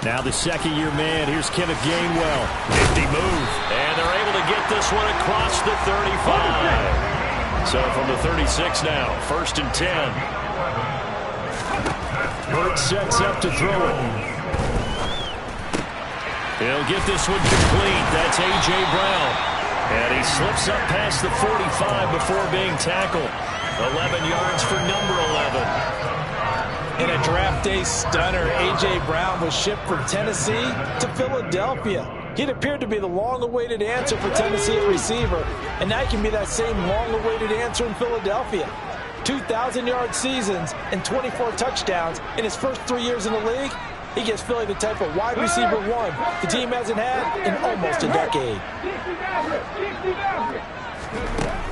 Now the second-year man. Here's Kenneth Gainwell. Nifty move. And they're able to get this one across the 35. So from the 36 now, 1st and 10. Hurts sets up to throw it. He'll get this one complete. That's A.J. Brown. And he slips up past the 45 before being tackled. 11 yards for number 11. In a draft day stunner, A.J. Brown was shipped from Tennessee to Philadelphia. He'd appeared to be the long-awaited answer for Tennessee at receiver, and now he can be that same long-awaited answer in Philadelphia. 2,000-yard seasons and 24 touchdowns in his first 3 years in the league. He gives Philly the type of wide receiver one the team hasn't had in almost a decade.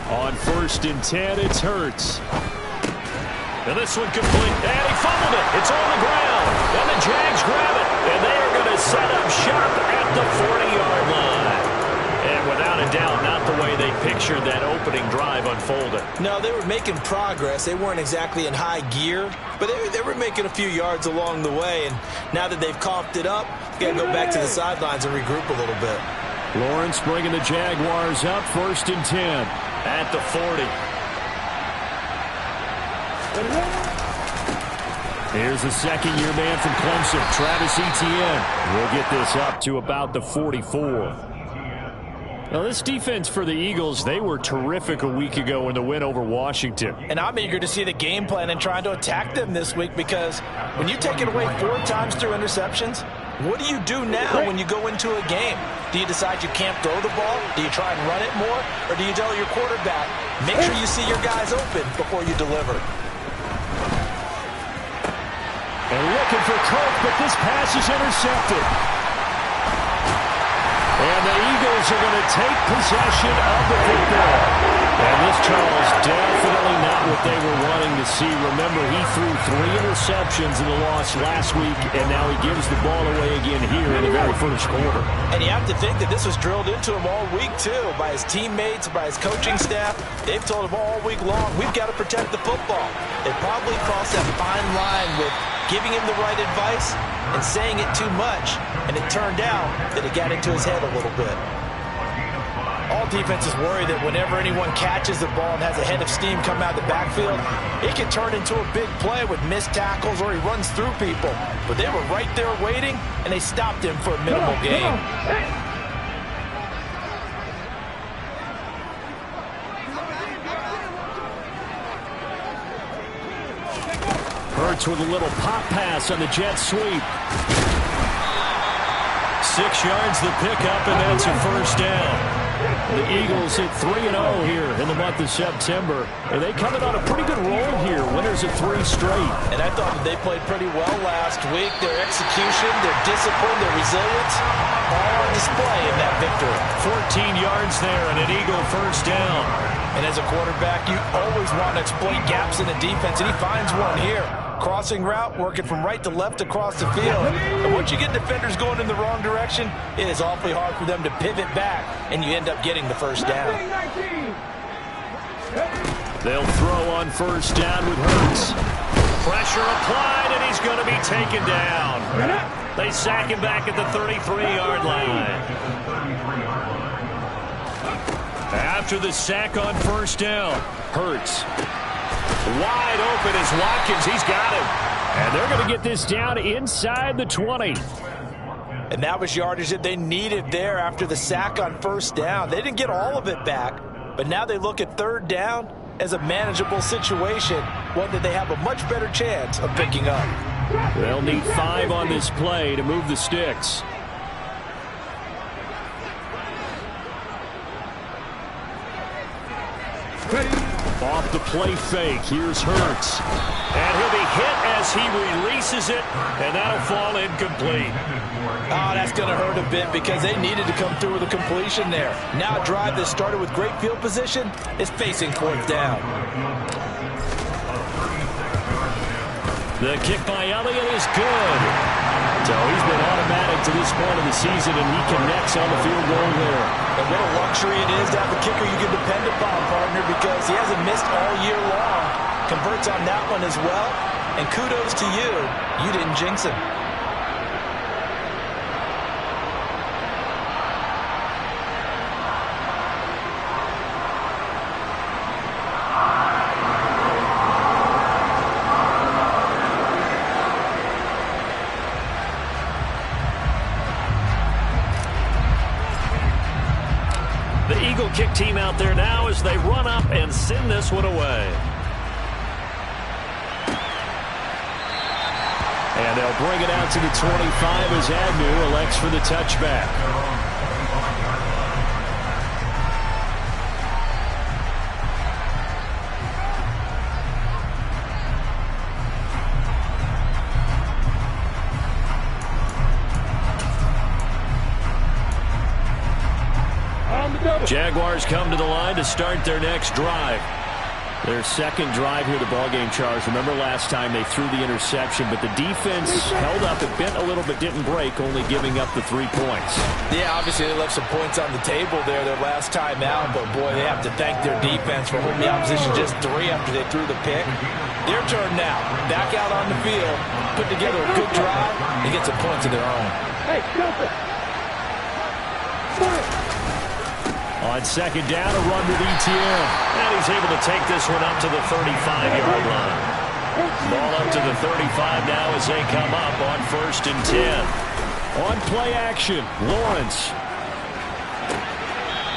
On 1st and 10, it's Hurts. And this one complete. And he fumbled it. It's on the ground. And the Jags grab it. And they are going to set up shop at the 40-yard line. And without a doubt, not the way they pictured that opening drive unfolded. No, they were making progress. They weren't exactly in high gear, but they were making a few yards along the way. And now that they've coughed it up, you got to go back to the sidelines and regroup a little bit. Lawrence bringing the Jaguars up, 1st and 10 at the 40. Here's the second-year man from Clemson, Travis Etienne. We'll get this up to about the 44. Now, this defense for the Eagles, they were terrific a week ago in the win over Washington. And I'm eager to see the game plan and trying to attack them this week, because when you take it away 4 times through interceptions, what do you do now when you go into a game? Do you decide you can't throw the ball? Do you try and run it more? Or do you tell your quarterback, make sure you see your guys open before you deliver? And looking for Kirk, but this pass is intercepted. And the Eagles are going to take possession of the football. And this, Charles, definitely not what they were wanting to see. Remember, he threw 3 interceptions in the loss last week, and now he gives the ball away again here in the very first quarter. And you have to think that this was drilled into him all week, too, by his teammates, by his coaching staff. They've told him all week long, we've got to protect the football. They probably crossed that fine line with giving him the right advice and saying it too much, and it turned out that it got into his head a little bit. All defenses worry that whenever anyone catches the ball and has a head of steam come out of the backfield, it can turn into a big play with missed tackles or he runs through people. But they were right there waiting, and they stopped him for a minimal gain. Hurts with a little pop pass on the jet sweep. 6 yards the pickup, and that's a first down. The Eagles hit 3-0 here in the month of September. And they coming on a pretty good roll here. Winners of 3 straight. And I thought that they played pretty well last week. Their execution, their discipline, their resilience, all on display in that victory. 14 yards there and an Eagle first down. And as a quarterback, you always want to exploit gaps in the defense, and he finds one here. Crossing route, working from right to left across the field. And once you get defenders going in the wrong direction, it is awfully hard for them to pivot back, and you end up getting the first down. They'll throw on first down with Hurts. Pressure applied, and he's going to be taken down. They sack him back at the 33-yard line. After the sack on first down, Hurts. Wide open is Watkins. He's got him. And they're going to get this down inside the 20. And that was yardage that they needed there after the sack on first down. They didn't get all of it back, but now they look at third down as a manageable situation, one that they have a much better chance of picking up. They'll need 5 on this play to move the sticks. Off the play fake, here's Hurts. And he'll be hit as he releases it, and that'll fall incomplete. Oh, that's going to hurt a bit because they needed to come through with a completion there. Now a drive that started with great field position is facing fourth down. The kick by Elliott is good. So he's been automatic to this point of the season, and he connects on the field goal there. And what a luxury it is to have a kicker you can depend upon, partner, because he hasn't missed all year long. Converts on that one as well. And kudos to you. You didn't jinx him. The Eagle kick team out there now as they run up and send this one away. And they'll bring it out to the 25 as Agnew elects for the touchback. Jaguars come to the line to start their next drive. Their second drive here, the ballgame, Charles. Remember last time they threw the interception, but the defense held up. It bent a little but didn't break, only giving up the 3 points. Yeah, obviously they left some points on the table there their last time out, but boy, they have to thank their defense for holding the opposition just 3 after they threw the pick. Their turn now. Back out on the field, put together a good drive, and get some points of their own. Hey, Joseph. On second down, a run with Etienne. And he's able to take this one up to the 35-yard line. Ball up to the 35 now as they come up on 1st and 10. On play action, Lawrence.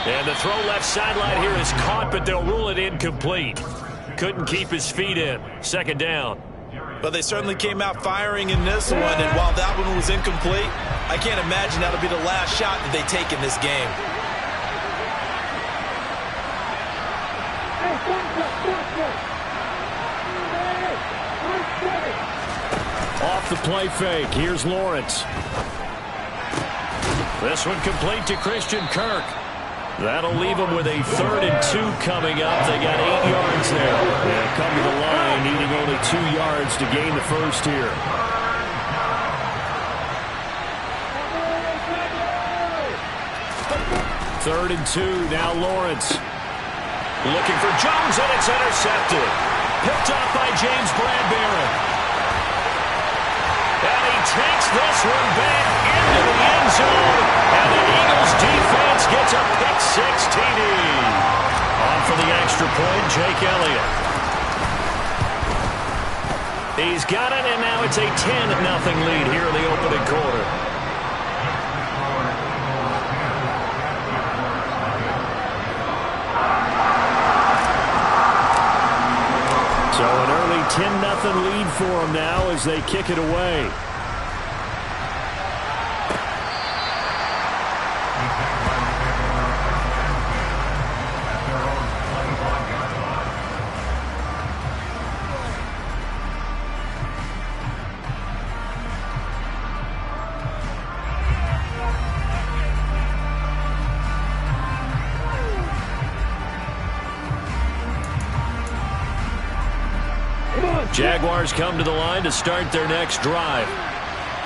And the throw left sideline here is caught, but they'll rule it incomplete. Couldn't keep his feet in. Second down. But they certainly came out firing in this one, and while that one was incomplete, I can't imagine that'll be the last shot that they take in this game. Off the play fake. Here's Lawrence. This one complete to Christian Kirk. That'll leave them with a 3rd and 2 coming up. They got 8 yards there. They'll come to the line, needing only 2 yards to gain the first here. Third and 2. Now Lawrence. Looking for Jones, and it's intercepted. Picked up by James Bradbury. And he takes this one back into the end zone. And the Eagles defense gets a pick-6 TD. On for the extra point, Jake Elliott. He's got it, and now it's a 10-0 lead here in the opening quarter. So an early 10-0 lead for them now as they kick it away. Jaguars come to the line to start their next drive.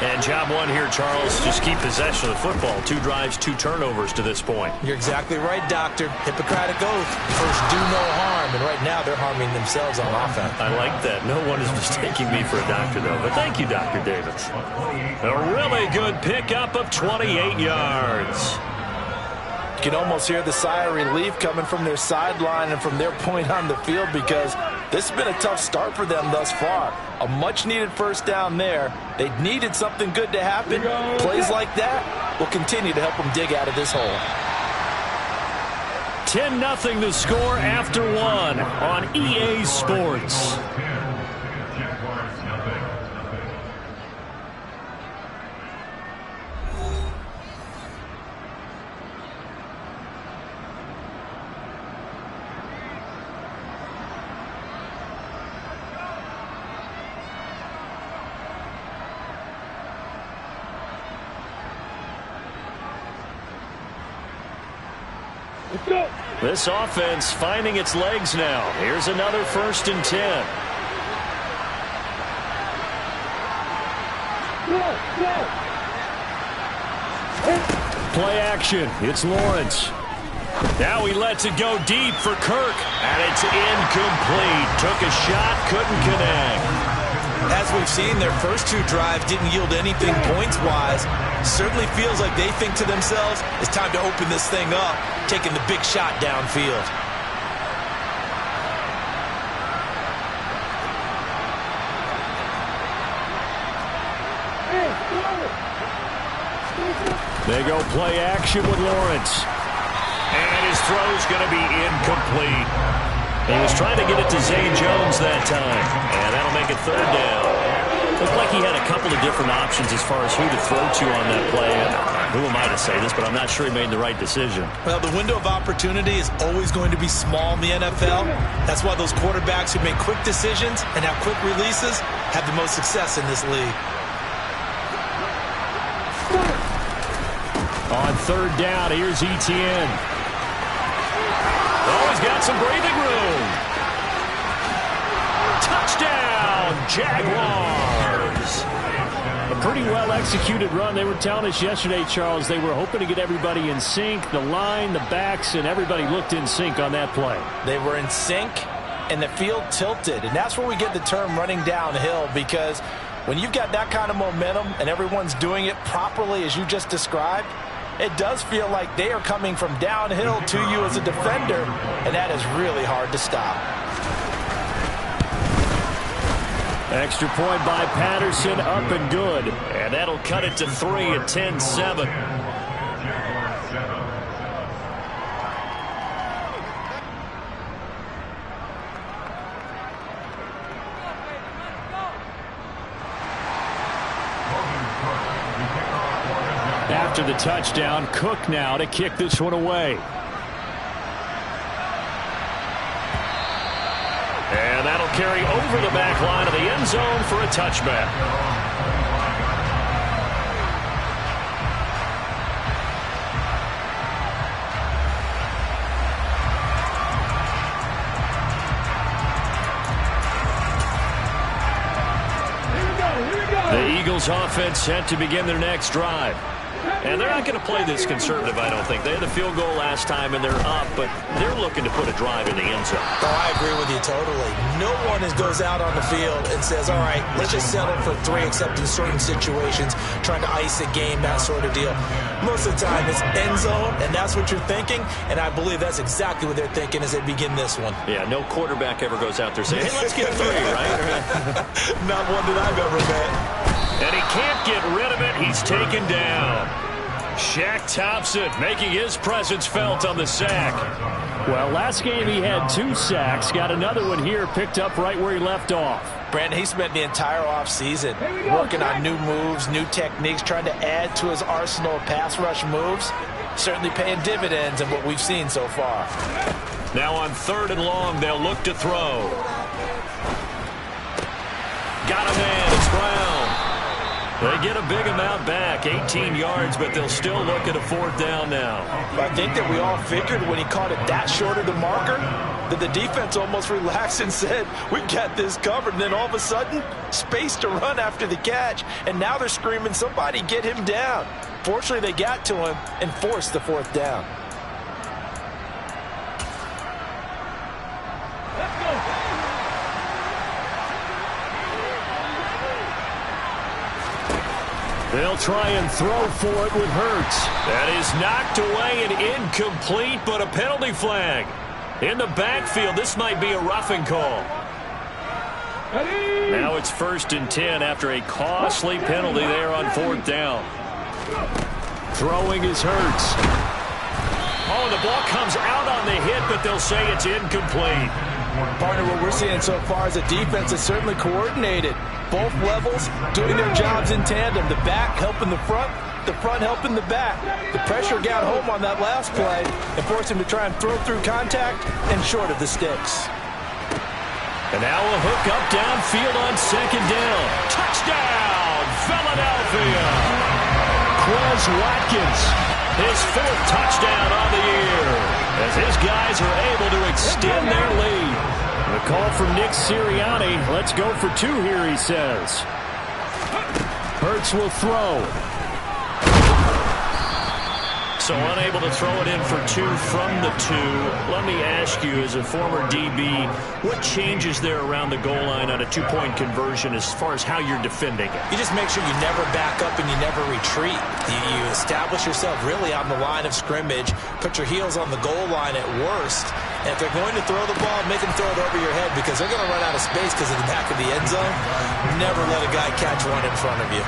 And job one here, Charles, just keep possession of the football. 2 drives, 2 turnovers to this point. You're exactly right, Doctor. Hippocratic oath. First, do no harm. And right now, they're harming themselves on offense. I like that. No one is mistaking me for a doctor, though. But thank you, Dr. Davis. A really good pickup of 28 yards. You can almost hear the sigh of relief coming from their sideline and from their point on the field, because this has been a tough start for them thus far. A much-needed first down there. They needed something good to happen. Plays like that will continue to help them dig out of this hole. 10-0 the score after 1 on EA Sports. This offense finding its legs now. Here's another 1st and 10. Play action. It's Lawrence. Now he lets it go deep for Kirk. And it's incomplete. Took a shot, couldn't connect. As we've seen, their first two drives didn't yield anything points-wise. Certainly feels like they think to themselves, it's time to open this thing up, taking the big shot downfield. They go play action with Lawrence. And his throw's going to be incomplete. He was trying to get it to Zay Jones that time. And that'll make it third down. Looked like he had a couple of different options as far as who to throw to on that play. And who am I to say this, but I'm not sure he made the right decision. Well, the window of opportunity is always going to be small in the NFL. That's why those quarterbacks who make quick decisions and have quick releases have the most success in this league. On third down, here's Etienne. Oh, he's got some breathing room. Touchdown, Jaguars. A pretty well-executed run. They were telling us yesterday, Charles, they were hoping to get everybody in sync. The line, the backs, and everybody looked in sync on that play. They were in sync, and the field tilted. And that's where we get the term running downhill, because when you've got that kind of momentum and everyone's doing it properly as you just described, it does feel like they are coming from downhill to you as a defender, and that is really hard to stop. Extra point by Patterson, up and good. And that'll cut it to 3 at 10-7. After the touchdown, Cook now to kick this one away. And that'll carry over the back line of the end zone for a touchback. The Eagles offense set to begin their next drive. And they're not going to play this conservative, I don't think. They had the field goal last time, and they're up, but they're looking to put a drive in the end zone. Oh, I agree with you totally. No one goes out on the field and says, all right, let's just settle for 3, except in certain situations, trying to ice a game, that sort of deal. Most of the time, it's end zone, and that's what you're thinking, and I believe that's exactly what they're thinking as they begin this one. Yeah, no quarterback ever goes out there saying, hey, let's get 3, right? Not one that I've ever met. And he can't get rid of it. He's taken down. Shaq Thompson making his presence felt on the sack. Well, last game he had 2 sacks. Got another one here, picked up right where he left off. Brandon, he spent the entire offseason working on new moves, new techniques, trying to add to his arsenal of pass rush moves. Certainly paying dividends in what we've seen so far. Now on 3rd and long, they'll look to throw. Got a man. It's Brown. They get a big amount back, 18 yards, but they'll still look at a 4th down now. I think that we all figured when he caught it that short of the marker that the defense almost relaxed and said, we've got this covered. And then all of a sudden, space to run after the catch. And now they're screaming, somebody get him down. Fortunately, they got to him and forced the 4th down. Let's go. They'll try and throw for it with Hurts. That is knocked away and incomplete, but a penalty flag. In the backfield, this might be a roughing call. Now it's 1st and 10 after a costly penalty there on 4th down. Throwing is Hurts. Oh, the ball comes out on the hit, but they'll say it's incomplete. Partner, what we're seeing so far is a defense that's certainly coordinated. Both levels doing their jobs in tandem. The back helping the front helping the back. The pressure got home on that last play and forced him to try and throw through contact and short of the sticks. And now a hook up downfield on 2nd down. Touchdown, Philadelphia. Quez Watkins, his 4th touchdown on the year, as his guys are able to extend their lead. The call from Nick Sirianni. Let's go for 2 here, he says. Hurts will throw. So unable to throw it in for 2 from the 2. Let me ask you, as a former DB, what changes there around the goal line on a 2-point conversion as far as how you're defending it? You just make sure you never back up and you never retreat. You establish yourself really on the line of scrimmage, put your heels on the goal line at worst. And if they're going to throw the ball, make them throw it over your head because they're going to run out of space because of the back of the end zone. Never let a guy catch one in front of you.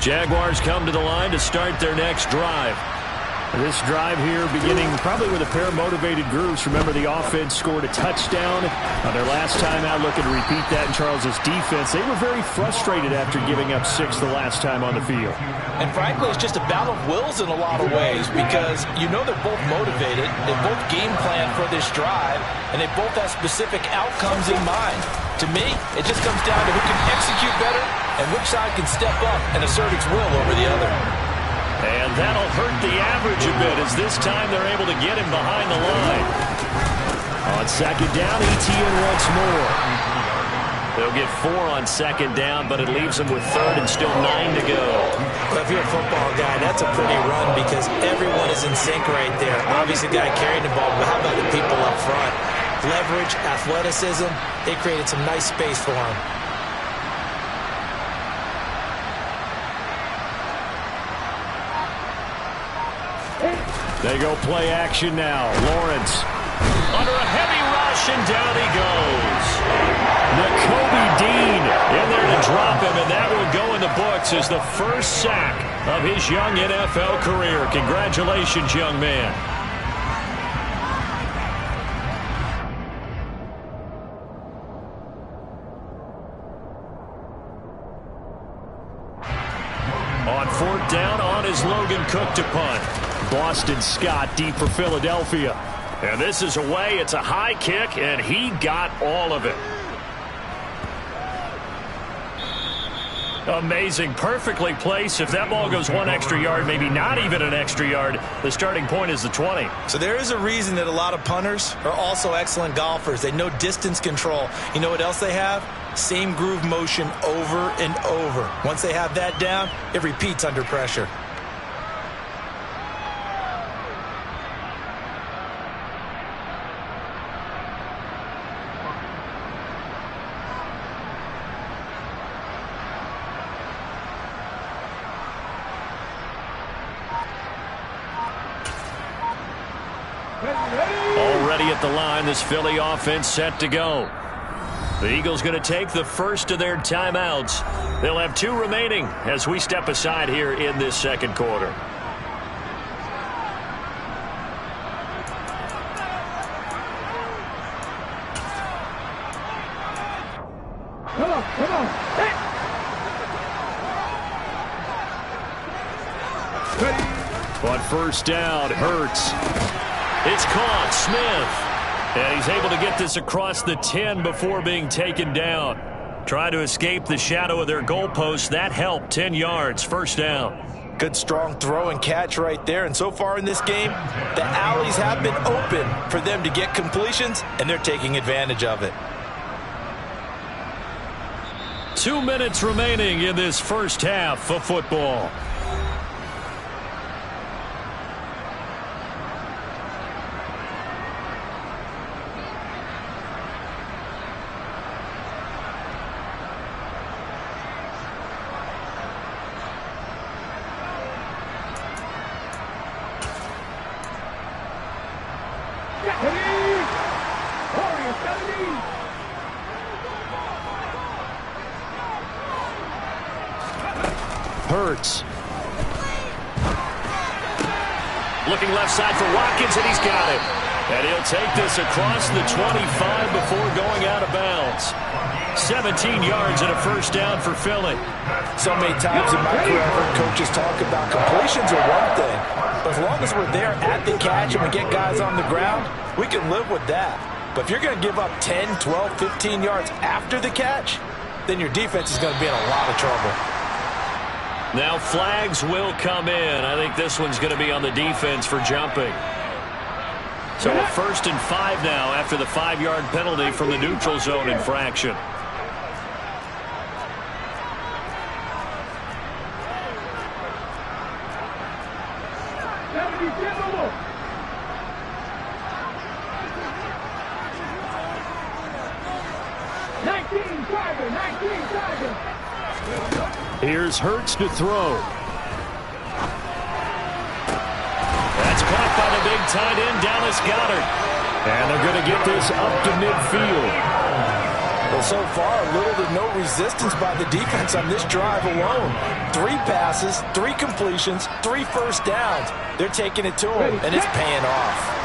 Jaguars come to the line to start their next drive. This drive here beginning probably with a pair of motivated groups. Remember, the offense scored a touchdown on their last time out, looking to repeat that in Charles' defense. They were very frustrated after giving up 6 the last time on the field. And frankly, it's just a battle of wills in a lot of ways because you know they're both motivated. They both game plan for this drive, and they both have specific outcomes in mind. To me, it just comes down to who can execute better and which side can step up and assert its will over the other. And that'll hurt the average a bit as this time they're able to get him behind the line. On second down, Etienne once more. They'll get 4 on second down, but it leaves them with 3rd and still 9 to go. Well, if you're a football guy, that's a pretty run because everyone is in sync right there. Obviously, the guy carrying the ball, but how about the people up front? Leverage, athleticism, they created some nice space for him. They go play action now. Lawrence under a heavy rush, and down he goes. Nakobe Dean in there to drop him, and that will go in the books as the first sack of his young NFL career. Congratulations, young man. On 4th down, on is Logan Cook to punt. Boston Scott deep for Philadelphia. And this is away. It's a high kick, and he got all of it. Amazing. Perfectly placed. If that ball goes 1 extra yard, maybe not even an extra yard, the starting point is the 20. So there is a reason that a lot of punters are also excellent golfers. They know distance control. You know what else they have? Same groove motion over and over. Once they have that down, it repeats under pressure. Already at the line, this Philly offense set to go. The Eagles going to take the first of their timeouts. They'll have 2 remaining as we step aside here in this second quarter. Come on. Hey. On first down, Hurts. It's caught. Smith. And he's able to get this across the 10 before being taken down. Trying to escape the shadow of their goalpost. That helped. 10 yards. First down. Good, strong throw and catch right there. And so far in this game, the alleys have been open for them to get completions, and they're taking advantage of it. 2 minutes remaining in this first half of football. Hurts. Looking left side for Watkins, and he's got it. And he'll take this across the 25 before going out of bounds. 17 yards and a first down for Philly. So many times in my career, I've heard coaches talk about completions are one thing, but As long as we're there at the catch and we get guys on the ground, we can live with that. But if you're going to give up 10, 12, 15 yards after the catch, then your defense is going to be in a lot of trouble. Now flags will come in. I think this one's going to be on the defense for jumping. So a 1st and 5 now after the 5-yard penalty from the neutral zone infraction. Here's Hurts to throw. That's caught by the big tight end, Dallas Goedert. And they're going to get this up to midfield. Well, so far, little to no resistance by the defense on this drive alone. 3 passes, 3 completions, 3 first downs. They're taking it to him, and it's paying off.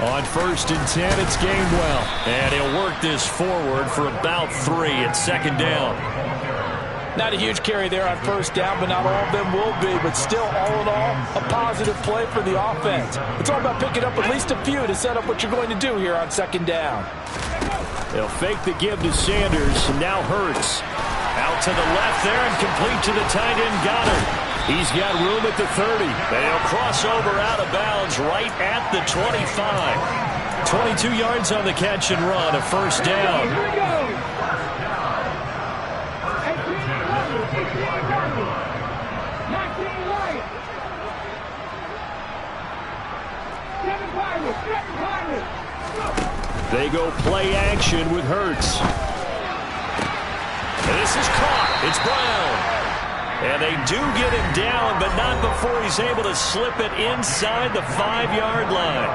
On 1st and 10, it's Gainwell. And he'll work this forward for about 3 at 2nd down. Not a huge carry there on 1st down, but not all of them will be. But still, all in all, a positive play for the offense. It's all about picking up at least a few to set up what you're going to do here on 2nd down. They'll fake the give to Sanders, and now Hurts. Out to the left there and complete to the tight end Goedert. He's got room at the 30. They'll cross over out of bounds right at the 25. 22 yards on the catch and run, a 1st down. They go play action with Hurts. And this is caught. It's Brown. And they do get him down, but not before he's able to slip it inside the 5-yard line.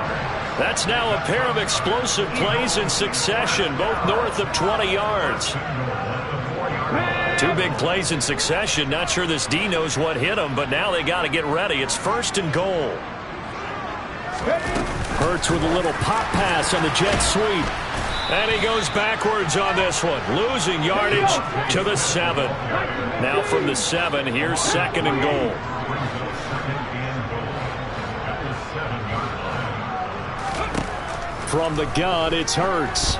That's now a pair of explosive plays in succession, both north of 20 yards. 2 big plays in succession. Not sure this D knows what hit him, but now they got to get ready. It's 1st and goal. Hurts with a little pop pass on the jet sweep. And he goes backwards on this one, losing yardage to the 7. Now from the 7, here's 2nd and goal. From the gun, it's Hurts.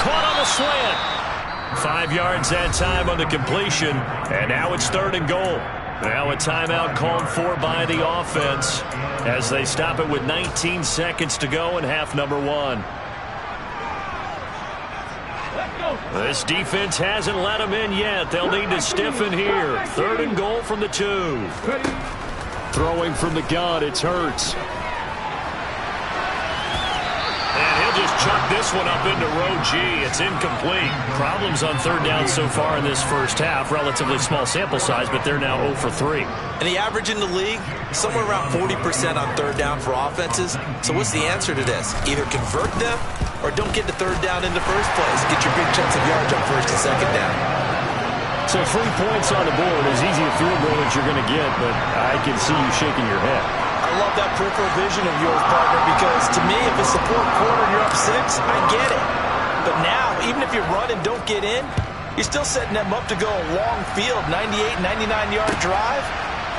Caught on the slant. 5 yards that time on the completion, and now it's 3rd and goal. Now a timeout called for by the offense as they stop it with 19 seconds to go in half number 1. This defense hasn't let them in yet. They'll need to stiffen here. 3rd and goal from the 2. Throwing from the gun, it's Hurts. And he'll just chuck this one up into row G. It's incomplete. Problems on 3rd down so far in this first half. Relatively small sample size, but they're now 0 for 3. And the average in the league, somewhere around 40% on 3rd down for offenses. So what's the answer to this? Either convert them or don't get to 3rd down in the first place. Get your big chunks of yards on 1st and 2nd down. So 3 points on the board, as easy a field goal as you're going to get, but I can see you shaking your head. I love that peripheral vision of yours, partner, because to me, if it's the 4th quarter and you're up 6, I get it. But now, even if you run and don't get in, you're still setting them up to go a long field, 98, 99-yard drive.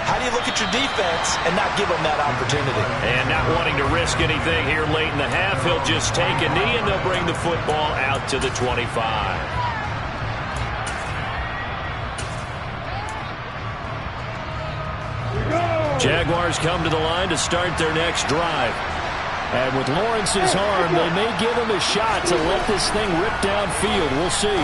How do you look at your defense and not give them that opportunity? And not wanting to risk anything here late in the half, he'll just take a knee and they'll bring the football out to the 25. Jaguars come to the line to start their next drive. And with Lawrence's arm, they may give him a shot to let this thing rip downfield. We'll see.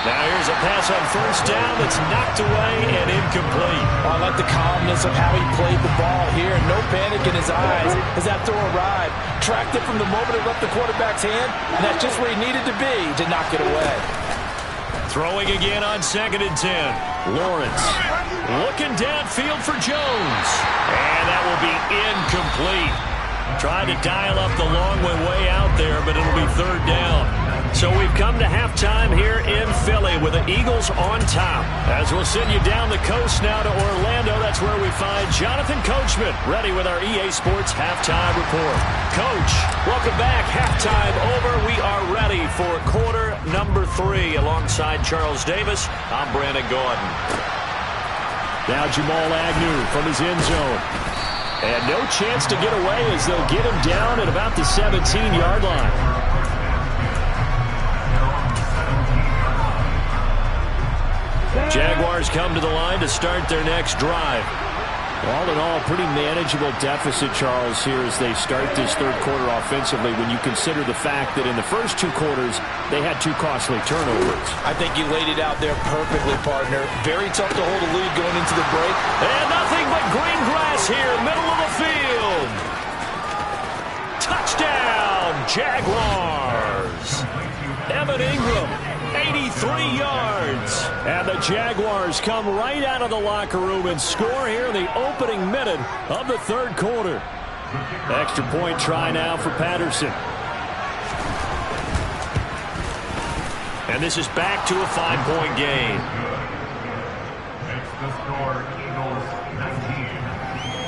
Now here's a pass on 1st down that's knocked away and incomplete. I like the calmness of how he played the ball here. No panic in his eyes as that throw arrived. Tracked it from the moment it left the quarterback's hand, and that's just where he needed to be to knock it away. Throwing again on 2nd and 10. Lawrence looking downfield for Jones. And that will be incomplete. Trying to dial up the long way out there, but it'll be 3rd down. So we've come to halftime here in Philly with the Eagles on top. As we'll send you down the coast now to Orlando, that's where we find Jonathan Coachman, ready with our EA Sports Halftime Report. Coach, welcome back. Halftime over. We are ready for quarter number 3. Alongside Charles Davis, I'm Brandon Gaudin. Now Jamal Agnew from his end zone. And no chance to get away as they'll get him down at about the 17-yard line. Jaguars come to the line to start their next drive. All in all, pretty manageable deficit, Charles, here as they start this third quarter offensively when you consider the fact that in the first 2 quarters, they had 2 costly turnovers. I think you laid it out there perfectly, partner. Very tough to hold a lead going into the break. And nothing but green grass here, middle of the field. Touchdown, Jaguars. Evan Ingram, 83 yards. And the Jaguars come right out of the locker room and score here in the opening minute of the third quarter. Extra point try now for Patterson. And this is back to a 5-point game. Makes the score Eagles 19,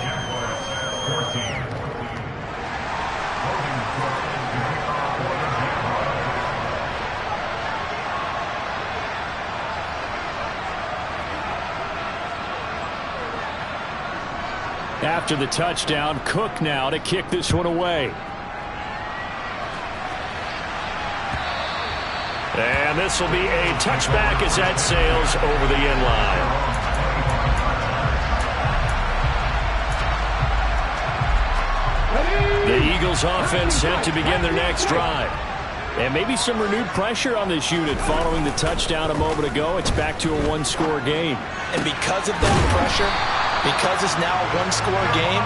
Jaguars 14. After the touchdown, Cook now to kick this one away. And this will be a touchback as that sails over the end line. The Eagles offense set to begin their next drive. And maybe some renewed pressure on this unit following the touchdown a moment ago. It's back to a 1-score game. And because of that pressure, because it's now a 1-score game,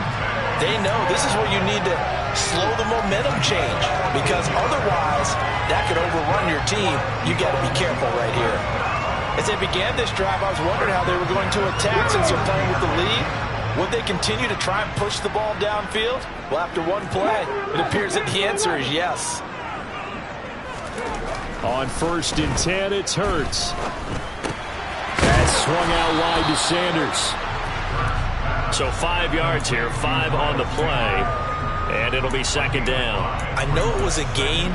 they know this is where you need to slow the momentum change. Because otherwise, that could overrun your team. You got to be careful right here. As they began this drive, I was wondering how they were going to attack since they're playing with the lead. Would they continue to try and push the ball downfield? Well, after one play, it appears that the answer is yes. On 1st and 10, it's Hurts. That's swung out wide to Sanders. So 5 yards here, 5 on the play, and it'll be second down. I know it was a gain,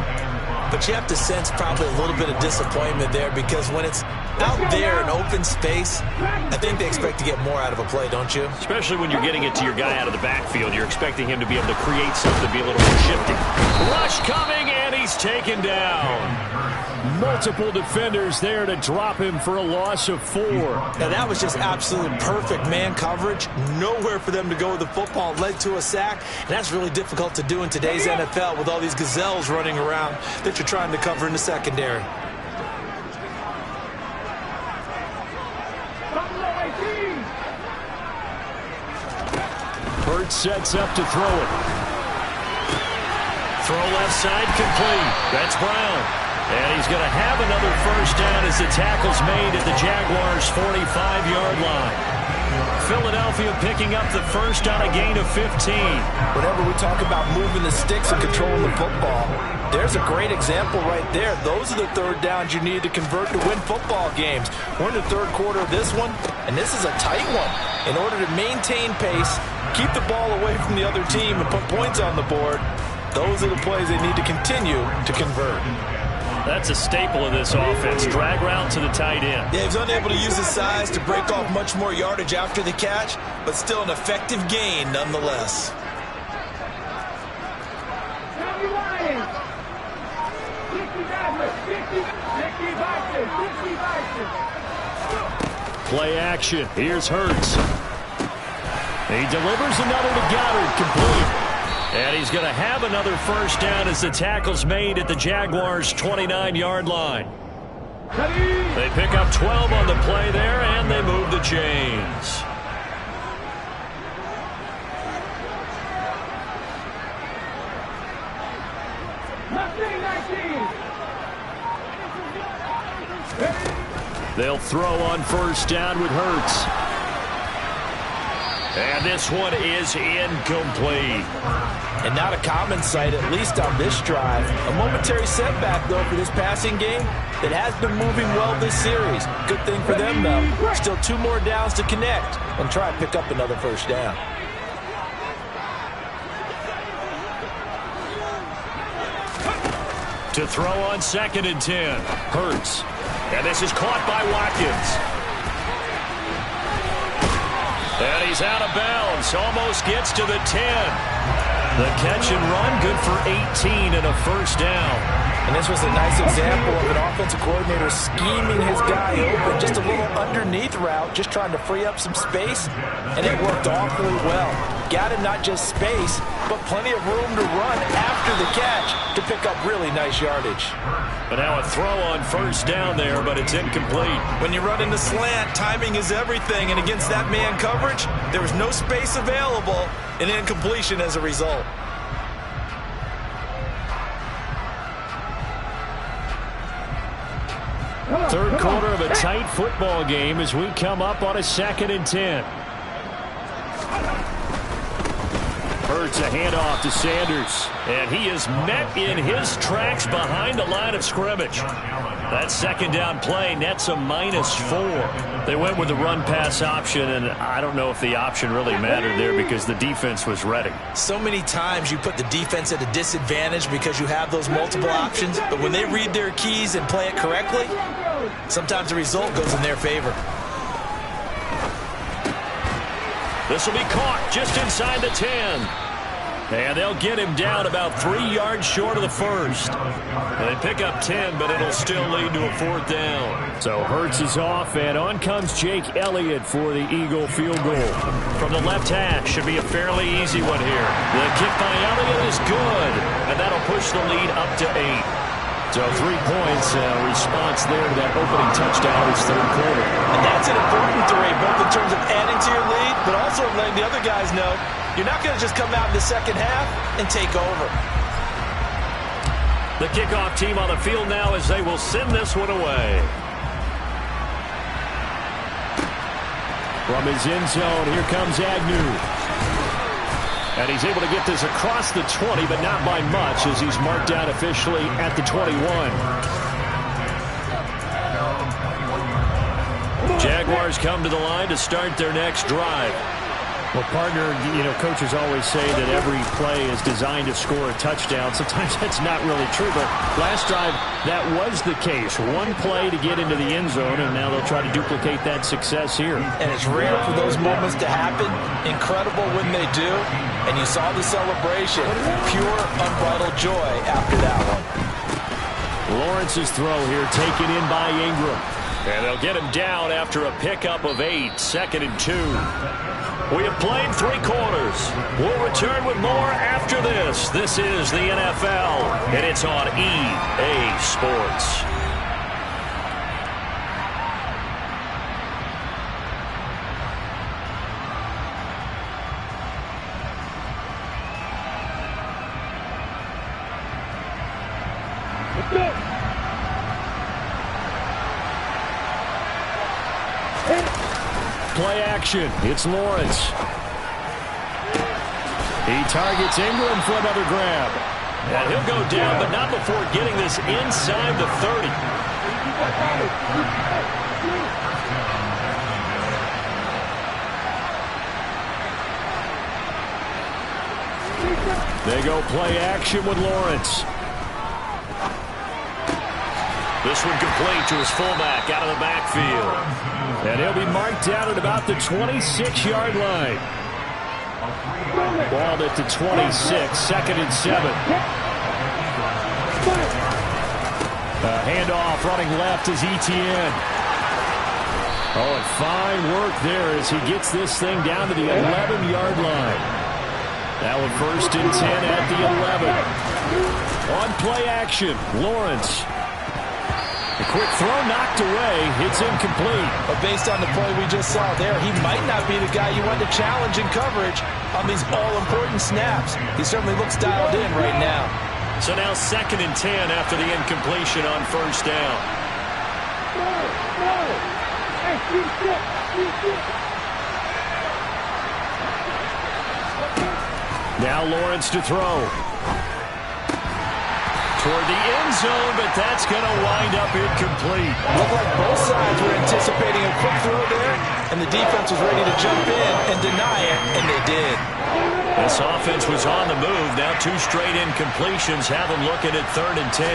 but you have to sense probably a little bit of disappointment there because when it's out there in open space, I think they expect to get more out of a play, don't you? Especially when you're getting it to your guy out of the backfield. You're expecting him to be able to create something, be a little more shifty. Rush coming, and he's taken down. Multiple defenders there to drop him for a loss of 4. Now, that was just absolute perfect man coverage. Nowhere for them to go with the football. Led to a sack, and that's really difficult to do in today's NFL with all these gazelles running around that you're trying to cover in the secondary. Hurts sets up to throw it. Throw left side complete. That's Brown. And he's going to have another first down as the tackle's made at the Jaguars' 45-yard line. Philadelphia picking up the first on a gain of 15. Whenever we talk about moving the sticks and controlling the football, there's a great example right there. Those are the third downs you need to convert to win football games. We're in the third quarter of this one, and this is a tight one. In order to maintain pace, keep the ball away from the other team, and put points on the board, those are the plays they need to continue to convert. That's a staple of this offense. Drag route to the tight end. Yeah, he's unable to use his size to break off much more yardage after the catch, but still an effective gain nonetheless. Play action. Here's Hurts. He delivers another to Goddard, complete. And he's going to have another first down as the tackle's made at the Jaguars' 29-yard line. They pick up 12 on the play there, and they move the chains. They'll throw on first down with Hurts. And this one is incomplete. And not a common sight, at least on this drive. A momentary setback, though, for this passing game that has been moving well this series. Good thing for them, though. Still 2 more downs to connect and try and pick up another first down. To throw on 2nd and 10. Hurts. And this is caught by Watkins. And he's out of bounds. Almost gets to the 10. The catch and run, good for 18 and a first down. And this was a nice example of an offensive coordinator scheming his guy open. Just a little underneath route, just trying to free up some space. And it worked awfully well. Got him not just space, but plenty of room to run after the catch to pick up really nice yardage. But now a throw on first down there, but it's incomplete. When you run in the slant, timing is everything. And against that man coverage, there was no space available, and incompletion as a result. Third quarter of a tight football game as we come up on a 2nd and 10. Hurts a handoff to Sanders, and he is met in his tracks behind the line of scrimmage. That 2nd down play nets a -4. They went with the run-pass option, and I don't know if the option really mattered there because the defense was ready. So many times you put the defense at a disadvantage because you have those multiple options, but when they read their keys and play it correctly, sometimes the result goes in their favor. This will be caught just inside the 10. And they'll get him down about 3 yards short of the first. And they pick up 10, but it'll still lead to a 4th down. So Hurts is off, and on comes Jake Elliott for the Eagle field goal. From the left hash, should be a fairly easy one here. The kick by Elliott is good, and that'll push the lead up to 8. So 3 points, response there to that opening touchdown is third quarter. And that's an important 3, both in terms of adding to your lead, but also letting the other guys know you're not going to just come out in the second half and take over. The kickoff team on the field now as they will send this one away. From his end zone, here comes Agnew. And he's able to get this across the 20, but not by much as he's marked down officially at the 21. Jaguars come to the line to start their next drive. Well, partner, coaches always say that every play is designed to score a touchdown. Sometimes that's not really true, but last drive, that was the case. One play to get into the end zone, and now they'll try to duplicate that success here. And it's rare for those moments to happen. Incredible when they do. And you saw the celebration. Pure, unbridled joy after that one. Lawrence's throw here taken in by Ingram. And they'll get him down after a pickup of 8, 2nd and 2. We have played 3 quarters. We'll return with more after this. This is the NFL, and it's on EA Sports. Play action. It's Lawrence. He targets Ingram for another grab. And he'll go down, but not before getting this inside the 30. They go play action with Lawrence. This one complete to his fullback out of the backfield. And he'll be marked down at about the 26-yard line. Ball at the 26, 2nd and 7. Handoff running left is Etienne. Oh, and fine work there as he gets this thing down to the 11-yard line. That one 1st and 10 at the 11. On play action, Lawrence. A quick throw knocked away. It's incomplete. But based on the play we just saw there, he might not be the guy you want to challenge in coverage on these all-important snaps. He certainly looks dialed in right now. So now 2nd and 10 after the incompletion on 1st down. Now Lawrence to throw. Toward the end zone, but that's going to wind up incomplete. Looked like both sides were anticipating a quick throw there, and the defense was ready to jump in and deny it, and they did. This offense was on the move. Now 2 straight incompletions have them looking at 3rd and 10.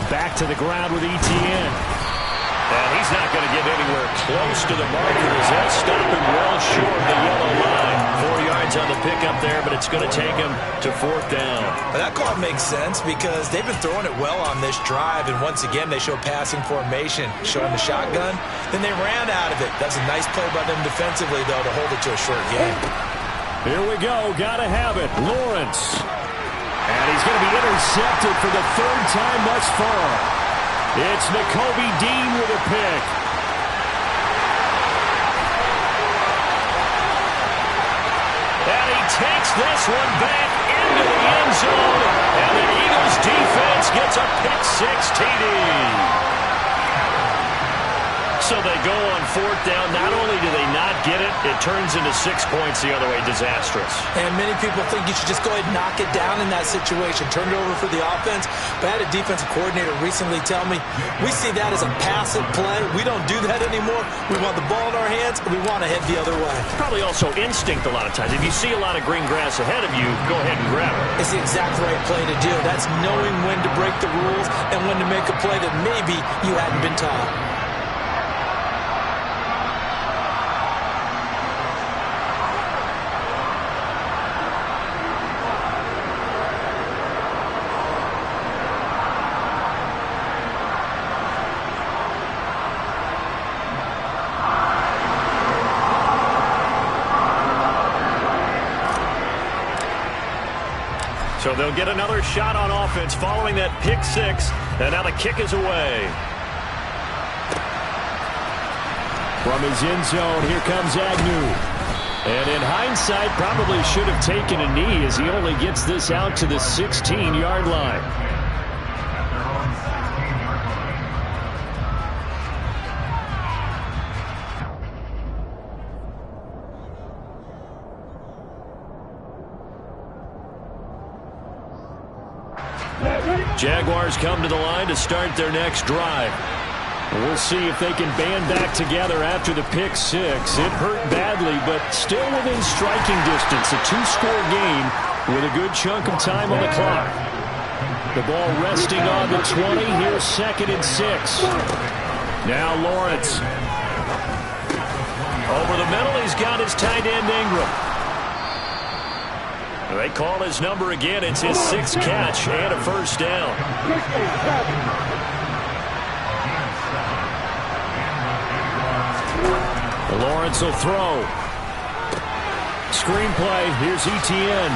Back to the ground with Etienne. And he's not going to get anywhere close to the marker as that's stopping well short of the yellow line. 4 yards on the pickup there, but it's going to take him to 4th down. Well, that call makes sense because they've been throwing it well on this drive, and once again they show passing formation, showing the shotgun. Then they ran out of it. That's a nice play by them defensively, though, to hold it to a short game. Here we go. Got to have it. Lawrence. And he's going to be intercepted for the 3rd time thus far. It's Nakobe Dean with a pick. And he takes this one back into the end zone. And the Eagles defense gets a pick-6 TD. So they go on 4th down. Not only do they not get it, it turns into 6 points the other way. Disastrous. And many people think you should just go ahead and knock it down in that situation. Turn it over for the offense. But I had a defensive coordinator recently tell me, we see that as a passive play. We don't do that anymore. We want the ball in our hands, and we want to head the other way. Probably also instinct a lot of times. If you see a lot of green grass ahead of you, go ahead and grab it. It's the exact right play to do. That's knowing when to break the rules and when to make a play that maybe you hadn't been taught. So they'll get another shot on offense following that pick-6, and now the kick is away. From his end zone, here comes Agnew. And in hindsight, probably should have taken a knee as he only gets this out to the 16-yard line. Jaguars come to the line to start their next drive. We'll see if they can band back together after the pick-6. It hurt badly, but still within striking distance. A 2-score game with a good chunk of time on the clock. The ball resting on the 20. Here's 2nd and 6. Now Lawrence. Over the middle, he's got his tight end Ingram. They call his number again. It's his 6th catch and a 1st down. Lawrence will throw. Screenplay. Here's Etienne.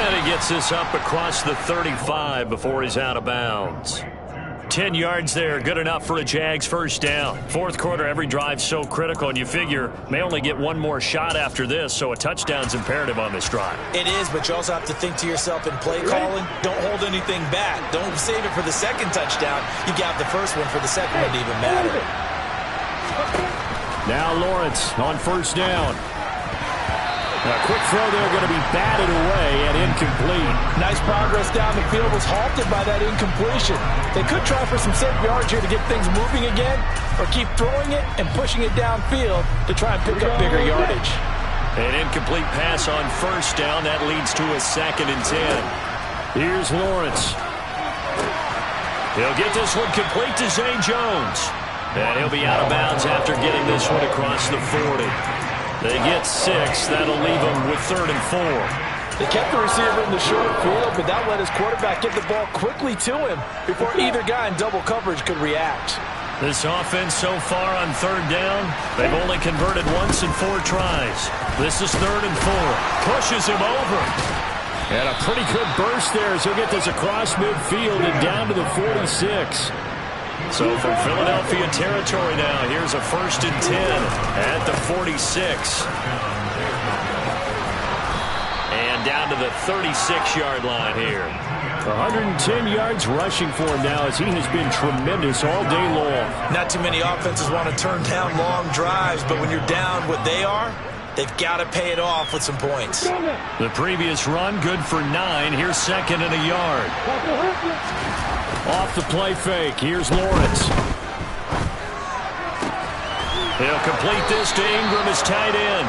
And he gets this up across the 35 before he's out of bounds. 10 yards there, good enough for a Jags 1st down. 4th quarter, every drive so critical, and you figure may only get one more shot after this, so a touchdown's imperative on this drive. It is, but you also have to think to yourself in play calling, don't hold anything back. Don't save it for the 2nd touchdown. You got the 1st one for the 2nd one to even matter. Now Lawrence on 1st down. A quick throw there going to be batted away and incomplete. Nice progress down the field was halted by that incompletion. They could try for some safe yards here to get things moving again, or keep throwing it and pushing it downfield to try and pick up bigger yardage. An incomplete pass on 1st down. That leads to a 2nd and 10. Here's Lawrence. He'll get this one complete to Zay Jones. And he'll be out of bounds after getting this one across the 40. They get 6. That'll leave them with 3rd and 4. They kept the receiver in the short field, but that let his quarterback get the ball quickly to him before either guy in double coverage could react. This offense so far on 3rd down, they've only converted once in 4 tries. This is 3rd and 4. Pushes him over. And a pretty good burst there as he'll get this across midfield and down to the 46. So from Philadelphia territory now, here's a 1st and 10 at the 46. And down to the 36-yard line here. 110 yards rushing for him now as he has been tremendous all day long. Not too many offenses want to turn down long drives, but when you're down what they They've got to pay it off with some points. The previous run, good for 9. Here's 2nd and a yard. Off the play fake. Here's Lawrence. He'll complete this to Ingram as tight end.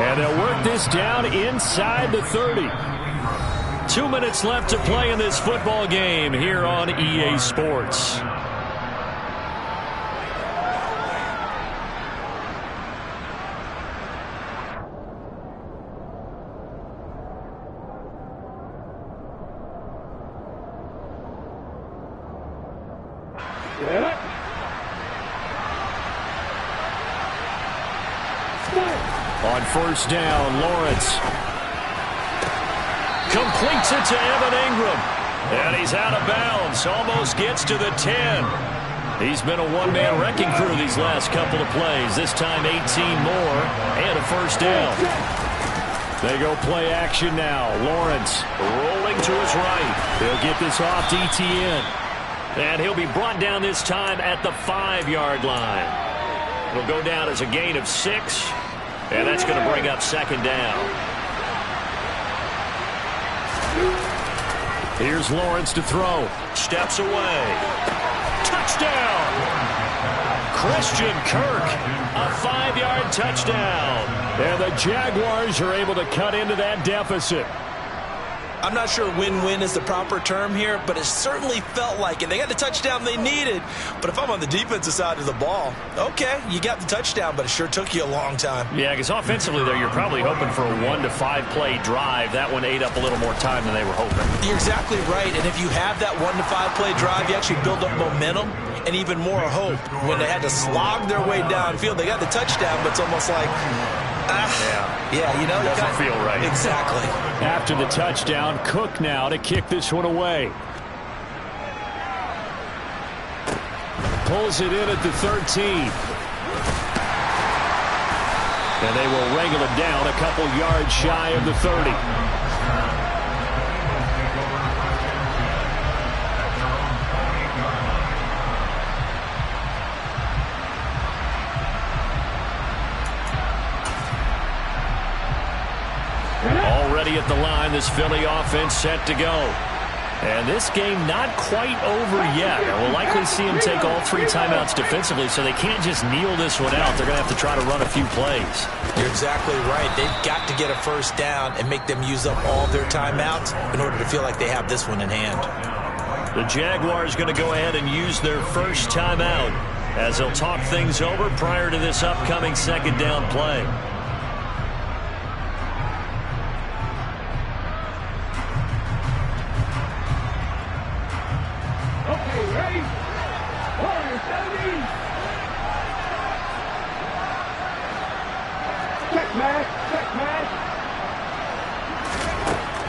And they'll work this down inside the 30. 2 minutes left to play in this football game here on EA Sports. On first down, Lawrence completes it to Evan Ingram. And he's out of bounds. Almost gets to the 10. He's been a one-man wrecking crew these last couple of plays. This time 18 more and a first down. They go play action now. Lawrence rolling to his right. He'll get this off to Etienne. And he'll be brought down this time at the 5-yard line. It'll go down as a gain of 6. And that's going to bring up 2nd down. Here's Lawrence to throw. Steps away. Touchdown! Christian Kirk, a 5-yard touchdown. And the Jaguars are able to cut into that deficit. I'm not sure win-win is the proper term here, but it certainly felt like it. They got the touchdown they needed, but if I'm on the defensive side of the ball, okay, you got the touchdown, but it sure took you a long time. Yeah, because offensively there, you're probably hoping for a 1 to 5 play drive. That one ate up a little more time than they were hoping. You're exactly right, and if you have that 1 to 5 play drive, you actually build up momentum and even more hope. When they had to slog their way downfield, they got the touchdown, but it's almost like, yeah, you know, doesn't feel right. Exactly. After the touchdown, Cook now to kick this one away. Pulls it in at the 13. And they will wrangle it down a couple yards shy of the 30. Already at the line, this Philly offense set to go. And this game not quite over yet. We'll likely see them take all 3 timeouts defensively, so they can't just kneel this one out. They're going to have to try to run a few plays. You're exactly right. They've got to get a first down and make them use up all their timeouts in order to feel like they have this one in hand. The Jaguars going to go ahead and use their first timeout as they'll talk things over prior to this upcoming 2nd down play.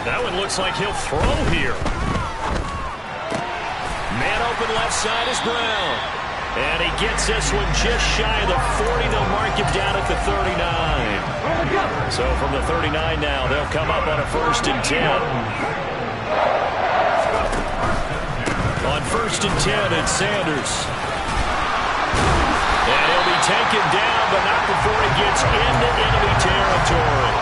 That one looks like he'll throw here. Man open left side is Brown. And he gets this one just shy of the 40. They'll mark him down at the 39. So from the 39 now, they'll come up on a 1st and 10. On 1st and 10, it's Sanders. And he'll be taken down, but not before he gets into enemy territory.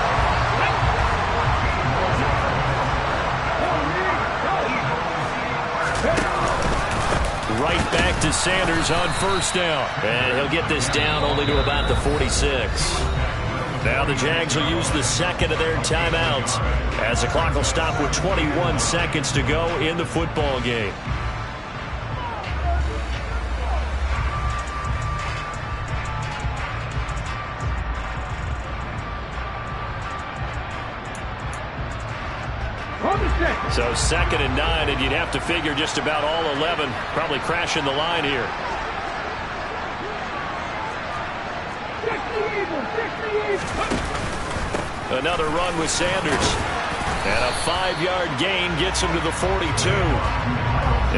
Right back to Sanders on 1st down. And he'll get this down only to about the 46. Now the Jags will use the 2nd of their timeouts as the clock will stop with 21 seconds to go in the football game. So 2nd and 9, and you'd have to figure just about all 11 probably crashing the line here. Another run with Sanders. And a 5-yard gain gets him to the 42.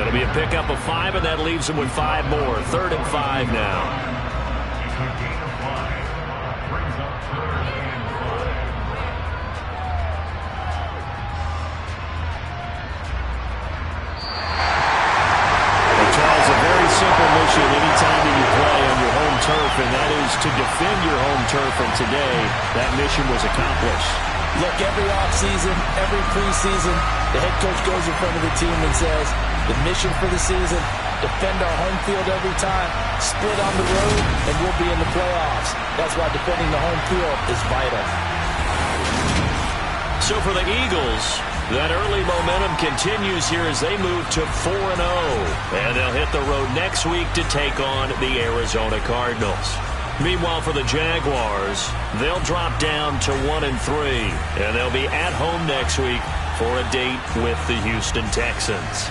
It'll be a pickup of 5, and that leaves him with 5 more. 3rd and 5 now. Anytime that you play on your home turf, and that is is to defend your home turf, and today that mission was accomplished. Look, every offseason, every preseason, the head coach goes in front of the team and says, the mission for the season, defend our home field every time, split on the road, and we'll be in the playoffs. That's why defending the home field is vital. So for the Eagles, that early momentum continues here as they move to 4-0. And they'll hit the road next week to take on the Arizona Cardinals. Meanwhile, for the Jaguars, they'll drop down to 1-3. And they'll be at home next week for a date with the Houston Texans.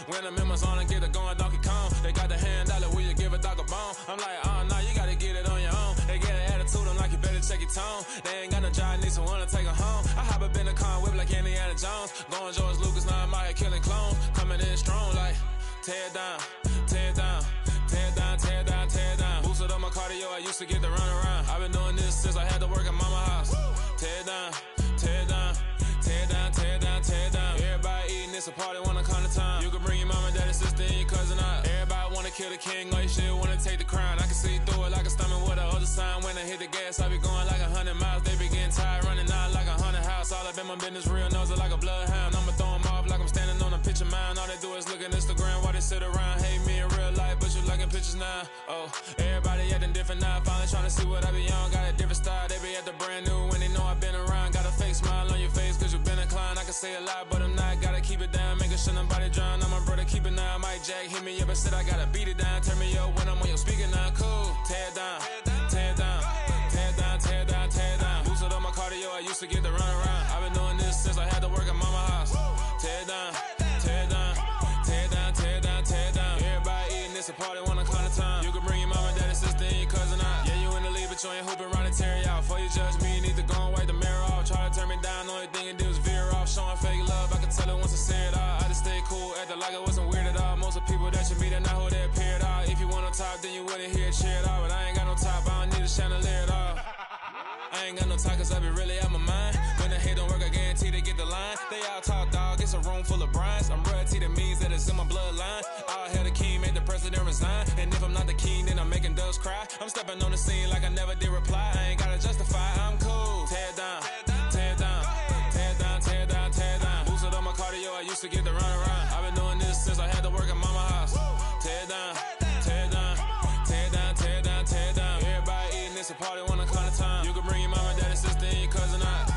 When I'm in my zone, I get it going Donkey Kong. They got the hand dollar, will you give a dog a bone? I'm like, oh, no, you gotta get it on your own. They get an attitude, I'm like, you better check your tone. They ain't got no job, need someone to take her home. I hop up in the car, whip like Indiana Jones. Going George Lucas, now I'm out here killing clones. Coming in strong, like, tear it down, tear it down. Tear it down, tear it down, tear it down. Boosted up my cardio, I used to get to run around. I've been doing this since I had to work at mama house. Tear it down, tear it down, tear it down, tear it down, tear it down. Everybody eating, it's a party when I come to town. You can bring your mama, daddy, sister, and your cousin out. Everybody wanna kill the king, or you shit wanna take the crown. I can see through it like a stomach with a other sign. When I hit the gas, I be going like 100 miles. They be getting tired, running out like 100 house. All up in my business, real nose it like a bloodhound. I'ma throw 'em off like I'm standing on a picture mound. All they do is look at Instagram while they sit around. Hate me in real life, but you liking pictures now. Oh, everybody acting different now. Finally trying to see what I be on. Got a different style, they be at the brand new when they know I've been around. Got a fake smile on your face cause you been inclined. I can say a lot, but I'm not. Gotta keep it down, making sure nobody drown. I'm my brother, keep it now. Mike Jack hit me up and said I gotta beat it down. Turn me up when I'm on your speaker now. Cool, tear it down, tear it down, tear it down, tear it down, tear it down. Boosted up my cardio, I used to get to run around. I've been doing this since I had to work at mama house. Tear it down, tear it down, tear it down, tear it down, tear it down. Everybody eating, it's a party when I come to town. You can bring your mama, daddy, sister, and your cousin out. Yeah, you in the lead, but you ain't hooping around and tear out. Before you judge me, you need to go and wipe the mirror off. Try to turn me down, only thing you do is veer off. Showing fake love, I can tell it once I see it all. I just stay cool, acting like I wasn't weird at all. Most of the people that you meet are not who they appear at all. If you want on top, then you wouldn't hear it cheer at all. But I ain't got no top, I don't need a chandelier at all. I ain't got no time cause I be really out my mind. When the hate don't work, I guarantee they get the line. They all talk dog, it's a room full of brines. I'm royalty, that means that it's in my bloodline. All hell the king, made the president resign. And if I'm not the king, then I'm making doves cry. I'm stepping on the scene like I never did reply. I ain't gotta justify, I'm cool. Tear it down, tear it down, tear it down, tear it down, tear it down. Boosted up my cardio, I used to get to run around. I've been doing this since I had to work at mama house. Tear it down, tear it down, tear it down, tear it down, tear it down. Everybody eating, it's a party when I come to town. You can bring your mama, daddy, sister, and your cousin out.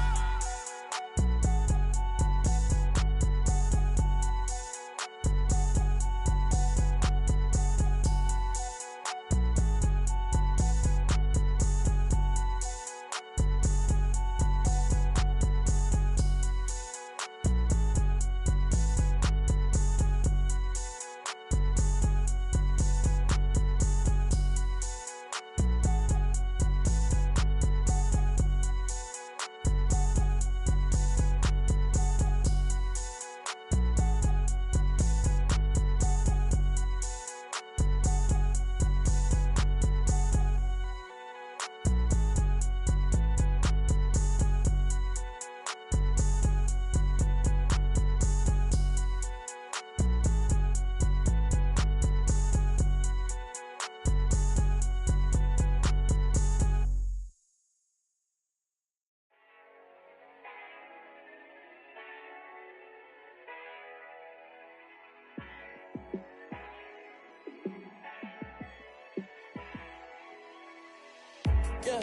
Yeah,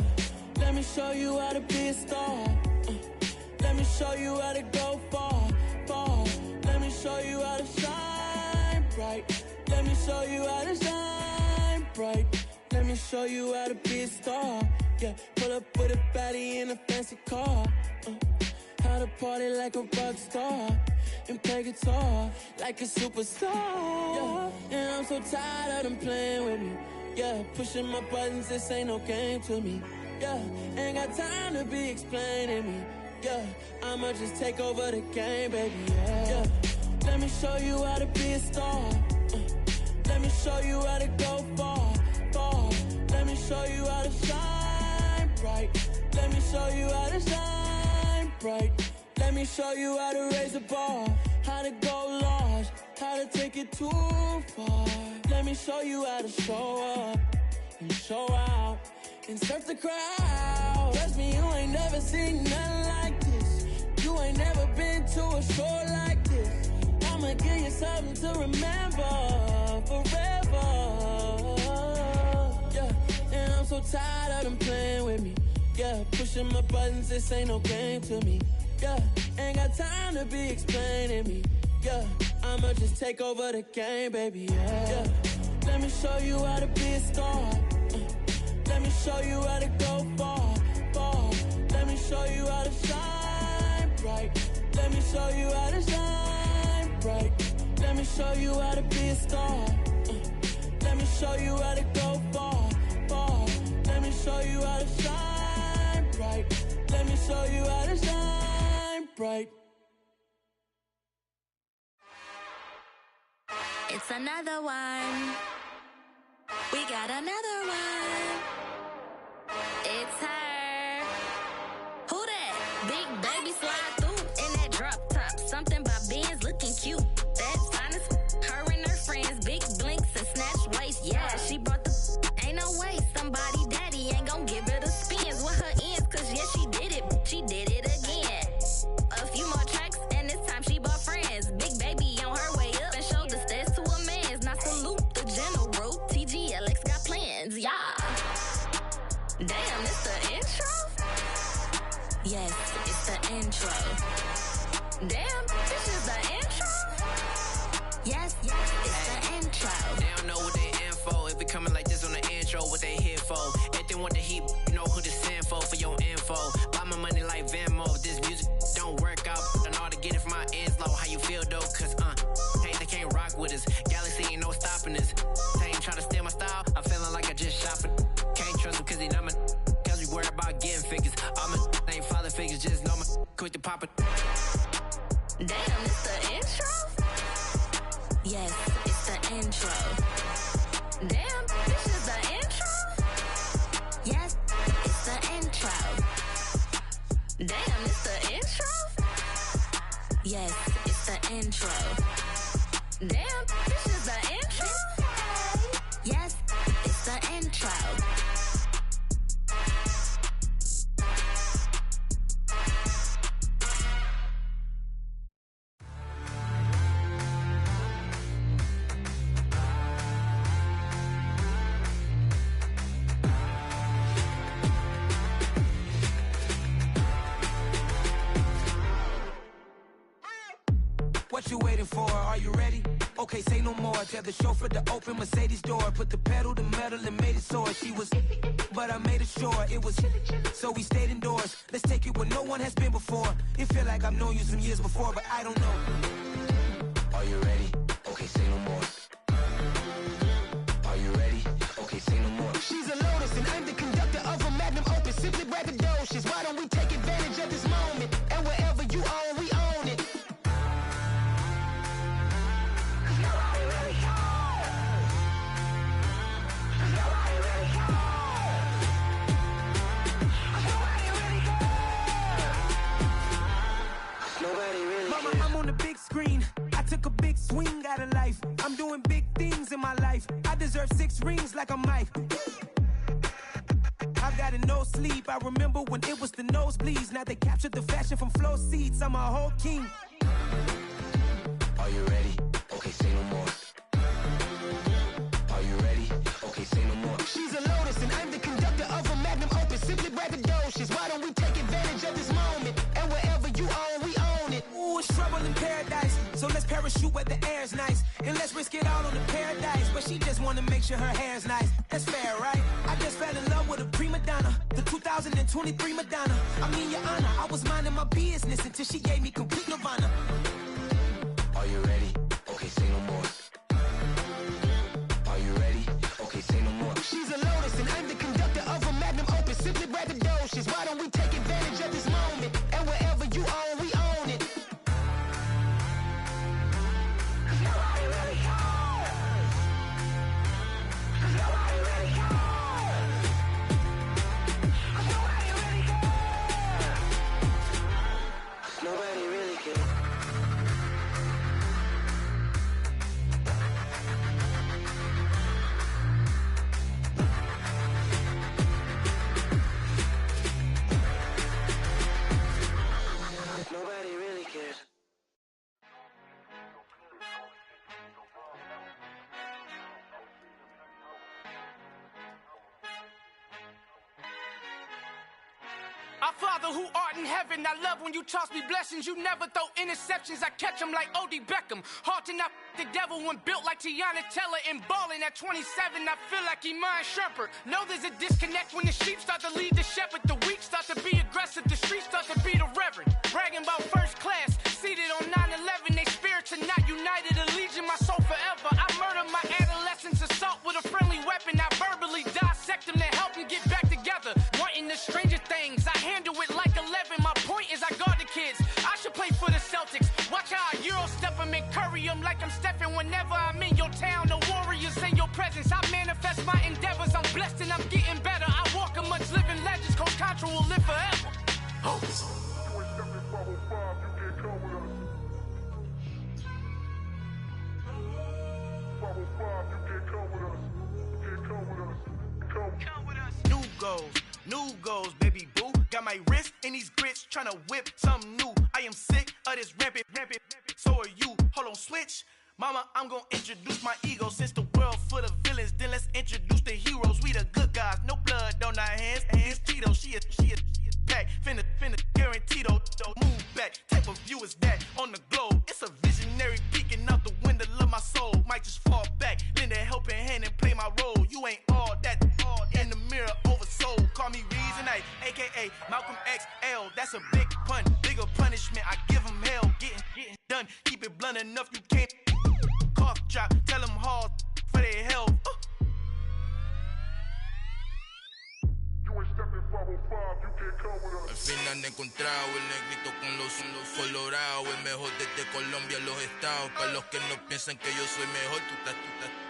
let me show you how to be a star. Let me show you how to go far, far. Let me show you how to shine bright. Let me show you how to shine bright. Let me show you how to be a star. Yeah, pull up with a baddie in a fancy car. How to party like a rock star and play guitar like a superstar. Yeah, and I'm so tired of them playing with me. Yeah, pushing my buttons, this ain't no game to me. Yeah, ain't got time to be explaining me. Yeah, I'ma just take over the game, baby. Yeah, let me show you how to be a star. Let me show you how to go far, far. Let me show you how to shine bright. Let me show you how to shine bright. Let me show you how to raise the bar, how to go large, how to take it too far. Let me show you how to show up and show out and surf the crowd. Trust me, you ain't never seen nothing like this. You ain't never been to a show like this. I'ma give you something to remember forever. Yeah, and I'm so tired of them playing with me. Yeah, pushing my buttons, this ain't no game to me. Yeah, ain't got time to be explaining me. Yeah, I'ma just take over the game, baby. Yeah, let me show you how to be a star. Let me show you how to go far, far. Let me show you how to shine bright. Let me show you how to shine bright. Let me show you how to be a star. Let me show you how to go far, far. Let me show you how to shine bright. Let me show you how to shine bright. It's another one. We got another one. It's her. Who that? Big baby slide through in that drop top. Something about Benz looking cute. That's honest. Her and her friends, big blinks and snatch waist. Yeah, she brought the. Ain't no way somebody daddy ain't gon' give her the spins with her ends. Cause yeah, she did it. She did it again. A few more tracks and this time she bought friends. Big baby on her way up and showed the stairs to a man's. Now salute the general. TGLX got plans. Yeah. Damn, it's the intro? Yes, it's the intro. Damn, this is the intro? Yes, it's the intro. They don't know what they in for. If we coming like this on the intro, what they here for? If they want the heat, you know who to send for your info. Buy my money like Venmo. This music don't work out. And all to get it from my ends low. How you feel though? Cause they can't rock with us. Galaxy ain't no stopping us. They ain't trying to steal my style. I'm feeling like I just shop it. Can't trust him cause he not my. Cause we worried about getting figures. All my ain't father figures. Just know my quick to pop it. Damn, it's the intro? Yes, it's the intro. Damn, this is the intro? Yes, it's the intro. Damn, it's the intro? Yes, it's the intro. Damn, this is the intro? Yes, it's the intro. What you waiting for? Are you ready? Okay, say no more. Tell the chauffeur to open Mercedes door. Put the pedal to metal and made it soar. She was, but I made it sure it was. So we stayed indoors. Let's take it where no one has been before. It feel like I've known you some years before, but I don't know. Are you ready? Okay, say no more. Are you ready? Okay, say no more. She's a Lotus and I'm the conductor of a magnum opus. Simply braggadocious. Why don't we take advantage of this moment? And wherever you own, we own it. I'm on the big screen. I took a big swing out of life. I'm doing big things in my life. I deserve 6 rings like I'm Mike. I've got no sleep. I remember when it was the nosebleeds. Now they captured the fashion from flow seats. I'm a whole king. Are you ready? Okay, say no more. Are you ready? Okay, say no more. She's a Lotus and I'm the conductor of a magnum opus. parachute where the air's nice. And let's risk it all on the paradise. But she just wanna make sure her hair's nice. That's fair, right? I just fell in love with a prima donna. The 2023 Madonna. I mean, Your Honor, I was minding my business until she gave me complete nirvana. Are you ready? Okay, say no more. Are you ready? Okay, say no more. She's a lotus and I'm the conductor of a magnum opus. Simply braggadocious. Why don't we take advantage of this moment? And wherever you own, we own it. Nobody really cares. Nobody really cares. Nobody really cares. Nobody really cares. Nobody really cares. Our Father who art in heaven, I love when you toss me blessings. You never throw interceptions, I catch them like O.D. Beckham. Hard to not the devil when built like Tiana Teller. And balling at 27, I feel like Iman Shumpert. Know there's a disconnect when the sheep start to lead the shepherd. The weak start to be aggressive, the streets start to be the reverend. Bragging about first class, seated on 9/11. They spirits are not united, a legion, my soul forever. I murder my adolescence, assault with a friendly weapon. I verbally dissect them to help them get back together. Wanting the stranger things, I handle it like 11. My point is I guard the kids. I should play for the Celtics. Watch how I Euro step them and curry them like I'm Stephen. Whenever I'm in your town, the warriors in your presence. I manifest my endeavors. I'm blessed and I'm getting better. I walk amongst living legends. Coach Contra will live forever. Oh. New goals, baby boo. Got my wrist in these grits, tryna whip something new. I am sick of this rampant. So are you. Hold on, switch. Mama, I'm gonna introduce my ego. Since the world full of villains, then let's introduce the heroes. We the good guys, no blood on our hands. It's Tito, she a pack. Finna guaranteed don't move back. Type of view is that on the globe? It's a visionary peeking out the window of my soul. Might just fall back, lend a helping hand and play my role. You ain't all that in the mirror oversold. Call me Reason A, aka Malcolm XL. That's a big pun, bigger punishment. I give him hell, getting done. Keep it blunt enough, you can't cough drop. Tell them hard for their health. Al fin han encontrado el negrito con los colorados, el mejor desde Colombia a los estados. Para los que no piensan que yo soy mejor,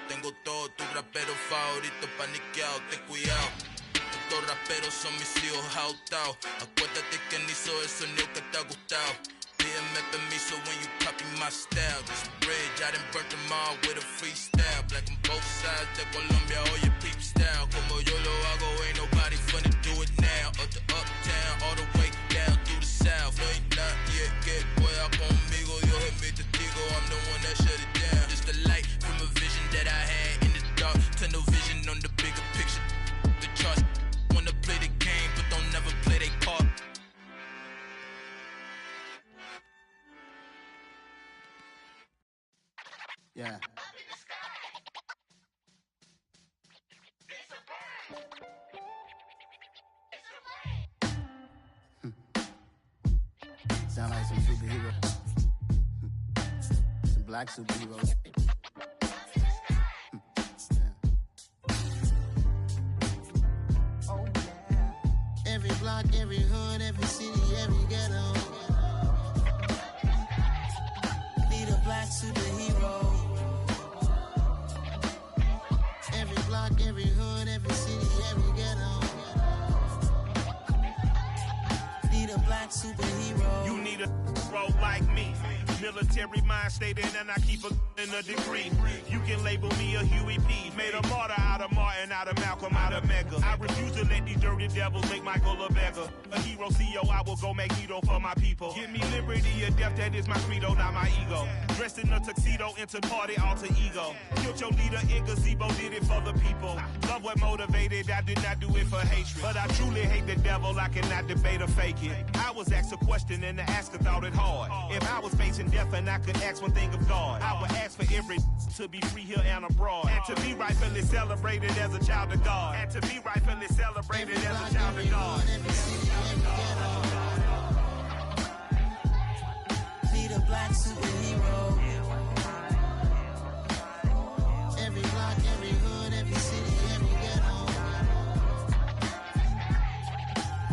tengo todo, tu rapero favorito paniqueado, ten cuidado. Estos raperos son mis hijos adoptados. Acuérdate que ni hizo el sonido que te ha gustado. Pídeme permiso when you copy my style. This bridge, I done burnt them all with a freestyle. Black on both sides de Colombia, oye peep style. Como yo lo hago, ain't nobody finna do it now. Up to uptown, all the way down through the south. No ain't nadie que pueda conmigo. Dios es mi testigo, I'm the one that shut it down. Just a light from a vision that I had in the dark. Tunnel vision on the bigger picture. The charts wanna play the game, but don't never play their part. Yeah. Sound like some superheroes. Some black superheroes. Oh, yeah. Every block, every hood, every city, every ghetto. Need a black superhero. Every block, every hood, every city, every ghetto. Need a black superhero. You need a role like me. Military mind stated, and I keep in a degree. You can label me a Huey P. Made a martyr out of Martin, out of Malcolm, out of Mega. I refuse to let these dirty devils make Michael a beggar. A hero CEO, I will go Magneto for my people. Give me liberty or death, that is my credo, not my ego. Dressed in a tuxedo, enter party, alter ego. Killed your leader in gazebo, did it for the people. Love what motivated, I did not do it for hatred. But I truly hate the devil, I cannot debate or fake it. I was asked a question and the asker thought it hard. If I was facing death and I could ask one thing of God. I would ask for every to be free here and abroad. And to be rightfully celebrated as a child of God. And to be rightfully celebrated as a child of God. Need a black superhero. Every block, every hood, every city, every ghetto.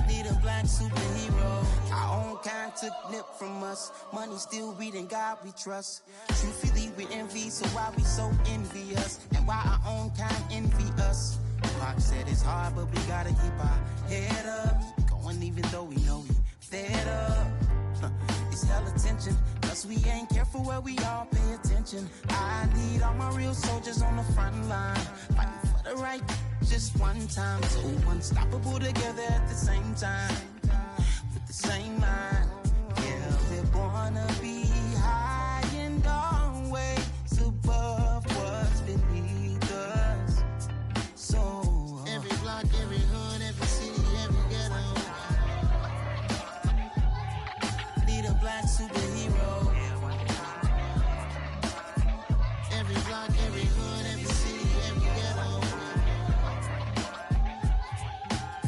Need a black superhero. Our own kind took nip from us. Money still reading God we trust. Truthfully we envy, so why we so envious? And why our own kind envy us? Pac said it's hard, but we gotta keep our head up. Going even though we know we fed up. It's hella tension, cause we ain't careful where we all pay attention. I need all my real soldiers on the front line, fighting for the right just one time. So unstoppable together at the same time, with the same mind. Yeah, we're born to be high and always above what's beneath us. So every block, every hood, every city, every ghetto. Need a black superhero. Every block, every hood, every city, every ghetto.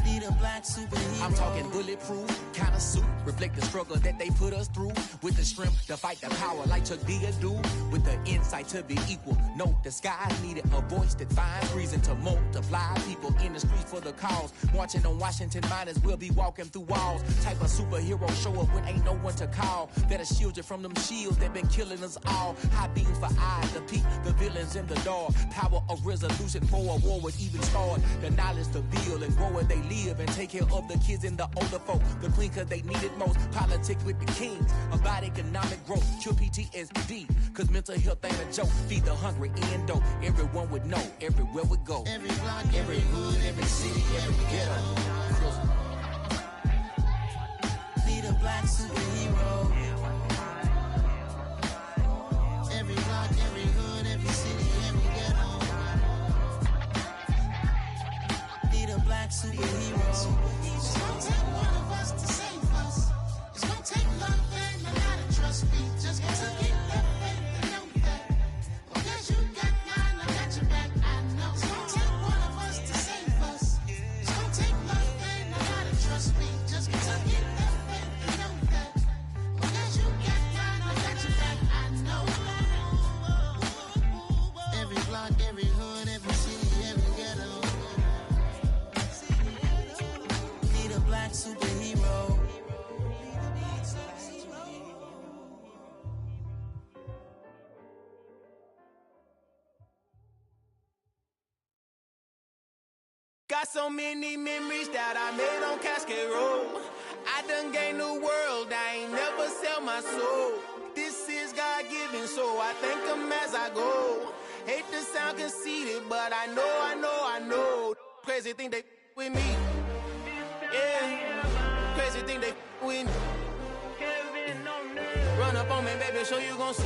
Need a black superhero. I'm talking bulletproof kind of suit, reflect the struggle that they put us through. With the strength to fight the power like Chuck D do. With the insight to be equal. Note the sky needed a voice that finds reason to multiply. People in the streets for the cause. Marching on Washington, might as well be walking through walls. Type of superhero show up when ain't no one to call. That'll shield you from them shields that been killing us all. High beams for eyes to peek the villains in the dark. Power of resolution for a war would even start. The knowledge to build and grow where they live and take care of the kids and the older folk. The queen cause they need it most. Politics with the kings. About economic growth. Cure PTSD. Cause mental health ain't a joke. Feed the hungry and dope. Everyone would know. Everywhere we go. Every block, every hood, every city, every ghetto. Need a black superhero. Every block, every hood, every city, every ghetto. Need a black superhero. It's gonna take one of us to save us. It's gonna take love and a lot of trust. We just gotta get that faith and know that. Because you got mine, I got your back, I know. It's gonna take one of us to save us. It's gonna take love and a lot of trust. We just gotta get that faith and know that. Because you got mine, I got your back, I know. Every block, every hood, every city, every ghetto. Need a black superhero. Got so many memories that I made on Cascade Road. I done gained the world, I ain't never sell my soul. This is God-given, so I thank him as I go. Hate to sound conceited, but I know. Crazy thing they with me. Yeah, crazy thing they with me. Run up on me, baby, show you gon' see.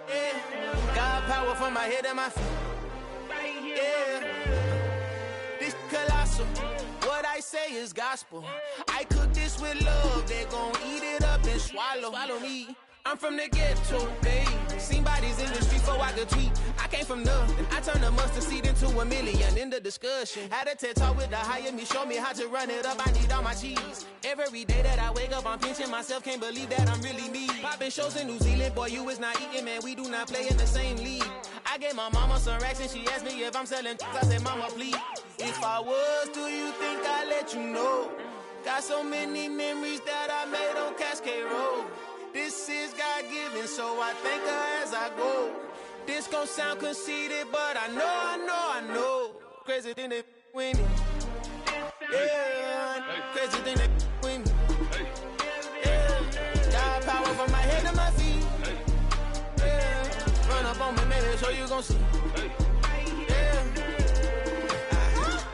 Yeah, God power from my head and my feet. Yeah. This colossal, what I say is gospel. I cook this with love, they gon' eat it up and swallow me. I'm from the ghetto, babe. Seen bodies in the streets before I could tweet. I came from nothing. I turned a mustard seed into a million in the discussion. Had a TED talk with the higher me, show me how to run it up. I need all my cheese. Every day that I wake up, I'm pinching myself. Can't believe that I'm really me. Popping shows in New Zealand, boy, you is not eating, man. We do not play in the same league. I gave my mama some racks and she asked me if I'm selling. I said, mama, please. If I was, do you think I'd let you know? Got so many memories that I made on Cascade Road. This is God-given, so I thank her as I go. This gon' sound conceited, but I know. Crazy thing they with me. Yeah, crazy thing they with me. Yeah, got power from my head to my feet. Yeah, run up on me, maybe so you gon' see. Yeah.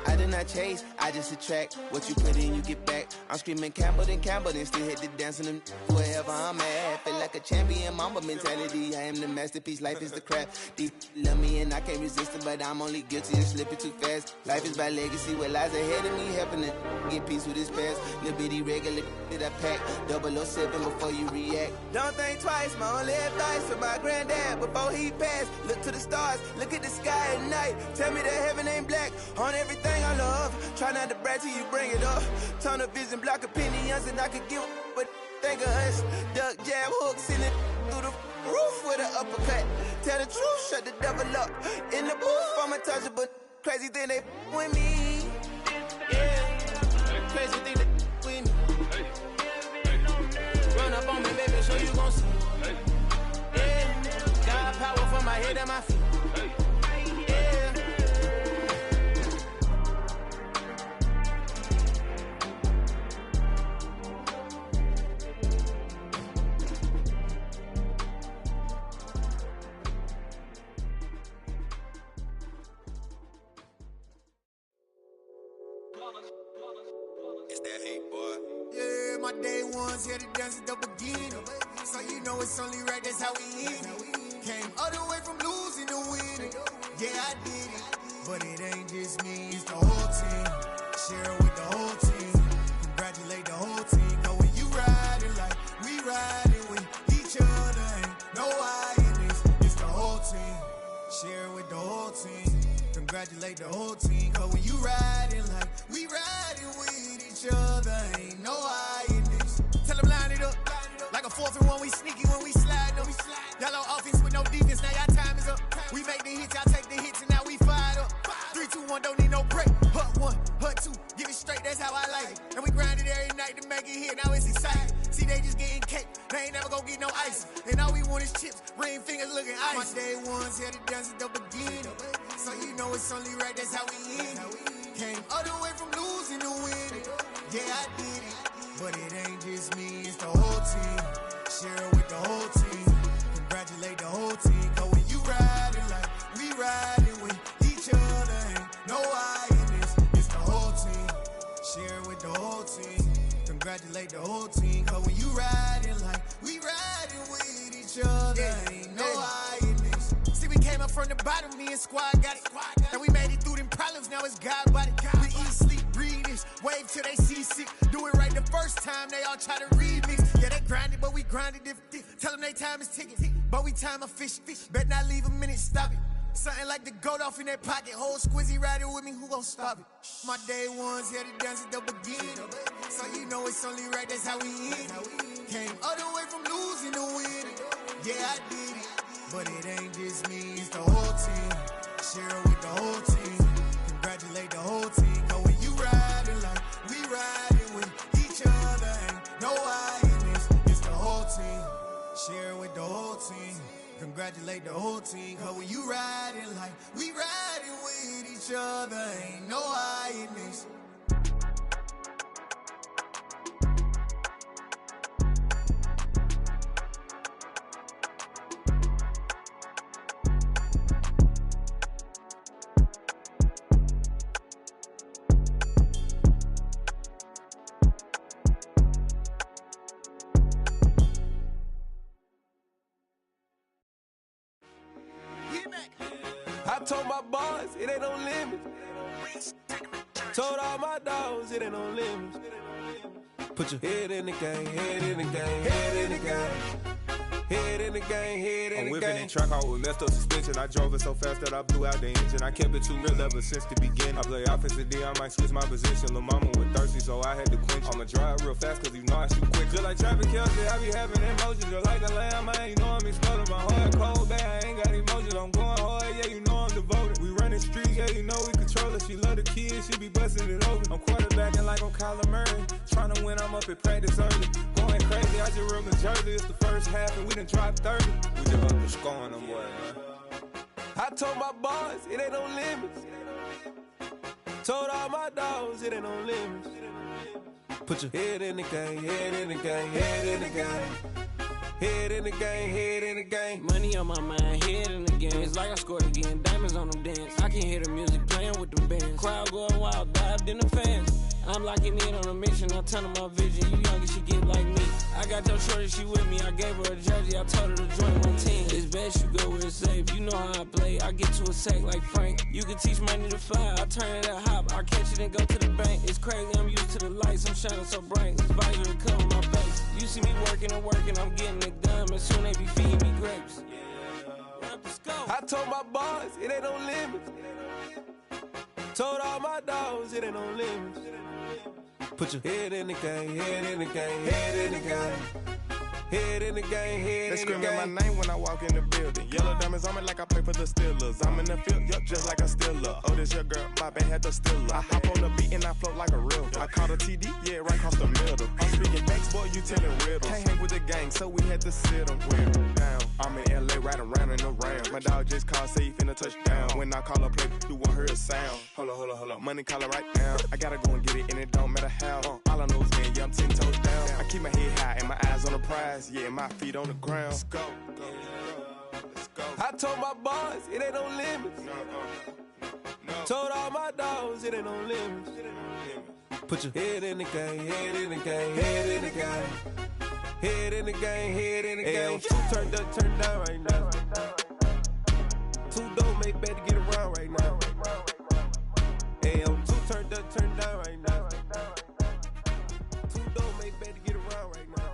I did not chase, I I just attract what you put in, you get back. I'm screaming Campbell, then still hit the dance and them wherever I'm at. Feel like a champion, mamba mentality. I am the masterpiece, life is the crap. Deep love me and I can't resist it, but I'm only guilty of slipping too fast. Life is by legacy, what lies ahead of me, helping to get peace with his past. Little bitty regular that I pack, 007 before you react. Don't think twice, my only advice for my granddad before he passed. Look to the stars, look at the sky at night. Tell me that heaven ain't black on everything I love. Try not to brag till you bring it up. Tunnel vision, block opinions, and I could give but think of us. Duck, jab, hooks in it through the roof with an uppercut. Tell the truth, shut the devil up. In the booth, I'm untouchable. Crazy thing they with me. Yeah, crazy thing they with me. Run up on me, baby, so you gon' see. Yeah, got power from my head and my feet. Yeah. It's that hate, boy. Yeah, my day ones here to dance at the beginning. So you know it's only right, that's how we end it. Came all the way from losing to winning. Yeah, I did it. But it ain't just me, it's the whole team. Share it with the whole team. Congratulate the whole team. Cause when you riding like we riding with each other, ain't no I in this. It's the whole team. Share it with the whole team. Congratulate the whole team. Cause when you riding like we riding with each other, ain't no I in this. Tell them line it up. Like a 4th and 1, we sneaky when we slide them. Yellow offense with no defense, now y'all time is up. We make the hits, y'all take the hits, and now we fired up. 3, 2, 1, don't need no break. Hut 1, hut 2, give it straight, that's how I like it. And we grind it every night to make it hit, now it's exciting. See, they just getting cake, they ain't never gonna get no ice. And all we want is chips, ring fingers looking ice. My day ones here to dance at the beginning. So you know it's only right, that's how we end it. Came all the way from losing to winning. Yeah, I did it. But it ain't just me, it's the whole team. Share it with the whole team. Congratulate the whole team. Cause when you riding like we riding with each other, ain't no I in this. It's the whole team. Share it with the whole team. Congratulate the whole team. Cause when you riding like we riding with each other, ain't no I in this. See, we came up from the bottom, me and squad got it. And we made it through them problems, now it's God body. We eat, sleep, breathe this, wave till they seasick. Do it right the first time, they all try to remix. Yeah, they grinded, but we grinded different. Tell them they time is ticking, but we time a fish. Bet not leave a minute, stop it. Something like the goat off in their pocket. Whole squizzy riding with me, who gon' stop it? My day ones here to dance at the beginning. So you know it's only right, that's how we end it. Came all the way from losing to winning. Yeah, I did it. But it ain't just me, it's the whole team. Share it with the whole team. Congratulate the whole team. Cause when you riding like we riding with each other, ain't no I in this. It's the whole team. Share it with the whole team. Congratulate the whole team. Cause when you riding like we riding with each other, ain't no I in this. I told my boys, it ain't no limits. Told all my dogs, it ain't no limits. Put your head in the game, head in the game, head in the game. Head in the game, head in the game. I'm whipping in truck out with messed up suspension. I drove it so fast that I blew out the engine. I kept it too real ever since the beginning. I play offensive D, I might switch my position. Lil' mama was thirsty, so I had to quench. I'ma drive real fast, cause you know I shoot quick. Just like traffic Kelsey, I be having emotions. Just like the lamb, man, you know I'm exploding. My heart cold, bad, I ain't got emotions. I'm going hard, yeah, you know I'm devoted. We running streets, yeah, you know we control it. She love the kids, she be busting it over. I'm quarterbacking like I'm Kyler Murray. Trying to win, I'm up at practice early. Going crazy, I just real the jersey. It's the first half, and we done dropped 30. We just up to scoring them, boy, man. I told my boys, it ain't no limits. Told all my dogs, it ain't no limits. Put your head in the game, head in the game, head in the game. Head in the game, head in the game. Money on my mind, head in the game. It's like I scored again, diamonds on them dance. I can hear the music playing with them bands. Crowd going wild, dived in the fans. I'm locking in on a mission, I tell her my vision. You young and she get like me. I got your shorty, she with me. I gave her a jersey, I told her to join my team. It's best you go where it's safe. You know how I play. I get to a sack like Frank. You can teach money to fly. I turn it at hop. I catch it and go to the bank. It's crazy, I'm used to the lights. I'm shining so bright. This visor to cover my face. You see me working and working. I'm getting it done. And soon they be feeding me grapes. I told my boys, it ain't no limits. Told all my dogs, it ain't no limits. Put your head in the game, head in the game, head in the game. Head in the game, head they in the game. They screaming my name when I walk in the building. Yellow diamonds on me like I play for the Steelers. I'm in the field, yup, just like a Steeler. Oh, this your girl, my band had the Steeler. I hop on the beat and I float like a real. I caught a TD, yeah, right across the middle. I'm speaking facts, boy, you telling riddles. Can't hang with the gang, so we had to sit them down. I'm in LA, riding around and around. My dog just called, say he finna touchdown. When I call a play, you won't hear a sound. Hold up, money calling right now. I gotta go and get it, and it don't matter how. All I know is man, yeah, I'm 10 toes down. I keep my head high and my eyes on the prize. Yeah, my feet on the ground. Let's go. I told my boys, it ain't no limits. Told all my dogs, it ain't no limits. Put your head in the game, head in the game, head in the game. Head in the game, head in the game. Two turned up, turned down right now. Two don't make better get around right now. Hey, I'm two turned up, turned down right now. Two don't make better get around right now.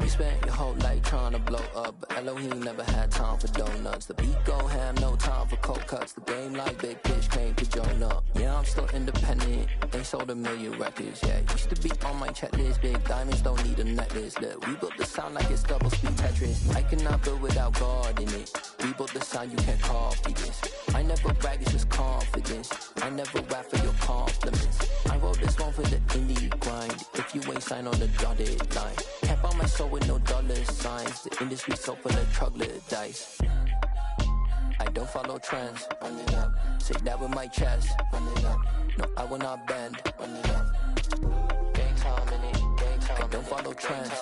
You spent your whole life trying to blow up, but Elohim never had time for donuts. The beat go ham, no time for cold cuts. The game like Big Pitch came to join up. Yeah, I'm still independent, ain't sold 1 million records. Yeah, used to be on my checklist. Big diamonds don't need a necklace. Look, we built the sound like it's double speed Tetris. I cannot build without God in it. We built the sound, you can't copy this. I never brag, it's just confidence. I never rap for your compliments. I wrote this one for the indie grind. If you ain't signed on the dotted line, can't buy my soul with no dollar signs. The industry so full of troglodytes. I don't follow trends. Run it up. Say that with my chest. Run it up. No, I will not bend. Run it up. Gang time in it. Gang time. I don't follow trends.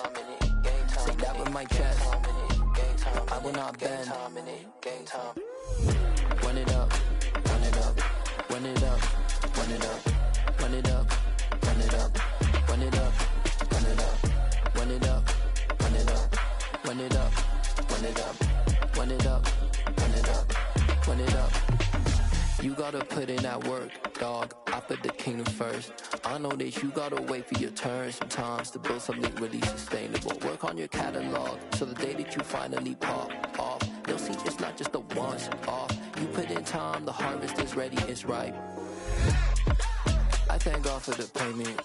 Say that with my chest. No, I will not bend. Gang time. Run it up. Run it up. Run it up. Run it up. Run it up. Run it up. Run it up. Run it up. Run it up. Run it up. Run it up. Run it up. Run it up. Run it up. Run it up. You gotta put in that work, dog. I put the kingdom first. I know that you gotta wait for your turn sometimes to build something really sustainable. Work on your catalog, so the day that you finally pop off, you'll see it's not just a once off. You put in time, the harvest is ready, it's ripe. I thank God for the payment.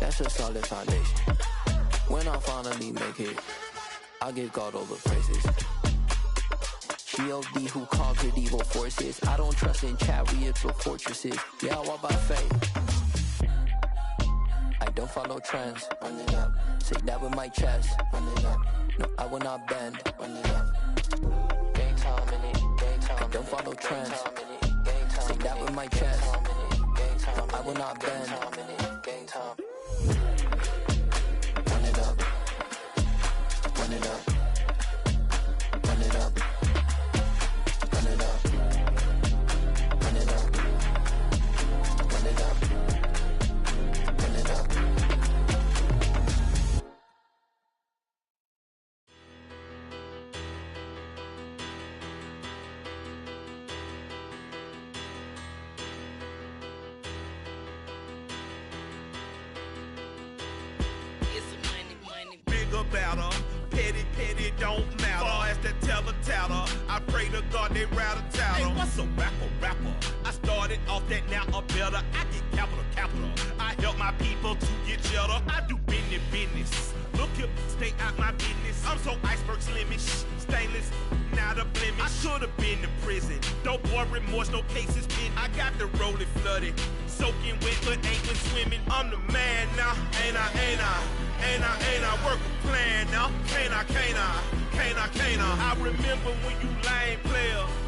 That's a solid foundation. When I finally make it, I'll give God all the praises. G.O.D. who conquered evil forces. I don't trust in chariots or fortresses. Yeah, I walk by faith. I don't follow trends. Run it up. Say that with my chest. Run it up. No, I will not bend. Run it up. Gang time in it. Gang time. I don't follow trends. Say that with my chest. No, I will not bend. Gang time. Run it up. Run it up. Run it up. Run it up. Run it up. Run it up. Run it up. Bigger, better, petty, don't matter. Far as the teller, I pray to God they rattle tattle. Hey, what's a rapper? I started off that, now I'm better. I get capital. I help my people to get cheddar. I do business. Look here, stay out my business. I'm so iceberg slimish, stainless, not a blemish. I should've been to prison. Don't boy remorse, no cases pinned. I got the rolling flooded, soaking wet, but ain't been swimming. I'm the man now, ain't I? Work a plan now, can't I? I remember when you lame player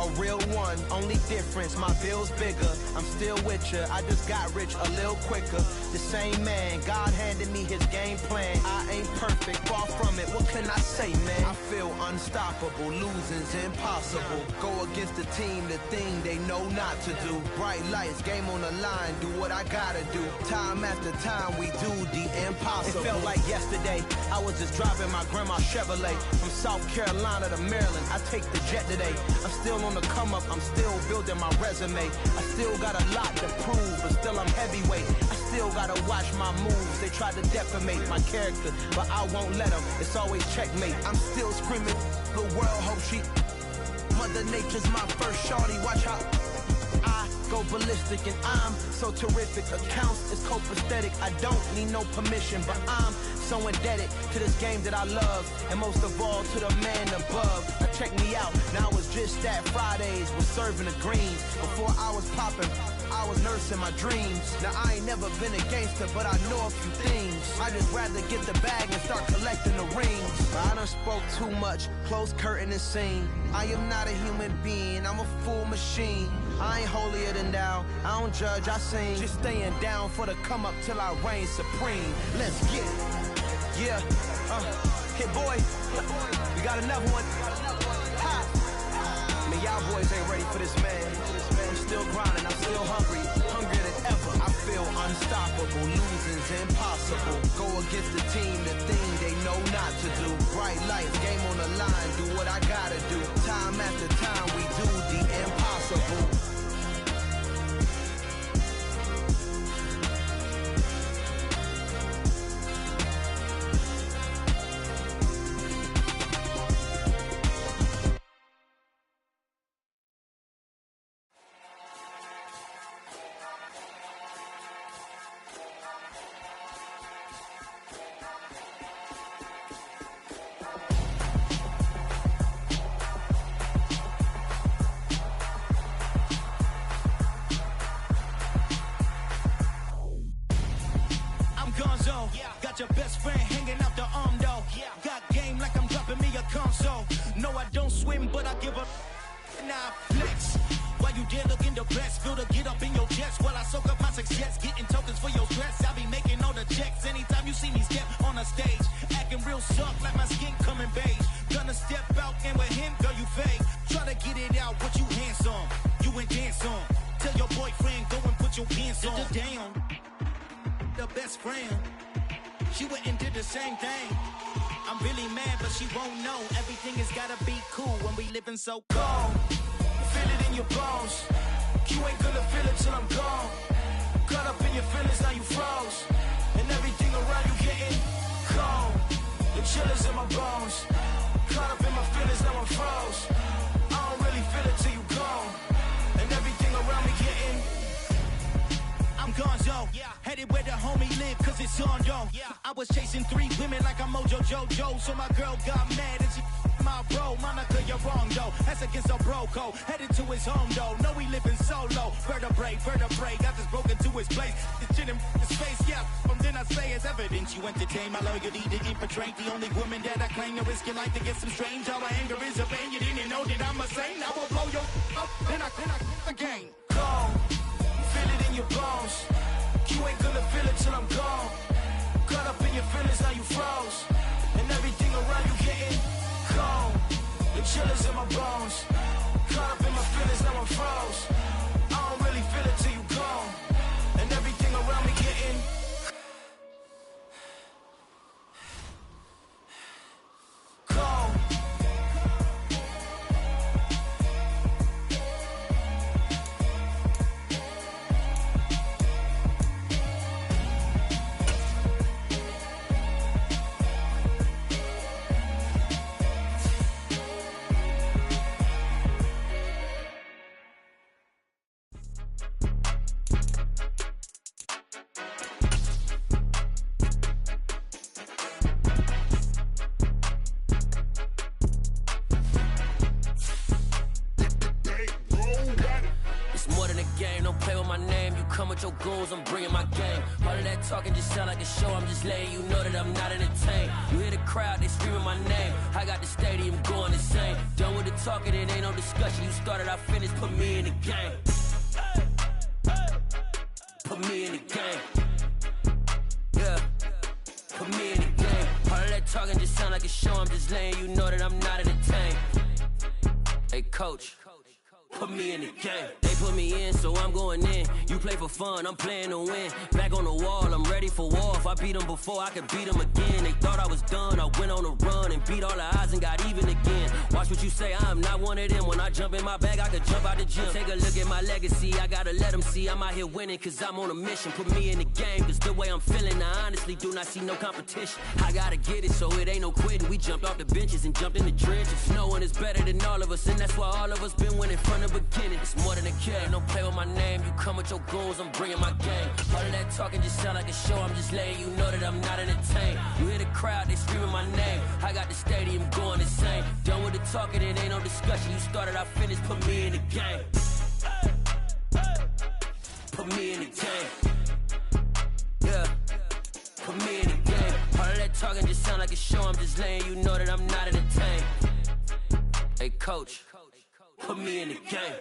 a real one. Only difference, my bill's bigger. I'm still with ya. I just got rich a little quicker. The same man, God handed me his game plan. I ain't perfect, far from it. What can I say, man? I feel unstoppable. Losing's impossible. Go against the team, the thing they know not to do. Bright lights, game on the line. Do what I gotta do. Time after time, we do the impossible. It felt like yesterday. I was just driving my grandma's Chevrolet from South Carolina to Maryland. I take the jet today. I'm still on the come up. I'm still building my resume. I still got a lot to prove, but still I'm heavyweight. I still gotta watch my moves. They try to defamate my character, but I won't let them. It's always checkmate. I'm still screaming. The world hope she. Mother Nature's my first shorty. Watch how I go ballistic, and I'm so terrific. Accounts is copacetic. I don't need no permission, but I'm so indebted to this game that I love, and most of all to the man above. Now check me out. Now it was just that Fridays was serving the greens. Before I was popping, I was nursing my dreams. Now I ain't never been a gangster, but I know a few things. I just rather get the bag and start collecting the rings. I done spoke too much, close curtain and scene. I am not a human being, I'm a full machine. I ain't holier than thou, I don't judge, I sing. Just staying down for the come up till I reign supreme. Let's get it. Yeah, hit boy, we got another one. Ha. Man, y'all boys ain't ready for this, man. I'm still grinding, I'm still hungry, hungrier than ever. I feel unstoppable, losing's impossible. Go against the team, the thing they know not to do. Bright lights, game on the line, do what I gotta do. Time after time, we do the impossible. Got your best friend hanging out the arm though. Got game like I'm dropping me a console. No, I don't swim, but I give up. Nah, flex. Why you dare look in the best? Feel to get up in your chest while I soak up my success. Getting tokens for your stress. I be making all the checks anytime you see me step on a stage. Acting real soft like my skin coming beige. Gonna step out and with him, girl, you fake. Try to get it out, but you handsome. You ain't dance on. Tell your boyfriend, go and put your pants on. Down. The best friend. She went and did the same thing. I'm really mad, but she won't know. Everything has gotta be cool when we living so cold. Feel it in your bones. You ain't gonna feel it till I'm gone. Caught up in your feelings, now you froze. And everything around you getting cold. The chill is in my bones. Caught up in my feelings, now I'm froze. I don't really feel it till you gone. And everything around me getting I'm gonzo, headed where the homie live, cause it's on, yo. I was chasing 3 women like I'm Mojo Jojo, so my girl got mad and she my bro. Monica, you're wrong, though. That's against a bro code. Headed to his home, though. No, we living solo. Vertebrae, got this broken to his place. This shit in his face, yeah. From then I say it's evidence you entertain my loyalty to infiltrate. The only woman that I claim to risk your life to get some strange. All my anger is a pain. You didn't know that I'm a saint. I will blow your up, then I again. Go. Feel it in your bones. You ain't gonna feel it till I'm gone. Caught up in your feelings, now you froze. And everything around you getting cold. The chill is in my bones. Caught up in my feelings, now I'm froze. I don't really feel it till you gone. And everything around me getting cold. your goons, I'm bringing my gang. All of that talking just sound like a show, I'm just letting you know that I'm not entertained. You hear the crowd, they screaming my name. I got the stadium going insane. Done with the talking, it ain't no discussion. You started, I finished, put me in the game. Put me in the game. Yeah, put me in the game. All of that talking just sound like a show, I'm just letting you know that I'm not entertained. Hey, coach, put me in the game. They put me in, so I'm going in. You play for fun, I'm playing to win. Back on the wall, I'm ready for war. If I beat them before, I could beat them again. They thought I was done, I went on a run and beat all the odds and got even again. Watch what you say, I'm not one of them. When I jump in my bag, I could jump out the gym. Take a look at my legacy, I gotta let them see I'm out here winning, cause I'm on a mission. Put me in the game, cause the way I'm feeling, I honestly do not see no competition. I gotta get it, so it ain't no quitting. We jumped off the benches and jumped in the trenches. No one is better than all of us, and that's why all of us been winning from the beginning. It's more than a game, don't play with my name. You come with your goons, I'm bringing my game. All of that talking just sound like a show, I'm just letting you know that I'm not entertained. You hear the crowd, they screaming my name. I got the stadium going insane. Done with the talking, it ain't no discussion. You started, I finished, put me in the game. Put me in the game. Yeah, put me in the game. All of that talking just sound like a show, I'm just letting you know that I'm not entertained. Hey, coach, put me in the game.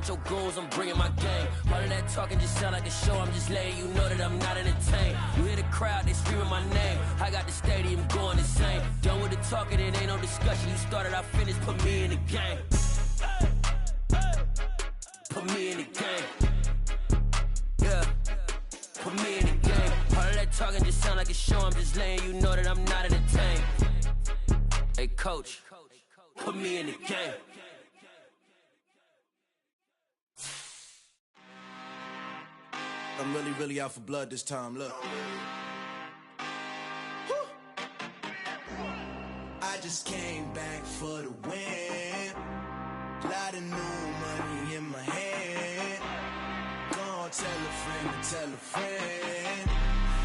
Your goons, I'm bringing my game. All of that talking just sound like a show, I'm just letting you know that I'm not entertained. You hear the crowd, they screaming my name. I got the stadium going insane. Done with the talking, it ain't no discussion. You started, I finished, put me in the game. Put me in the game. Yeah, put me in the game. All of that talking just sound like a show, I'm just letting you know that I'm not entertained. Hey, coach, put me in the game. I'm really out for blood this time, look. I just came back for the win. Lot of new money in my hand. Gonna tell a friend to tell a friend.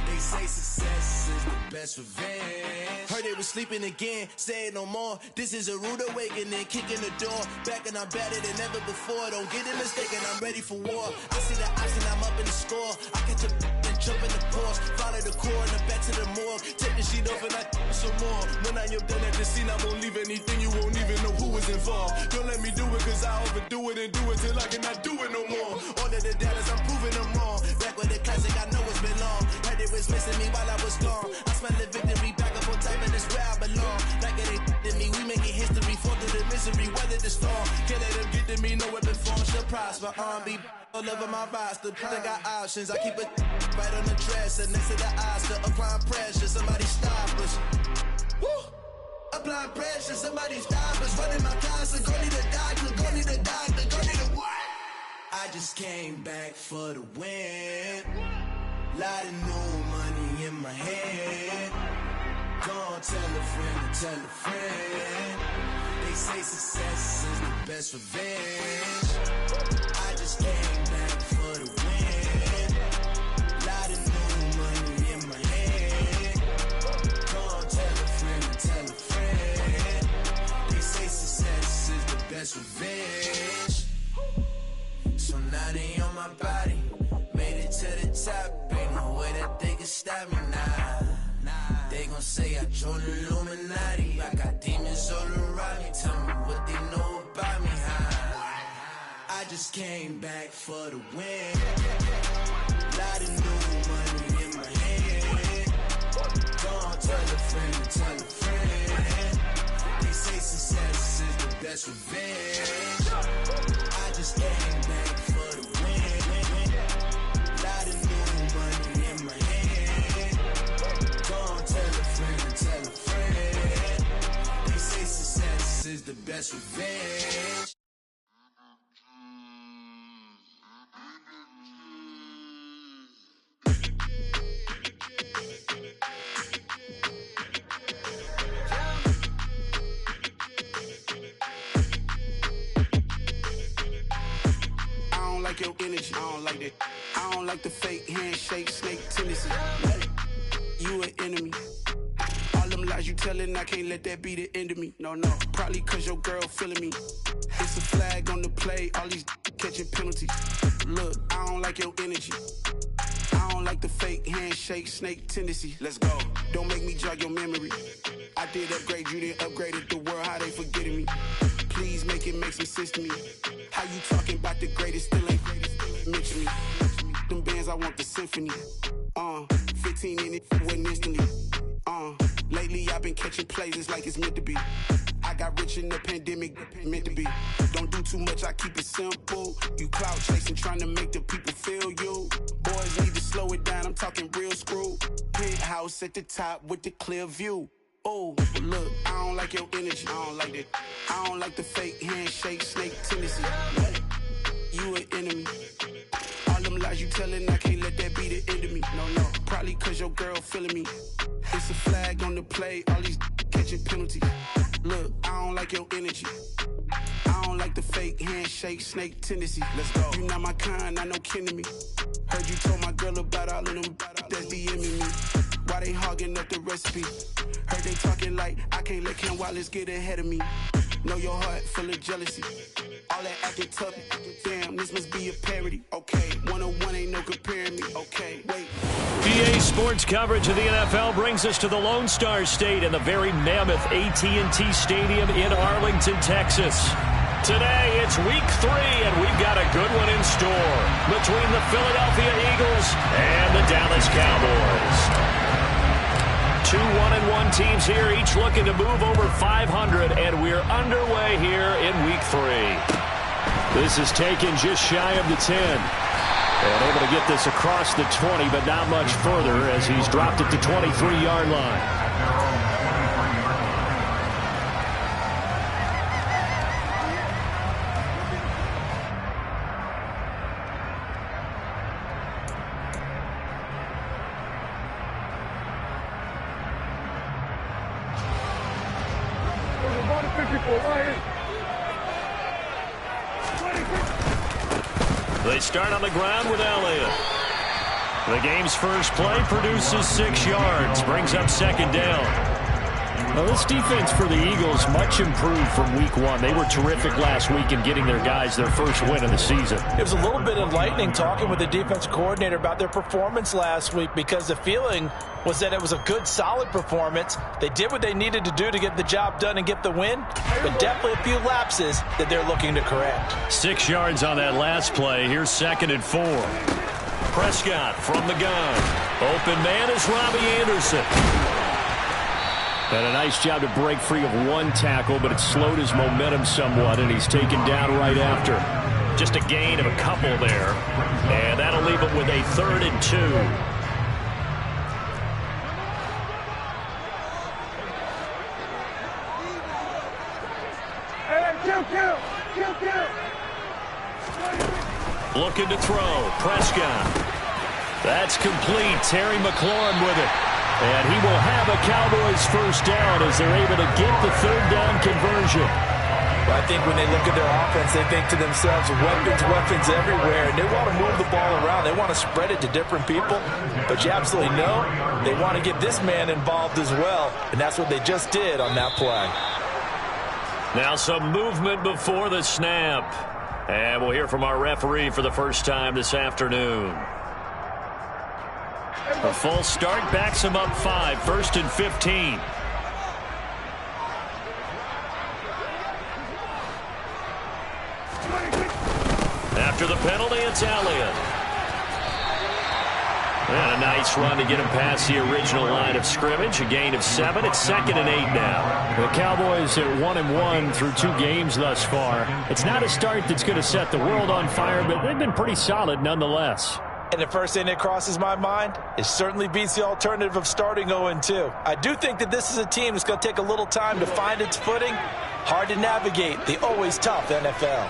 They say success is the best revenge. Heard they was sleeping again, say it no more. This is a rude awakening, kicking the door. Back and I'm better than ever before. Don't get it mistaken, I'm ready for war. I see the option, I'm up in the score. I catch a and jump in the Porsche. Follow the core and the back to the morgue. Take the sheet off and I some more. When I am done at the scene, I won't leave anything. You won't even know who was involved. Don't let me do it, cause I overdo it and do it till I cannot do it no more. All of the doubters, I'm proving them wrong. Back with the classic, I know it's been long. Heard it was missing me while I was gone. I smell the victory back up on top, and it's where I belong. Like it ain't to me, we making history. Fall through the misery, weather the storm. Can't let them get to me, no weapon form should prosper. R&B all over my roster. I got options, I keep it right on the dresser. Next to the Oscar, applying pressure. Somebody stop us. Woo! Applying pressure, somebody stop us. Running my closet, go need a doctor, go need a doctor, go need a what? I just came back for the win. Lot of new money in my hand. Gonna tell a friend to tell a friend. They say success is the best revenge. I just came back for the win. Lot of new money in my hand. Gonna tell a friend to tell a friend. They say success is the best revenge. So now they on my body. Made it to the top, ain't no way that they can stop me now. They gon' say I joined the Illuminati. I got demons all around me. Tell me what they know about me, huh? I just came back for the win. Lot of new money in my hand. Gonna tell a friend to tell a friend. They say success is the best revenge. I just came back for the win. Lot of new money in my hand. Gonna tell a friend to tell a friend. They say success is the best revenge. like your energy. I don't like that. I don't like the fake handshake, snake tendency. You an enemy. All them lies you telling, I can't let that be the end of me. No, probably cause your girl feeling me. It's a flag on the play, all these catching penalties. Look, I don't like your energy. I don't like the fake handshake, snake tendency. Let's go. Don't make me jog your memory. I did upgrade, you didn't upgrade it. The world, how they forgetting me. Please make it make some sense to me. How you talking about the greatest, still ain't mention me. Them bands, I want the symphony. 15 in it, wasn't instantly. Lately I've been catching plays, it's like it's meant to be. I got rich in the pandemic, meant to be. Don't do too much, I keep it simple. You clout chasing, trying to make the people feel you. Boys need to slow it down, I'm talking real screw. Penthouse at the top with the clear view. Oh, look, I don't like your energy, I don't like that. I don't like the fake handshake, snake tendency. You an enemy. All them lies you telling, I can't let that be the end of me. No, probably cause your girl feeling me. It's a flag on the play, all these catching penalties. Look, I don't like your energy. I don't like the fake handshake, snake tendency. Let's go. You not my kind, not no kin to me. Heard you told my girl about all of them that's DMing me. Why they hogging up the recipe? Heard they talking like I can't let Ken Wallace get ahead of me. Know your heart full of jealousy. All that acting tough, damn, this must be a parody. Okay, 101 ain't no comparing me. Okay, wait. PA Sports coverage of the NFL brings us to the Lone Star State and the very mammoth AT&T Stadium in Arlington, Texas. Today, it's week 3, and we've got a good one in store between the Philadelphia Eagles and the Dallas Cowboys. 2 1-1 teams here, each looking to move over 500, and we're underway here in week 3. This is taken just shy of the 10. And able to get this across the 20, but not much further as he's dropped it to 23-yard line. They start on the ground with Elliott. The game's first play produces 6 yards, brings up second down. Now this defense for the Eagles much improved from week 1. They were terrific last week in getting their guys their first win of the season. It was a little bit enlightening talking with the defense coordinator about their performance last week because the feeling was that it was a good, solid performance. They did what they needed to do to get the job done and get the win, but definitely a few lapses that they're looking to correct. 6 yards on that last play. Here's 2nd and 4. Prescott from the gun. Open man is Robbie Anderson. And a nice job to break free of one tackle, but it slowed his momentum somewhat, and he's taken down right after. Just a gain of a couple there. And that'll leave him with a 3rd and 2. Looking to throw. Prescott. That's complete. Terry McLaurin with it. And he will have a Cowboys first down as they're able to get the 3rd down conversion. Well, I think when they look at their offense, they think to themselves, weapons everywhere, and they want to move the ball around. They want to spread it to different people. But you absolutely know they want to get this man involved as well, and that's what they just did on that play. Now some movement before the snap. And we'll hear from our referee for the first time this afternoon. A full start backs him up 5, 1st and 15. After the penalty, it's Elliott. And a nice run to get him past the original line of scrimmage. A gain of 7. It's 2nd and 8 now. The Cowboys at 1-1 through 2 games thus far. It's not a start that's going to set the world on fire, but they've been pretty solid nonetheless. And the first thing that crosses my mind is certainly beats the alternative of starting 0-2. I do think that this is a team that's going to take a little time to find its footing. Hard to navigate the always tough NFL.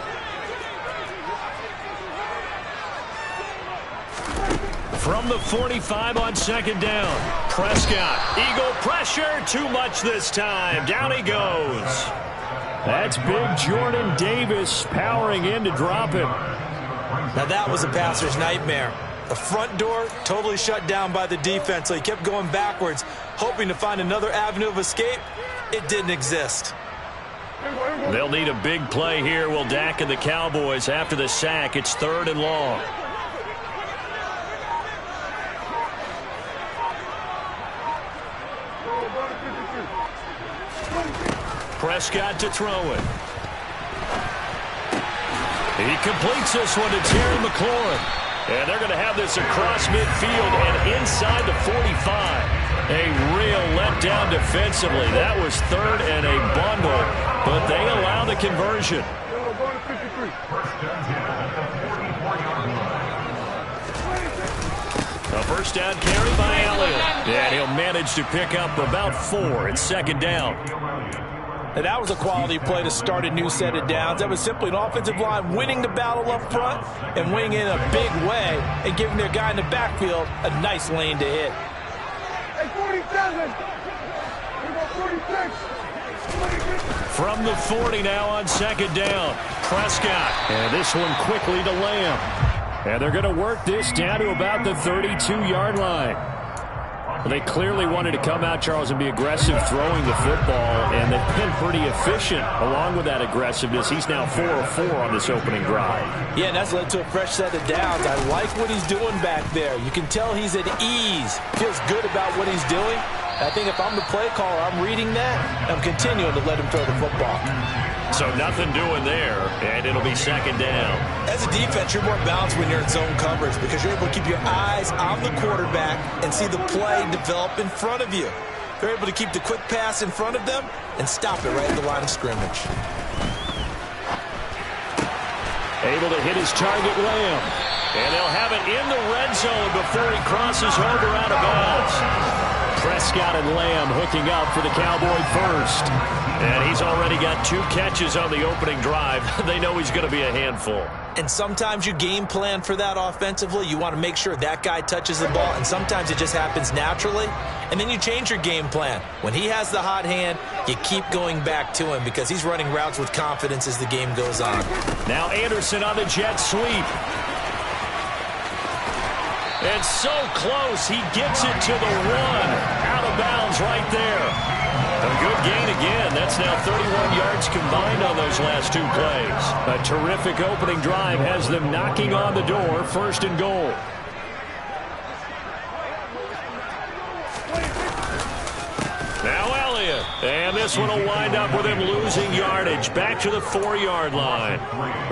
From the 45 on 2nd down. Prescott. Eagle pressure. Too much this time. Down he goes. That's big Jordan Davis powering in to drop him. Now that was a passer's nightmare. The front door totally shut down by the defense, so he kept going backwards, hoping to find another avenue of escape. It didn't exist. They'll need a big play here, will Dak and the Cowboys. After the sack, it's 3rd and long. Prescott to throw it. He completes this one to Terry McLaurin. And they're going to have this across midfield and inside the 45. A real letdown defensively. That was 3rd and a bundle, but they allow the conversion. A first down carry by Elliott. And he'll manage to pick up about 4. It's 2nd down. And that was a quality play to start a new set of downs. That was simply an offensive line winning the battle up front and winning in a big way and giving their guy in the backfield a nice lane to hit. From the 40 now on 2nd down. Prescott. And this one quickly to Lamb. And they're going to work this down to about the 32-yard line. They clearly wanted to come out, Charles, and be aggressive throwing the football, and they've been pretty efficient along with that aggressiveness. He's now 4 of 4 on this opening drive. Yeah, and that's led to a fresh set of downs. I like what he's doing back there. You can tell he's at ease, feels good about what he's doing. I think if I'm the play caller, I'm reading that, and I'm continuing to let him throw the football. So nothing doing there, and it'll be 2nd down. As a defense, you're more balanced when you're in zone coverage because you're able to keep your eyes on the quarterback and see the play develop in front of you. They're able to keep the quick pass in front of them and stop it right at the line of scrimmage. Able to hit his target, Lamb. And they'll have it in the red zone before he crosses over out of bounds. Prescott and Lamb hooking up for the Cowboy first. And he's already got 2 catches on the opening drive. They know he's going to be a handful. And sometimes you game plan for that offensively. You want to make sure that guy touches the ball, and sometimes it just happens naturally. And then you change your game plan. When he has the hot hand, you keep going back to him because he's running routes with confidence as the game goes on. Now Anderson on the jet sweep. And so close, he gets it to the 1. Out of bounds right there. A good gain again. That's now 31 yards combined on those last 2 plays. A terrific opening drive has them knocking on the door. 1st and goal. Now Elliott. And this one will wind up with him losing yardage. Back to the 4-yard line.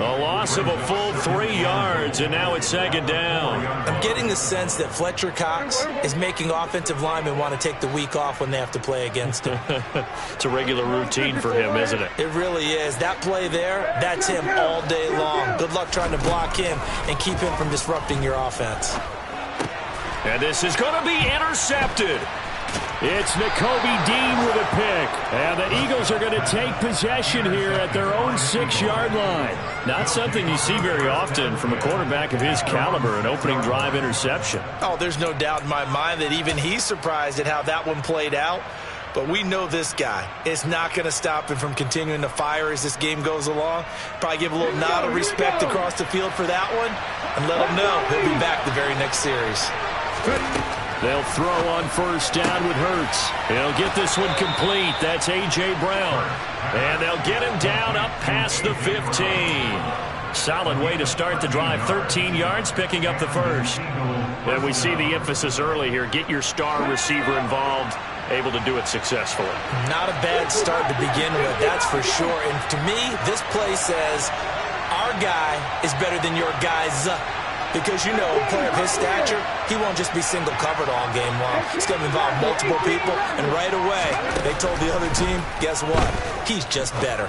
A loss of a full 3 yards, and now it's 2nd down. I'm getting the sense that Fletcher Cox is making offensive linemen want to take the week off when they have to play against him. It's a regular routine for him, isn't it? It really is. That play there, that's him all day long. Good luck trying to block him and keep him from disrupting your offense. And this is going to be intercepted. It's Nakobe Dean with a pick. And the Eagles are going to take possession here at their own 6-yard line. Not something you see very often from a quarterback of his caliber, an opening drive interception. Oh, there's no doubt in my mind that even he's surprised at how that one played out. But we know this guy is not going to stop him from continuing to fire as this game goes along. Probably give a little nod of respect across the field for that one and let him know he'll be back the very next series. They'll throw on 1st down with Hurts. He'll get this one complete. That's A.J. Brown. And they'll get him down up past the 15. Solid way to start the drive. 13 yards, picking up the 1st. And we see the emphasis early here. Get your star receiver involved. Able to do it successfully. Not a bad start to begin with, that's for sure. And to me, this play says our guy is better than your guys. Because, you know, a player of his stature, he won't just be single covered all game long. It's going to involve multiple people, and right away, they told the other team, guess what? He's just better.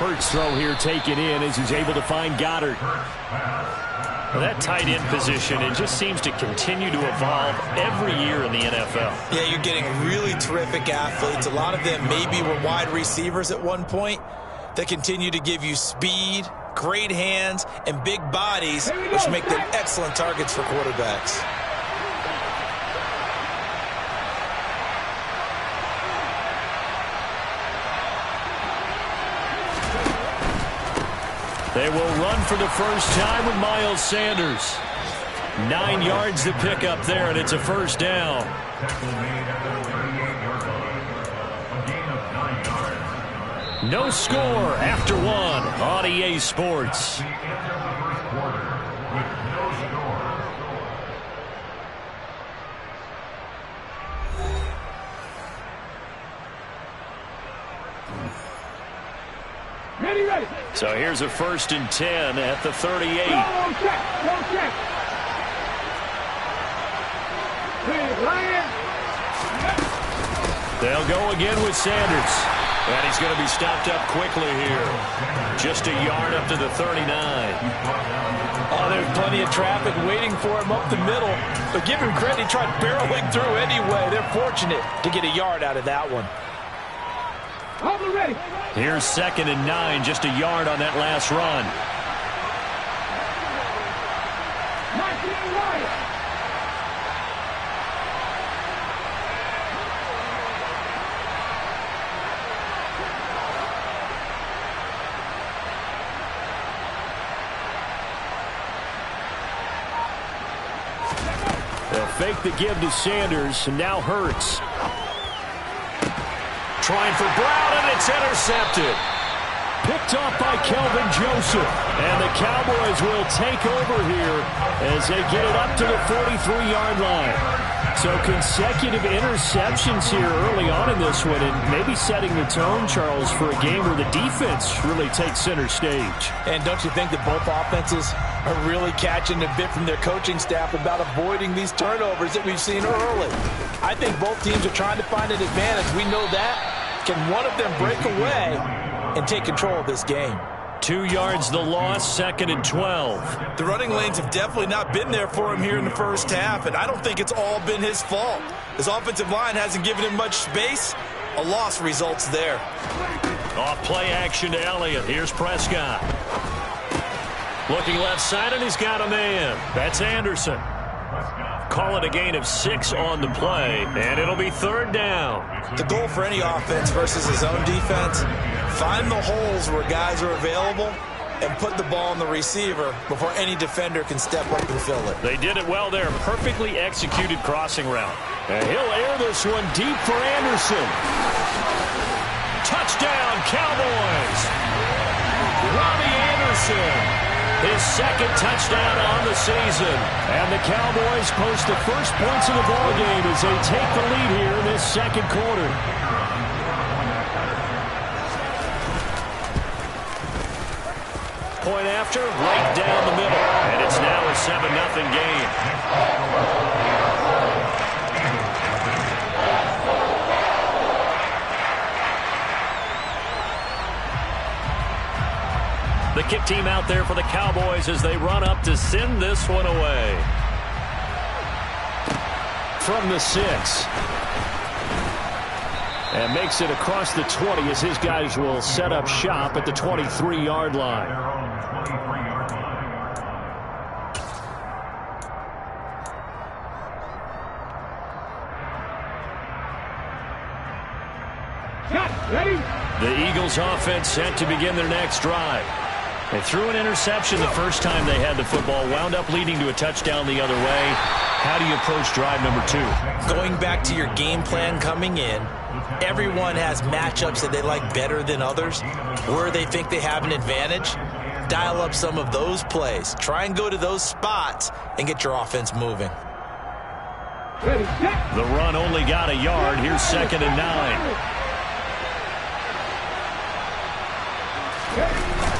Hurts throw here taken in as he's able to find Goddard. Well, that tight end position, it just seems to continue to evolve every year in the NFL. Yeah, you're getting really terrific athletes. A lot of them maybe were wide receivers at one point that continue to give you speed, great hands, and big bodies, which make them excellent targets for quarterbacks. They will run for the first time with Miles Sanders. 9 yards to pick up there, and it's a first down. No score after 1 on EA Sports. Ready. So here's a 1st and 10 at the 38. They'll go again with Sanders. And he's going to be stopped up quickly here. Just a yard up to the 39. Oh, there's plenty of traffic waiting for him up the middle. But give him credit, he tried barreling through anyway. They're fortunate to get a yard out of that one. Ready. Here's 2nd and 9, just a yard on that last run. They'll fake the give to Sanders, and now Hurts. Trying for Brown, and it's intercepted. Picked off by Kelvin Joseph. And the Cowboys will take over here as they get it up to the 43-yard line. So consecutive interceptions here early on in this one, and maybe setting the tone, Charles, for a game where the defense really takes center stage. And don't you think that both offenses are really catching a bit from their coaching staff about avoiding these turnovers that we've seen early? I think both teams are trying to find an advantage. We know that. Can one of them break away and take control of this game? 2 yards the loss, 2nd and 12. The running lanes have definitely not been there for him here in the first half, and I don't think it's all been his fault. His offensive line hasn't given him much space. A loss results there. Off play action to Elliott. Here's Prescott. Looking left side, and he's got a man. That's Anderson. Call it a gain of 6 on the play, and it'll be 3rd down. The goal for any offense versus his own defense, find the holes where guys are available and put the ball on the receiver before any defender can step up and fill it. They did it well there. Perfectly executed crossing route. And he'll air this one deep for Anderson. Touchdown, Cowboys. Robbie Anderson. His 2nd touchdown on the season. And the Cowboys post the first points of the ballgame as they take the lead here in this 2nd quarter. Point after, right down the middle. And it's now a 7-0 game. The kick team out there for the Cowboys as they run up to send this one away. From the 6. And makes it across the 20 as his guys will set up shop at the 23-yard line. Ready. The Eagles offense set to begin their next drive. They threw an interception the first time they had the football, wound up leading to a touchdown the other way. How do you approach drive number 2? Going back to your game plan coming in, everyone has matchups that they like better than others. Where they think they have an advantage, dial up some of those plays. Try and go to those spots and get your offense moving. The run only got a yard. Here's 2nd and 9.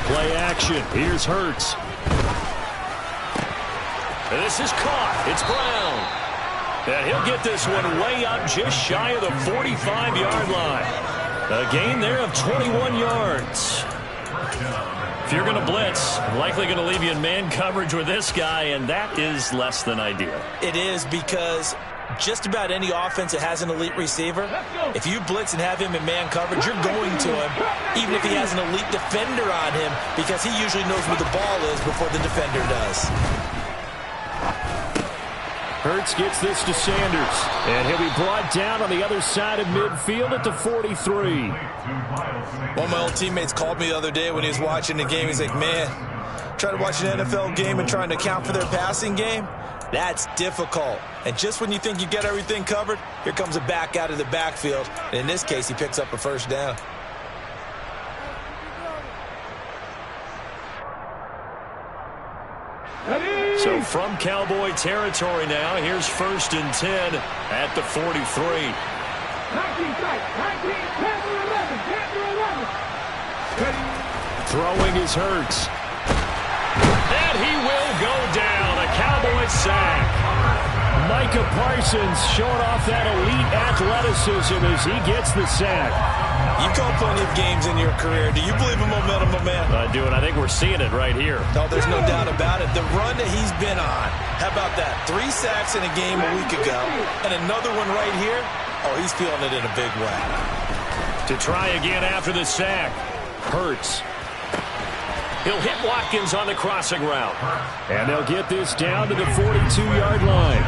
Play action. Here's Hurts. This is caught. It's Brown. And he'll get this one way up just shy of the 45-yard line. A gain there of 21 yards. If you're going to blitz, likely going to leave you in man coverage with this guy, and that is less than ideal. It is, because just about any offense that has an elite receiver, if you blitz and have him in man coverage, you're going to him, even if he has an elite defender on him, because he usually knows where the ball is before the defender does. Hurts gets this to Sanders, and he'll be brought down on the other side of midfield at the 43. One of my old teammates called me the other day when he was watching the game. He's like, man, trying to watch an NFL game and trying to account for their passing game, that's difficult. And just when you think you get everything covered, here comes a back out of the backfield. And in this case, he picks up a first down. So from Cowboy territory now, here's 1st and 10 at the 43. 19 strike, 19, 10 or 11, 10 or 11. Ready? Throwing is Hurts. And he will go down. A Cowboy sack. Micah Parsons showing off that elite athleticism as he gets the sack. You've called plenty of games in your career. Do you believe in momentum, my man? I do, and I think we're seeing it right here. No, there's no doubt about it. The run that he's been on. How about that? 3 sacks in a game a week ago, and another one right here. Oh, he's feeling it in a big way. To try again after the sack. Hurts. He'll hit Watkins on the crossing route. And they'll get this down to the 42-yard line.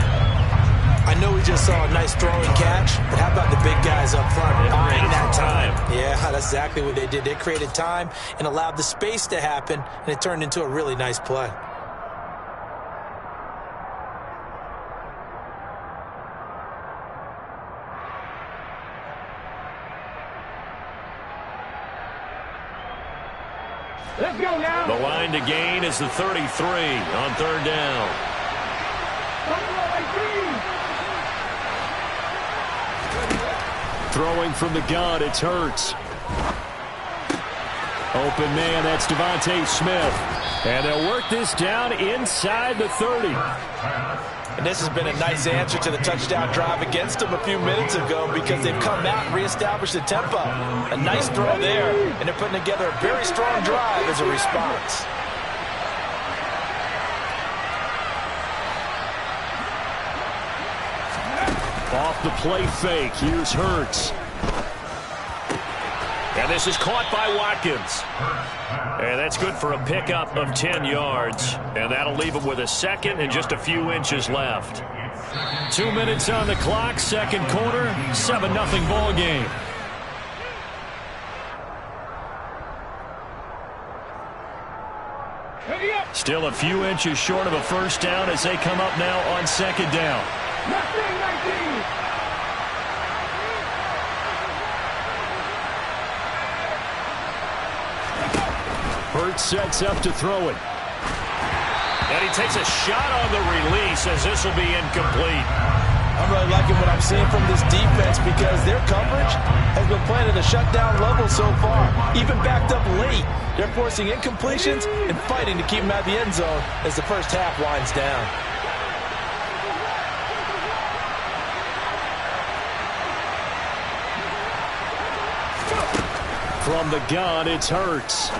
I know we just saw a nice throwing catch, but how about the big guys up front buying that time? Yeah, that's exactly what they did. They created time and allowed the space to happen, and it turned into a really nice play. Let's go now. The line to gain is the 33 on 3rd down. Throwing from the gun, it's Hurts. Open man, that's Devontae Smith. And they'll work this down inside the 30. And this has been a nice answer to the touchdown drive against them a few minutes ago because they've come out and reestablished the tempo. A nice throw there, and they're putting together a very strong drive as a response. Off the play fake, here's Hurts. And this is caught by Watkins. And that's good for a pickup of 10 yards. And that'll leave him with a second and just a few inches left. 2 minutes on the clock, second quarter, 7-0 ball game. Still a few inches short of a first down as they come up now on 2nd down. Hurts sets up to throw it. And he takes a shot on the release as this will be incomplete. I'm really liking what I'm seeing from this defense because their coverage has been playing at a shutdown level so far. Even backed up late, they're forcing incompletions and fighting to keep them out of the end zone as the first half winds down. From the gun, it's Hurts.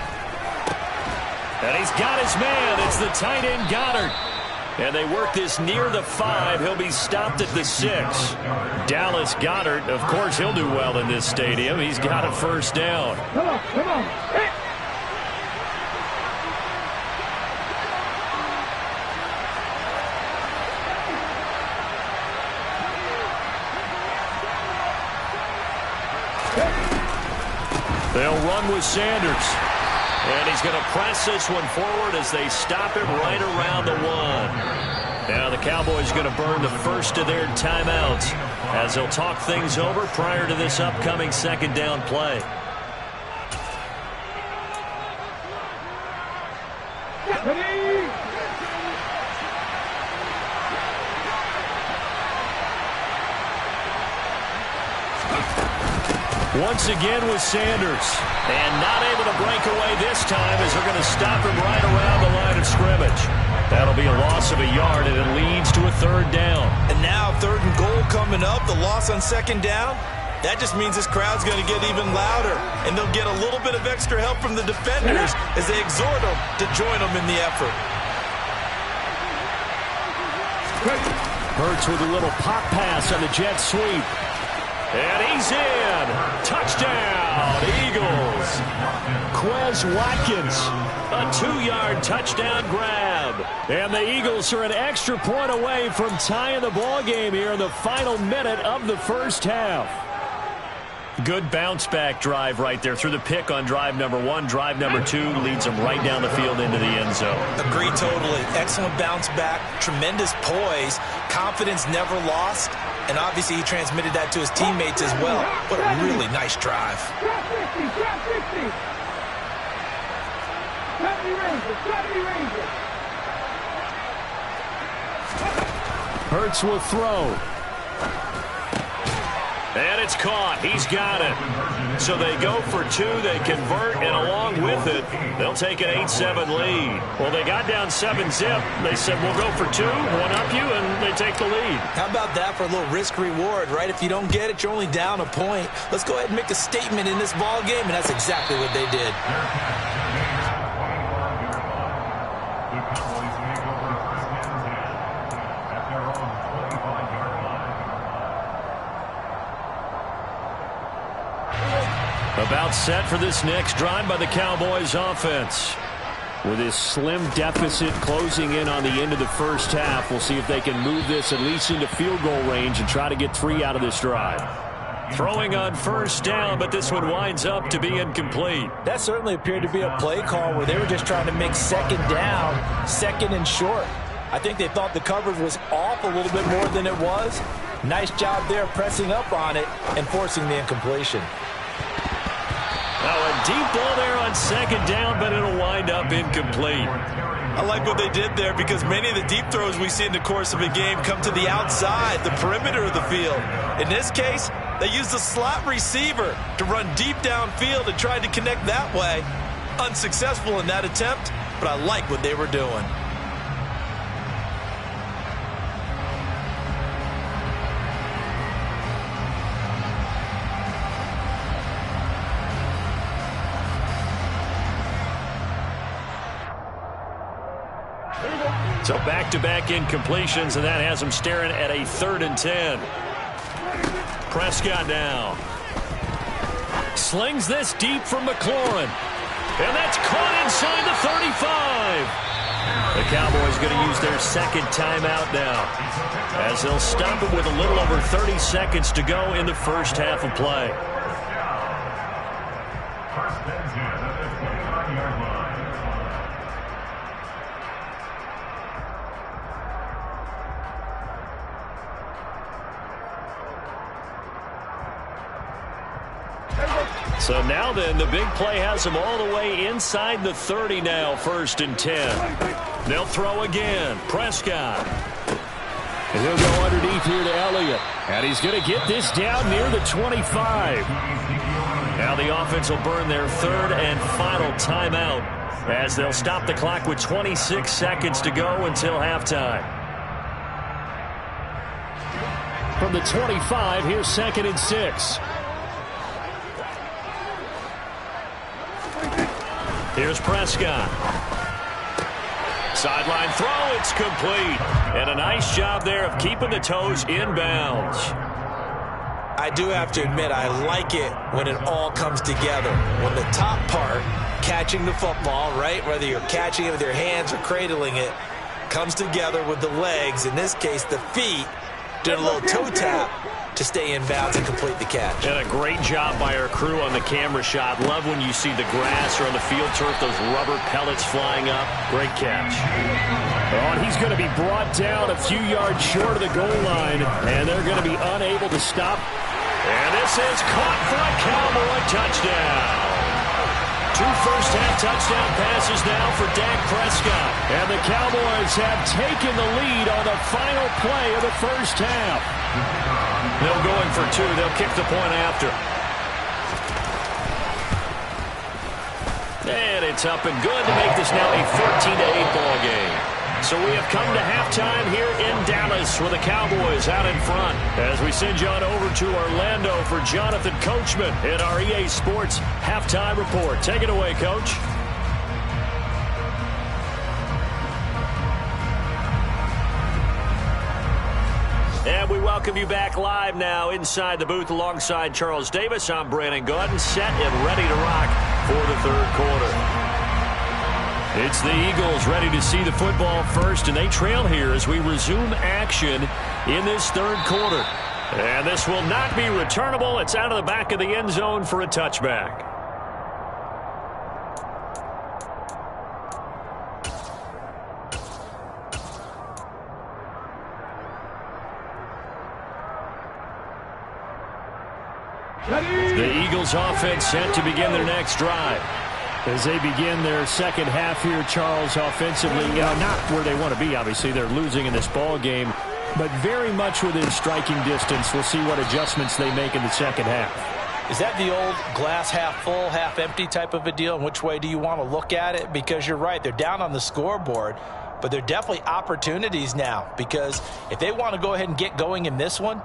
And he's got his man. It's the tight end, Goddard. And they work this near the 5. He'll be stopped at the 6. Dallas Goedert, of course, he'll do well in this stadium. He's got a first down. Come on, come on. Hey. They'll run with Sanders. And he's going to press this one forward as they stop him right around the 1. Now the Cowboys going to burn the first of their timeouts as they'll talk things over prior to this upcoming 2nd down play. Once again with Sanders. And not able to break away this time as they're going to stop him right around the line of scrimmage. That'll be a loss of a yard, and it leads to a 3rd down. And now 3rd and goal coming up, the loss on 2nd down. That just means this crowd's going to get even louder, and they'll get a little bit of extra help from the defenders as they exhort them to join them in the effort. Hurts with a little pop pass on the jet sweep. And he's in. Touchdown, Eagles. Quez Watkins, a 2-yard touchdown grab. And the Eagles are an extra point away from tying the ball game here in the final minute of the first half. Good bounce-back drive right there through the pick on drive number 1. Drive number 2 leads them right down the field into the end zone. Agree totally. Excellent bounce-back, tremendous poise, confidence never lost, and obviously he transmitted that to his teammates as well. What a really nice drive. Trap 60. 70 Rangers. Hurts will throw. And it's caught. He's got it. So they go for 2. They convert, and along with it, they'll take an 8-7 lead. Well, they got down 7-zip. They said, we'll go for 2, one-up you, and they take the lead. How about that for a little risk-reward, right? If you don't get it, you're only down a point. Let's go ahead and make a statement in this ball game, and that's exactly what they did. About set for this next drive by the Cowboys offense. With this slim deficit closing in on the end of the first half, we'll see if they can move this at least into field goal range and try to get 3 out of this drive. Throwing on first down, but this one winds up to be incomplete. That certainly appeared to be a play call where they were just trying to make second down, second and short. I think they thought the coverage was off a little bit more than it was. Nice job there pressing up on it and forcing the incompletion. Now a deep ball there on second down, but it'll wind up incomplete. I like what they did there because many of the deep throws we see in the course of a game come to the outside, the perimeter of the field. In this case, they used a slot receiver to run deep downfield and tried to connect that way. Unsuccessful in that attempt, but I like what they were doing. So back-to-back incompletions, and that has them staring at a 3rd and 10. Prescott now. Slings this deep from McLaurin. And that's caught inside the 35. The Cowboys going to use their second timeout now, as they'll stop it with a little over 30 seconds to go in the first half of play. So now then, the big play has them all the way inside the 30 now, 1st and 10. They'll throw again. Prescott. And he'll go underneath here to Elliott. And he's going to get this down near the 25. Now the offense will burn their 3rd and final timeout, as they'll stop the clock with 26 seconds to go until halftime. From the 25, here's 2nd and 6. Here's Prescott. Sideline throw, it's complete. And a nice job there of keeping the toes inbounds. I do have to admit, I like it when it all comes together. When the top part, catching the football, right, whether you're catching it with your hands or cradling it, comes together with the legs, in this case the feet, did a little toe tap to stay in bounds and complete the catch. And a great job by our crew on the camera shot. Love when you see the grass or on the field turf, those rubber pellets flying up. Great catch. Oh, and he's going to be brought down a few yards short of the goal line, and they're going to be unable to stop. And this is caught for a Cowboy touchdown. 2 first-half touchdown passes now for Dak Prescott. And the Cowboys have taken the lead on the final play of the first half. They'll go in for 2. They'll kick the point after. And it's up and good to make this now a 14-8 ball game. So we have come to halftime here in Dallas with the Cowboys out in front, as we send you on over to Orlando for Jonathan Coachman in our EA Sports Halftime Report. Take it away, Coach. And we welcome you back live now inside the booth alongside Charles Davis. I'm Brandon Gaudin, set and ready to rock for the third quarter. It's the Eagles ready to see the football first, and they trail here as we resume action in this third quarter. And this will not be returnable. It's out of the back of the end zone for a touchback. The Eagles offense set to begin their next drive. As they begin their second half here, Charles, offensively, not where they want to be, obviously. They're losing in this ball game, but very much within striking distance. We'll see what adjustments they make in the second half. Is that the old glass half full, half empty type of a deal? And which way do you want to look at it? Because you're right, they're down on the scoreboard, but they're definitely opportunities now, because if they want to go ahead and get going in this one,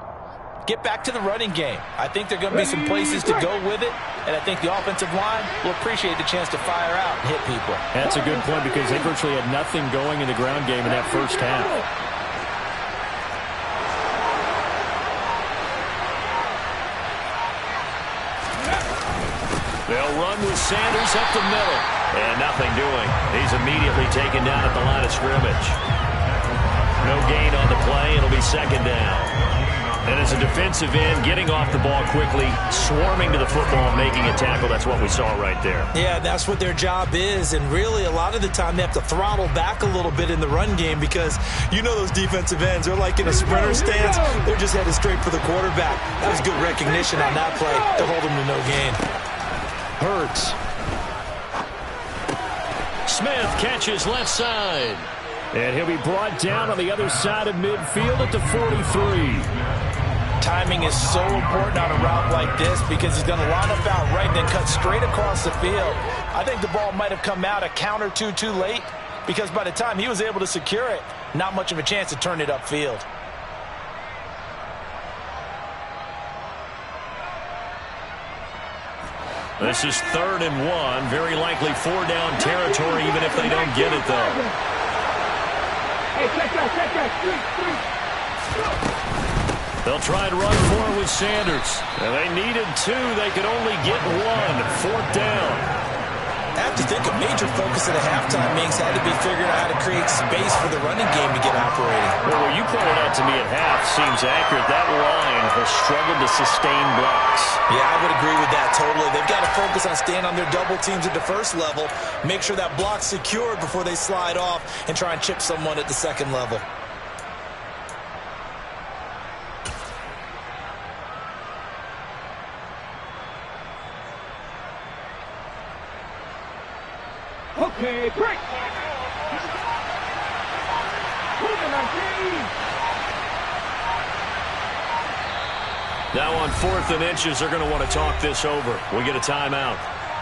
get back to the running game. I think there are going to be some places to go with it, and I think the offensive line will appreciate the chance to fire out and hit people. That's a good point, because they virtually had nothing going in the ground game in that first half. They'll run with Sanders up the middle, and nothing doing. He's immediately taken down at the line of scrimmage. No gain on the play. It'll be second down. And as a defensive end, getting off the ball quickly, swarming to the football, making a tackle, that's what we saw right there. Yeah, that's what their job is, and really a lot of the time they have to throttle back a little bit in the run game, because you know those defensive ends, they're like in a sprinter stance, they're just headed straight for the quarterback. That was good recognition on that play to hold them to no gain. Hurts. Smith catches left side. And he'll be brought down on the other side of midfield at the 43. Timing is so important on a route like this, because he's going to line up out right and then cut straight across the field. I think the ball might have come out a count or two too late, because by the time he was able to secure it, not much of a chance to turn it upfield. This is 3rd and 1. Very likely 4-down territory, even if they don't get it, though. They'll try and run for it with Sanders. And they needed 2. They could only get 1. 4th down. I have to think a major focus at a halftime means had to be figuring out how to create space for the running game to get operating. Well, what you pointed out to me at half seems accurate. That line has struggled to sustain blocks. Yeah, I would agree with that totally. They've got to focus on staying on their double teams at the first level, make sure that block's secured before they slide off and try and chip someone at the second level. Okay, break. Now on 4th and inches, they're going to want to talk this over. We get a timeout.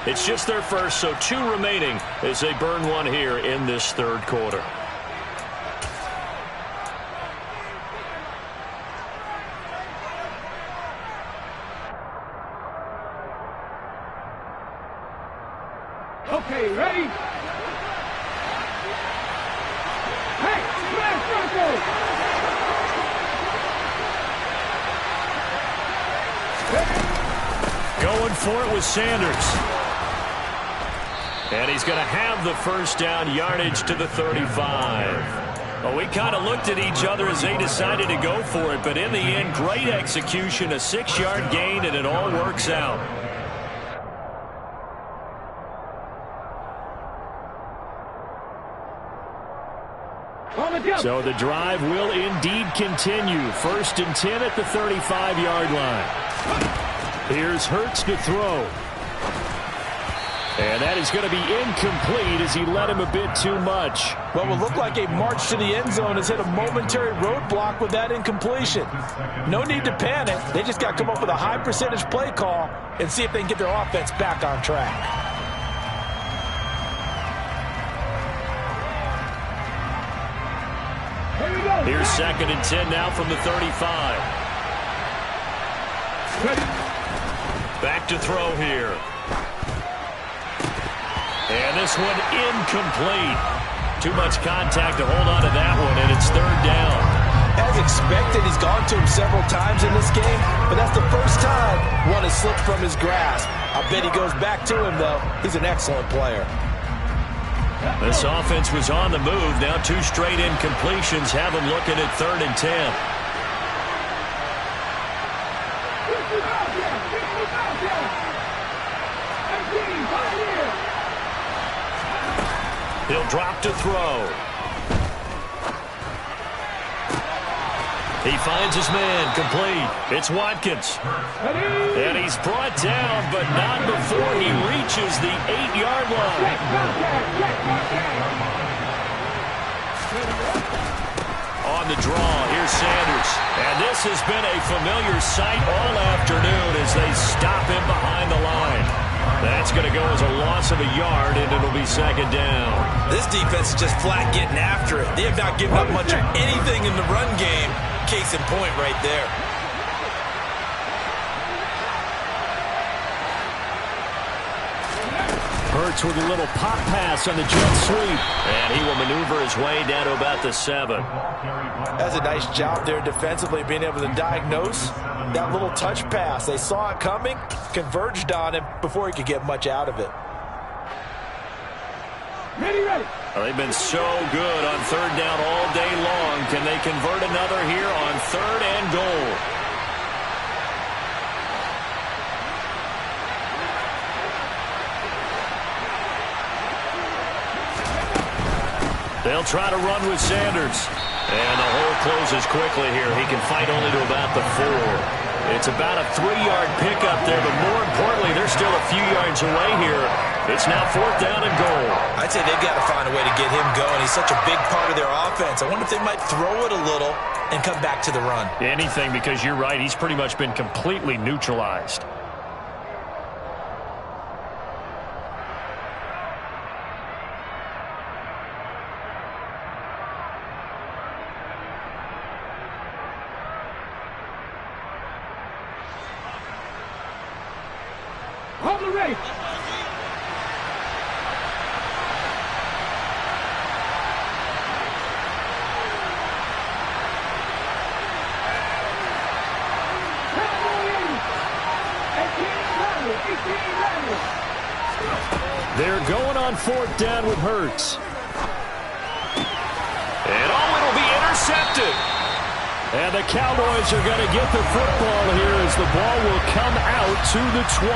It's just their first, so 2 remaining as they burn one here in this third quarter. Okay, ready? Hey, flash circle! Going for it with Sanders. And he's going to have the first down, yardage to the 35. Well, we kind of looked at each other as they decided to go for it, but in the end, great execution, a 6-yard gain, and it all works out. So the drive will indeed continue. 1st and 10 at the 35-yard line. Here's Hurts to throw. And that is going to be incomplete as he led him a bit too much. What will look like a march to the end zone has hit a momentary roadblock with that incompletion. No need to panic. They just got to come up with a high percentage play call and see if they can get their offense back on track. Here's 2nd and 10 now from the 35. Back to throw here. And this one incomplete. Too much contact to hold on to that one, and it's 3rd down. As expected, he's gone to him several times in this game, but that's the first time one has slipped from his grasp. I bet he goes back to him, though. He's an excellent player. This offense was on the move. Now 2 straight incompletions have them looking at 3rd and 10. He'll drop to throw. He finds his man, complete. It's Watkins. And he's brought down, but not before he reaches the 8-yard line. On the draw, here's Sanders. And this has been a familiar sight all afternoon as they stop him behind the line. That's going to go as a loss of a yard, and it'll be 2nd down. This defense is just flat getting after it. They have not given up much of anything in the run game. Case in point right there. Hurts with a little pop pass on the jet sweep. And he will maneuver his way down to about the 7. That's a nice job there defensively, being able to diagnose that little touch pass. They saw it coming, converged on him before he could get much out of it. Ready. Well, they've been so good on 3rd down all day long. Can they convert another here on 3rd and goal? They'll try to run with Sanders. And the hole closes quickly here. He can fight only to about the 4. It's about a 3-yard pickup there, but more importantly, they're still a few yards away here. It's now 4th down and goal. I'd say they've got to find a way to get him going. He's such a big part of their offense. I wonder if they might throw it a little and come back to the run. Anything, because you're right. He's pretty much been completely neutralized. Hold the race. They're going on 4th down with Hurts. And it'll be intercepted. And the Cowboys are going to get the football here as the ball will come out to the 20.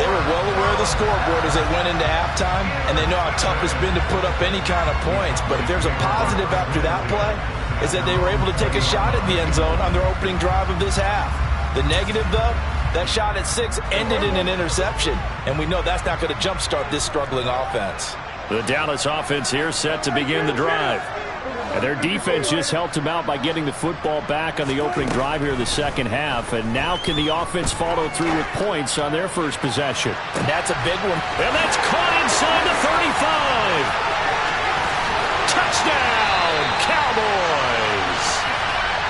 They were well aware of the scoreboard as they went into halftime, and they know how tough it's been to put up any kind of points. But if there's a positive after that play, is that they were able to take a shot at the end zone on their opening drive of this half. The negative, though, that shot at 6 ended in an interception, and we know that's not going to jumpstart this struggling offense. The Dallas offense here set to begin the drive. And their defense just helped them out by getting the football back on the opening drive here in the 2nd half. And now can the offense follow through with points on their first possession? And that's a big one. And that's caught inside the 35. Touchdown, Cowboys.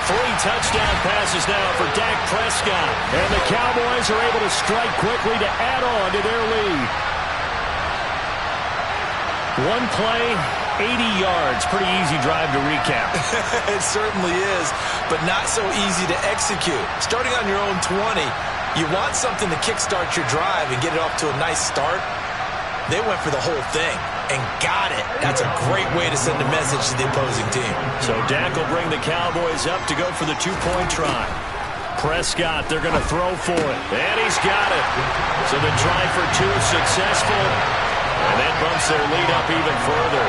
3 touchdown passes now for Dak Prescott. And the Cowboys are able to strike quickly to add on to their lead. One play, 80 yards. Pretty easy drive to recap. It certainly is, but not so easy to execute. Starting on your own 20, you want something to kickstart your drive and get it off to a nice start. They went for the whole thing and got it. That's a great way to send a message to the opposing team. So Dak will bring the Cowboys up to go for the 2-point try. Prescott, they're going to throw for it. And he's got it. So the try for 2 is successful. And that bumps their lead up even further.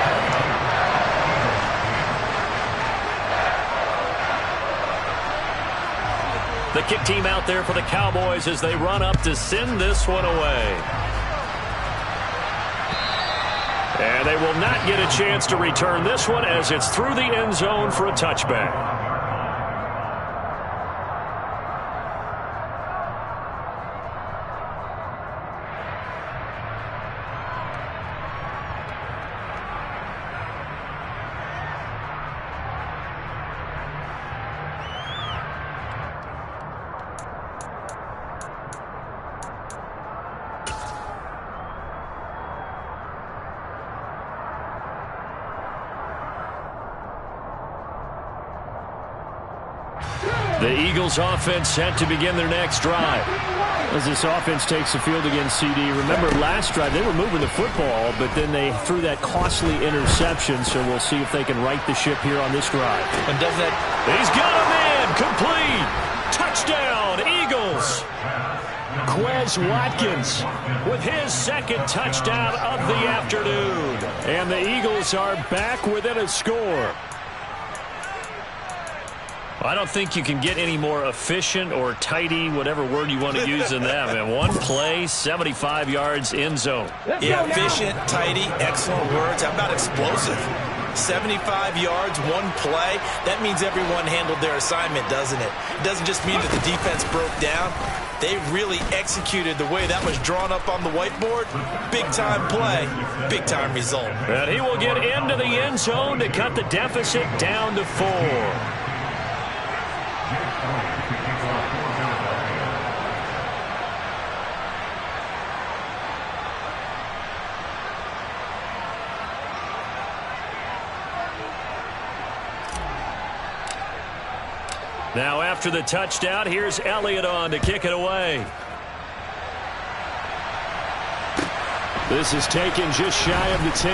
The kick team out there for the Cowboys as they run up to send this one away. And they will not get a chance to return this one as it's through the end zone for a touchback. The Eagles offense set to begin their next drive. As this offense takes the field against CD, remember last drive they were moving the football, but then they threw that costly interception, so we'll see if they can right the ship here on this drive. And does that? He's got him in, complete, touchdown, Eagles. Quez Watkins with his second touchdown of the afternoon. And the Eagles are back within a score. I don't think you can get any more efficient or tidy, whatever word you want to use in that. Man, one play, 75 yards in zone. Yeah, efficient, tidy, excellent words. How about explosive? 75 yards, one play. That means everyone handled their assignment, doesn't it? It doesn't just mean that the defense broke down. They really executed the way that was drawn up on the whiteboard. Big-time play, big-time result. And he will get into the end zone to cut the deficit down to 4. Now after the touchdown, here's Elliott on to kick it away. This is taken just shy of the 10.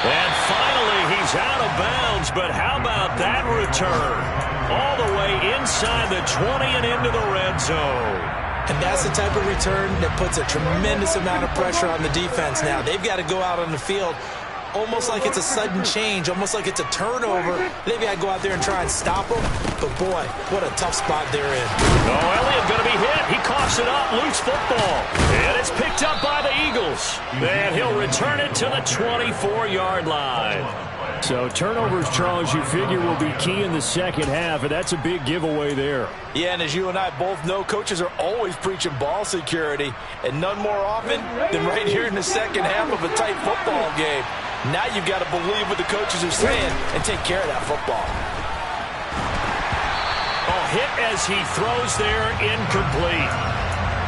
And finally, he's out of bounds, but how about that return? All the way inside the 20 and into the red zone. And that's the type of return that puts a tremendous amount of pressure on the defense now. They've got to go out on the field almost like it's a sudden change, almost like it's a turnover. They've got to go out there and try and stop them. But, boy, what a tough spot they're in. Oh, Elliott going to be hit. He coughs it up. Loose football. And it's picked up by the Eagles. And he'll return it to the 24-yard line. So turnovers, Charles, you figure will be key in the second half, and that's a big giveaway there. Yeah, and as you and I both know, coaches are always preaching ball security, and none more often than right here in the second half of a tight football game. Now you've got to believe what the coaches are saying and take care of that football. Oh, hit as he throws there, incomplete.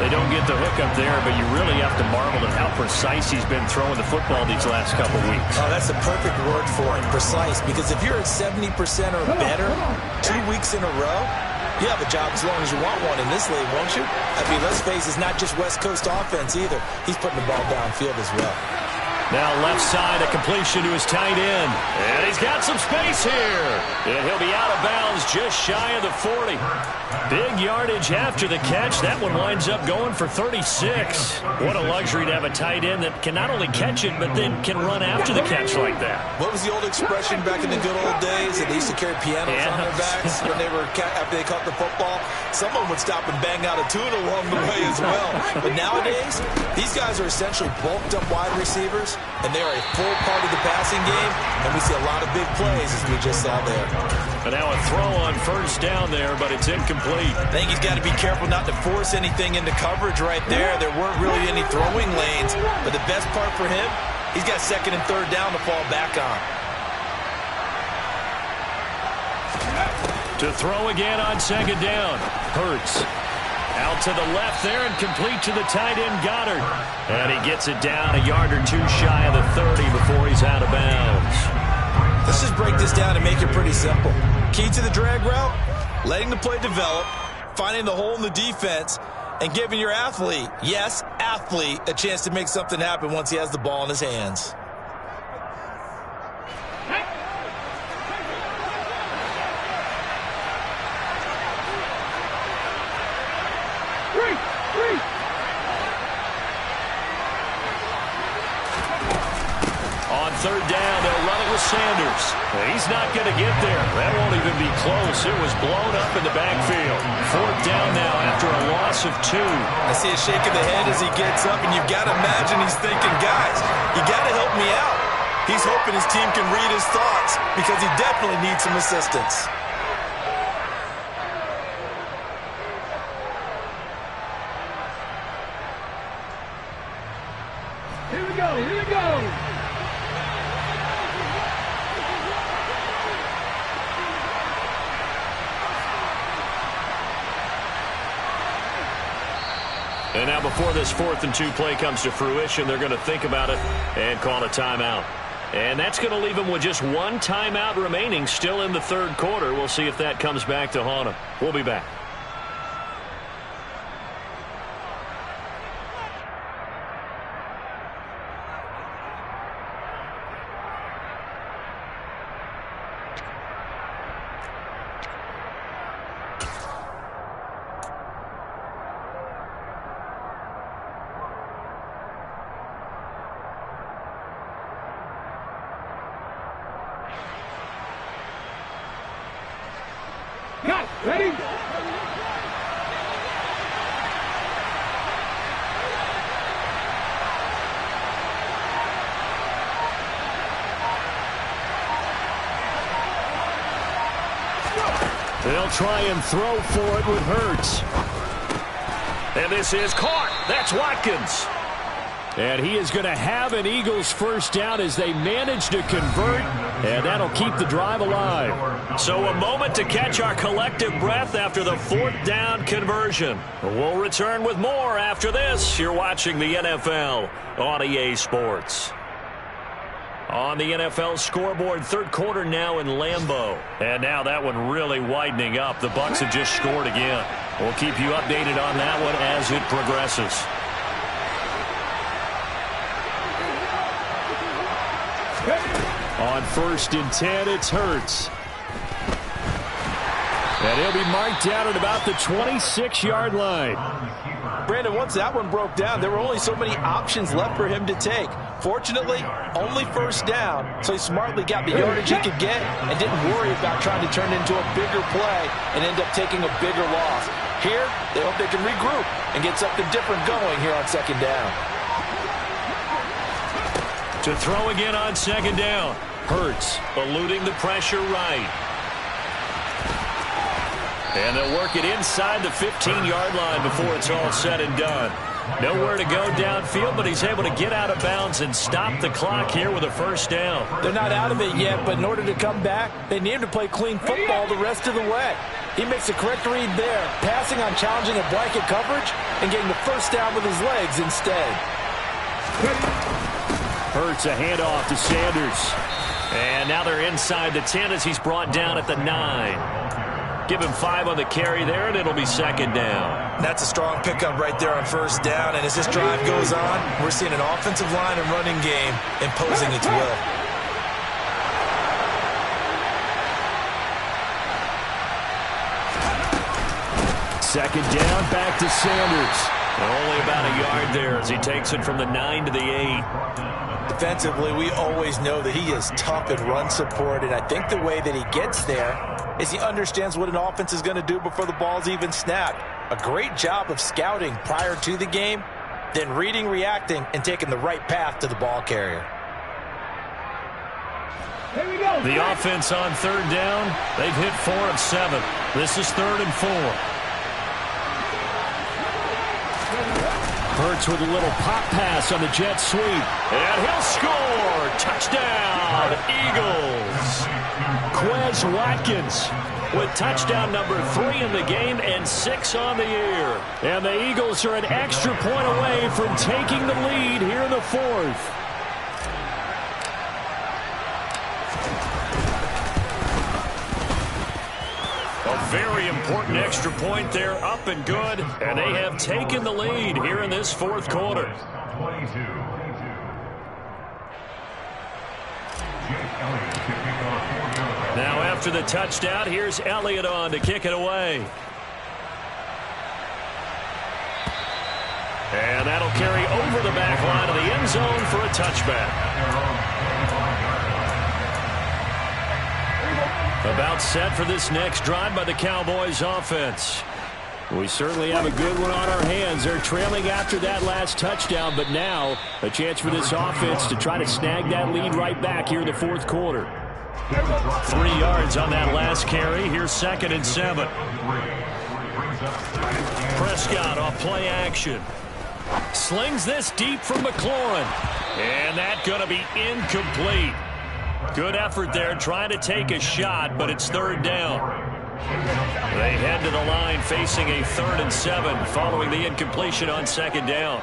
They don't get the hook up there, but you really have to marvel at how precise he's been throwing the football these last couple weeks. Oh, that's the perfect word for it, precise, because if you're at 70% or better 2 weeks in a row, you have a job as long as you want one in this league, won't you? I mean, let's face it, it's not just West Coast offense either. He's putting the ball downfield as well. Now left side, a completion to his tight end. And he's got some space here. And he'll be out of bounds just shy of the 40. Big yardage after the catch. That one winds up going for 36. What a luxury to have a tight end that can not only catch it, but then can run after the catch like that. What was the old expression back in the good old days that they used to carry pianos on their backs when they were after they caught the football? Someone would stop and bang out a tune along the way as well. But nowadays, these guys are essentially bulked up wide receivers, and they are a full part of the passing game, and we see a lot of big plays as we just saw there. And now a throw on first down there, but it's incomplete. I think he's got to be careful not to force anything into coverage right there. There weren't really any throwing lanes, but the best part for him, he's got second and third down to fall back on. To throw again on second down. Hurts. Out to the left there and complete to the tight end, Goddard. And he gets it down a yard or two shy of the 30 before he's out of bounds. Let's just break this down and make it pretty simple. Key to the drag route, letting the play develop, finding the hole in the defense, and giving your athlete, yes, athlete, a chance to make something happen once he has the ball in his hands. Third down, they'll run it with Sanders. He's not going to get there. That won't even be close. It was blown up in the backfield. Fourth down now after a loss of 2. I see a shake of the head as he gets up, and you've got to imagine he's thinking, guys, you got to help me out. He's hoping his team can read his thoughts because he definitely needs some assistance. Here we go, here we go. And now before this 4th and 2 play comes to fruition, they're going to think about it and call a timeout. And that's going to leave them with just one timeout remaining still in the third quarter. We'll see if that comes back to haunt them. We'll be back. Cut. Ready? They'll try and throw for it with Hurts. And this is caught. That's Watkins. And he is going to have an Eagles first down as they manage to convert, and that'll keep the drive alive. So a moment to catch our collective breath after the 4th down conversion. We'll return with more after this. You're watching the NFL on EA Sports. On the NFL scoreboard, third quarter now in Lambeau. And now that one really widening up. The Bucs have just scored again. We'll keep you updated on that one as it progresses. On 1st and 10, it's Hurts. And he'll be marked down at about the 26-yard line. Brandon, once that one broke down, there were only so many options left for him to take. Fortunately, only first down, so he smartly got the yardage he could get and didn't worry about trying to turn it into a bigger play and end up taking a bigger loss. Here, they hope they can regroup and get something different going here on 2nd down. To throw again on 2nd down. Hurts eluding the pressure right. And they'll work it inside the 15-yard line before it's all said and done. Nowhere to go downfield, but he's able to get out of bounds and stop the clock here with a first down. They're not out of it yet, but in order to come back, they need him to play clean football the rest of the way. He makes the correct read there, passing on challenging a blanket coverage and getting the first down with his legs instead. Hurts a handoff to Sanders. And now they're inside the 10 as he's brought down at the 9. Give him 5 on the carry there, and it'll be 2nd down. That's a strong pickup right there on first down, and as this drive goes on, we're seeing an offensive line and running game imposing its will. Second down, back to Sanders. Only about a yard there as he takes it from the 9 to the 8. Defensively, we always know that he is tough at run support, and I think the way that he gets there is he understands what an offense is going to do before the ball's even snapped. A great job of scouting prior to the game, then reading, reacting, and taking the right path to the ball carrier. Here we go. The offense on 3rd down, they've hit 4 of 7. This is 3rd and 4. Hurts with a little pop pass on the jet sweep. And he'll score! Touchdown, Eagles! Quez Watkins with touchdown number 3 in the game and 6 on the year. And the Eagles are an extra point away from taking the lead here in the 4th. A very important extra point there, up and good, and they have taken the lead here in this 4th quarter. Now after the touchdown, here's Elliott on to kick it away. And that'll carry over the back line of the end zone for a touchback. About set for this next drive by the Cowboys offense. We certainly have a good one on our hands. They're trailing after that last touchdown, but now a chance for this offense to try to snag that lead right back here in the 4th quarter. 3 yards on that last carry. Here's 2nd and 7. Prescott off play action. Slings this deep from McLaurin. And that's going to be incomplete. Good effort there trying to take a shot, but it's 3rd down. They head to the line facing a 3rd and 7 following the incompletion on 2nd down.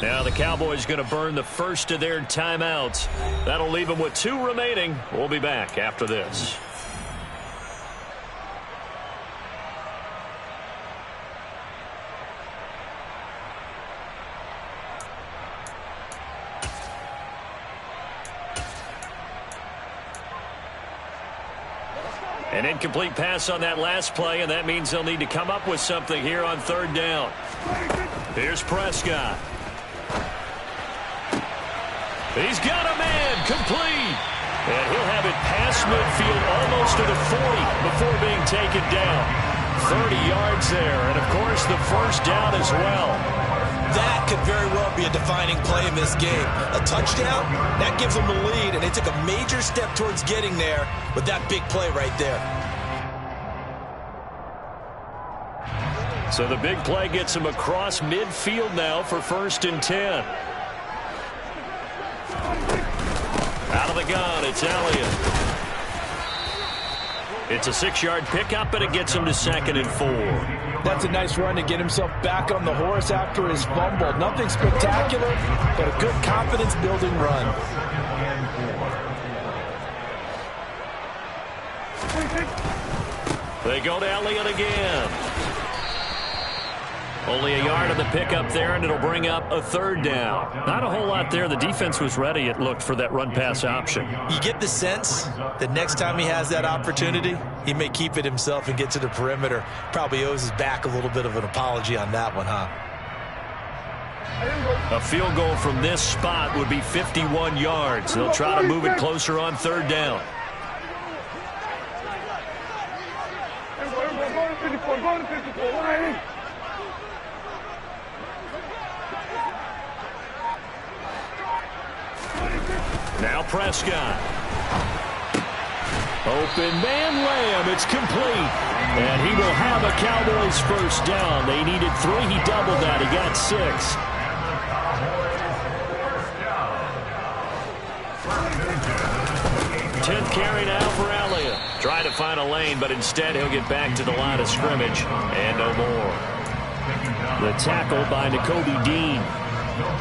Now the Cowboys going to burn the first of their timeouts. That'll leave them with 2 remaining. We'll be back after this. An incomplete pass on that last play, and that means they'll need to come up with something here on 3rd down. Here's Prescott. He's got a man, complete. And he'll have it past midfield almost to the 40 before being taken down. 30 yards there, and of course the first down as well. That could very well be a defining play in this game. A touchdown, that gives them the lead, and they took a major step towards getting there with that big play right there. So the big play gets them across midfield now for 1st and 10. Out of the gun, it's Elliott. It's a 6-yard pickup, and it gets him to 2nd and 4. That's a nice run to get himself back on the horse after his fumble. Nothing spectacular, but a good confidence-building run. They go to Elliott again. Only a yard on the pickup there, and it'll bring up a 3rd down. Not a whole lot there. The defense was ready, it looked, for that run-pass option. You get the sense that next time he has that opportunity, he may keep it himself and get to the perimeter. Probably owes his back a little bit of an apology on that one, huh? A field goal from this spot would be 51 yards. They'll try to move it closer on 3rd down. Now Prescott. Open man Lamb. It's complete. And he will have a Cowboys first down. They needed 3. He doubled that. He got 6. Tenth carry now for Elliott. Trying to find a lane, but instead he'll get back to the line of scrimmage. And no more. The tackle by Nakobe Dean.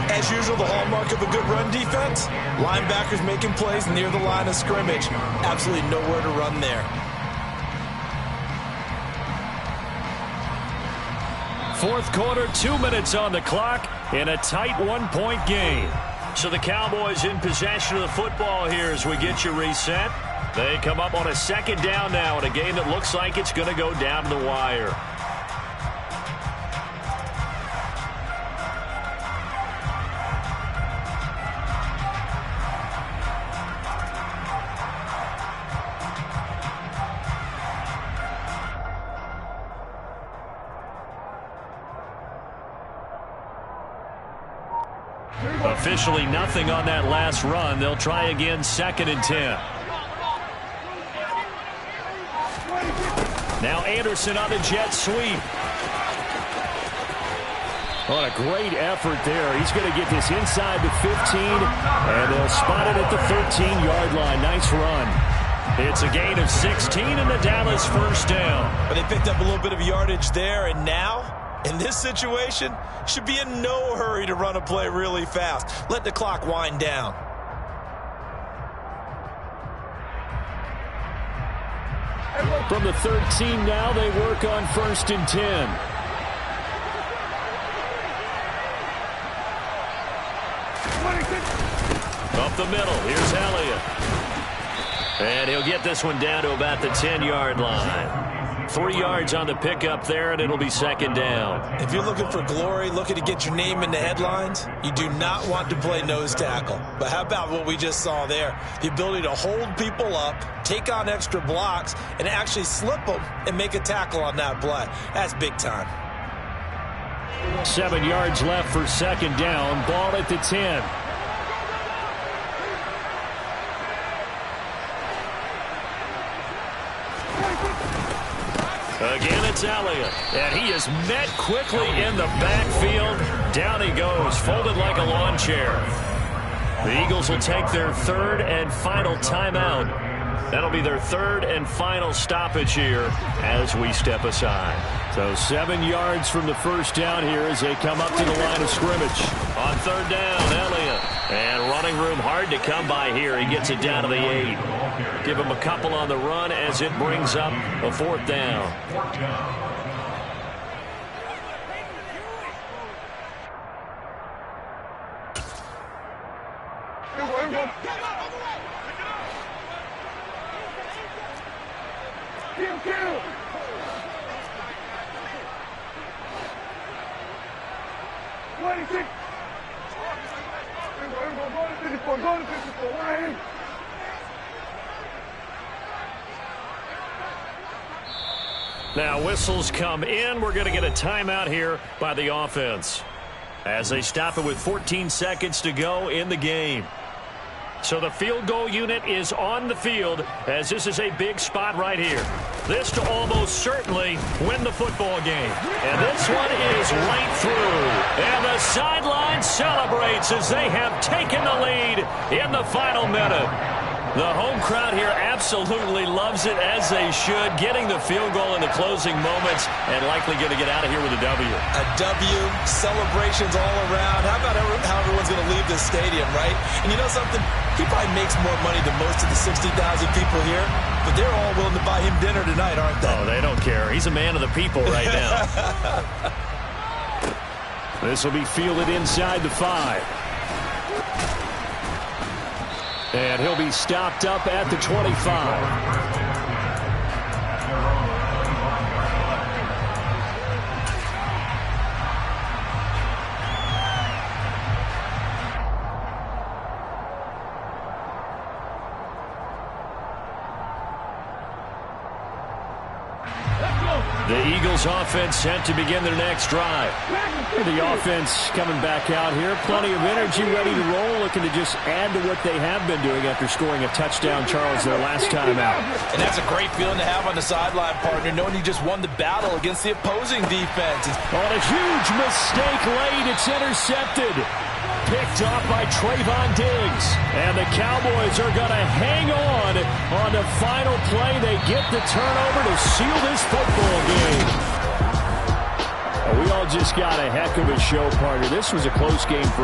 As usual, the hallmark of a good run defense, linebackers making plays near the line of scrimmage. Absolutely nowhere to run there. 4th quarter, 2 minutes on the clock in a tight 1-point game. So the Cowboys in possession of the football here as we get you reset. They come up on a 2nd down now in a game that looks like it's going to go down to the wire. Officially nothing on that last run. They'll try again 2nd and 10. Now Anderson on the jet sweep. What a great effort there. He's going to get this inside the 15, and they'll spot it at the 13-yard line. Nice run. It's a gain of 16 and the Dallas first down. But they picked up a little bit of yardage there, and now in this situation, should be in no hurry to run a play really fast. Let the clock wind down. From the 13 now, they work on 1st and 10. Up the middle, here's Elliott. And he'll get this one down to about the 10-yard line. 3 yards on the pickup there, and it'll be 2nd down. If you're looking for glory, looking to get your name in the headlines, you do not want to play nose tackle. But how about what we just saw there? The ability to hold people up, take on extra blocks, and actually slip them and make a tackle on that play. That's big time. 7 yards left for 2nd down. Ball at the 10. Again, it's Elliott, and he is met quickly in the backfield. Down he goes, folded like a lawn chair. The Eagles will take their 3rd and final timeout That'll be their third and final stoppage here as we step aside. So 7 yards from the first down here as they come up to the line of scrimmage. On third down, Elliott. And running room hard to come by here. He gets it down to the 8. Give him a couple on the run as it brings up a fourth down. Now whistles come in. We're going to get a timeout here by the offense as they stop it with 14 seconds to go in the game. So the field goal unit is on the field as this is a big spot right here. This to almost certainly win the football game. And this one is right through. And the sideline celebrates as they have taken the lead in the final minute. The home crowd here absolutely loves it, as they should, getting the field goal in the closing moments and likely going to get out of here with a W. A W, celebrations all around. How about how everyone's going to leave this stadium, right? And you know something? He probably makes more money than most of the 60,000 people here, but they're all willing to buy him dinner tonight, aren't they? Oh, they don't care. He's a man of the people right now. This will be fielded inside the 5. And he'll be stopped up at the 25. The Eagles offense set to begin their next drive. The offense coming back out here. Plenty of energy, ready to roll, looking to just add to what they have been doing after scoring a touchdown, Charles, their last time out. And that's a great feeling to have on the sideline, partner, knowing you just won the battle against the opposing defense. On a huge mistake late, it's intercepted. Picked off by Trayvon Diggs. And the Cowboys are going to hang on the final play. They get the turnover to seal this football game. We all just got a heck of a show, partner. This was a close game for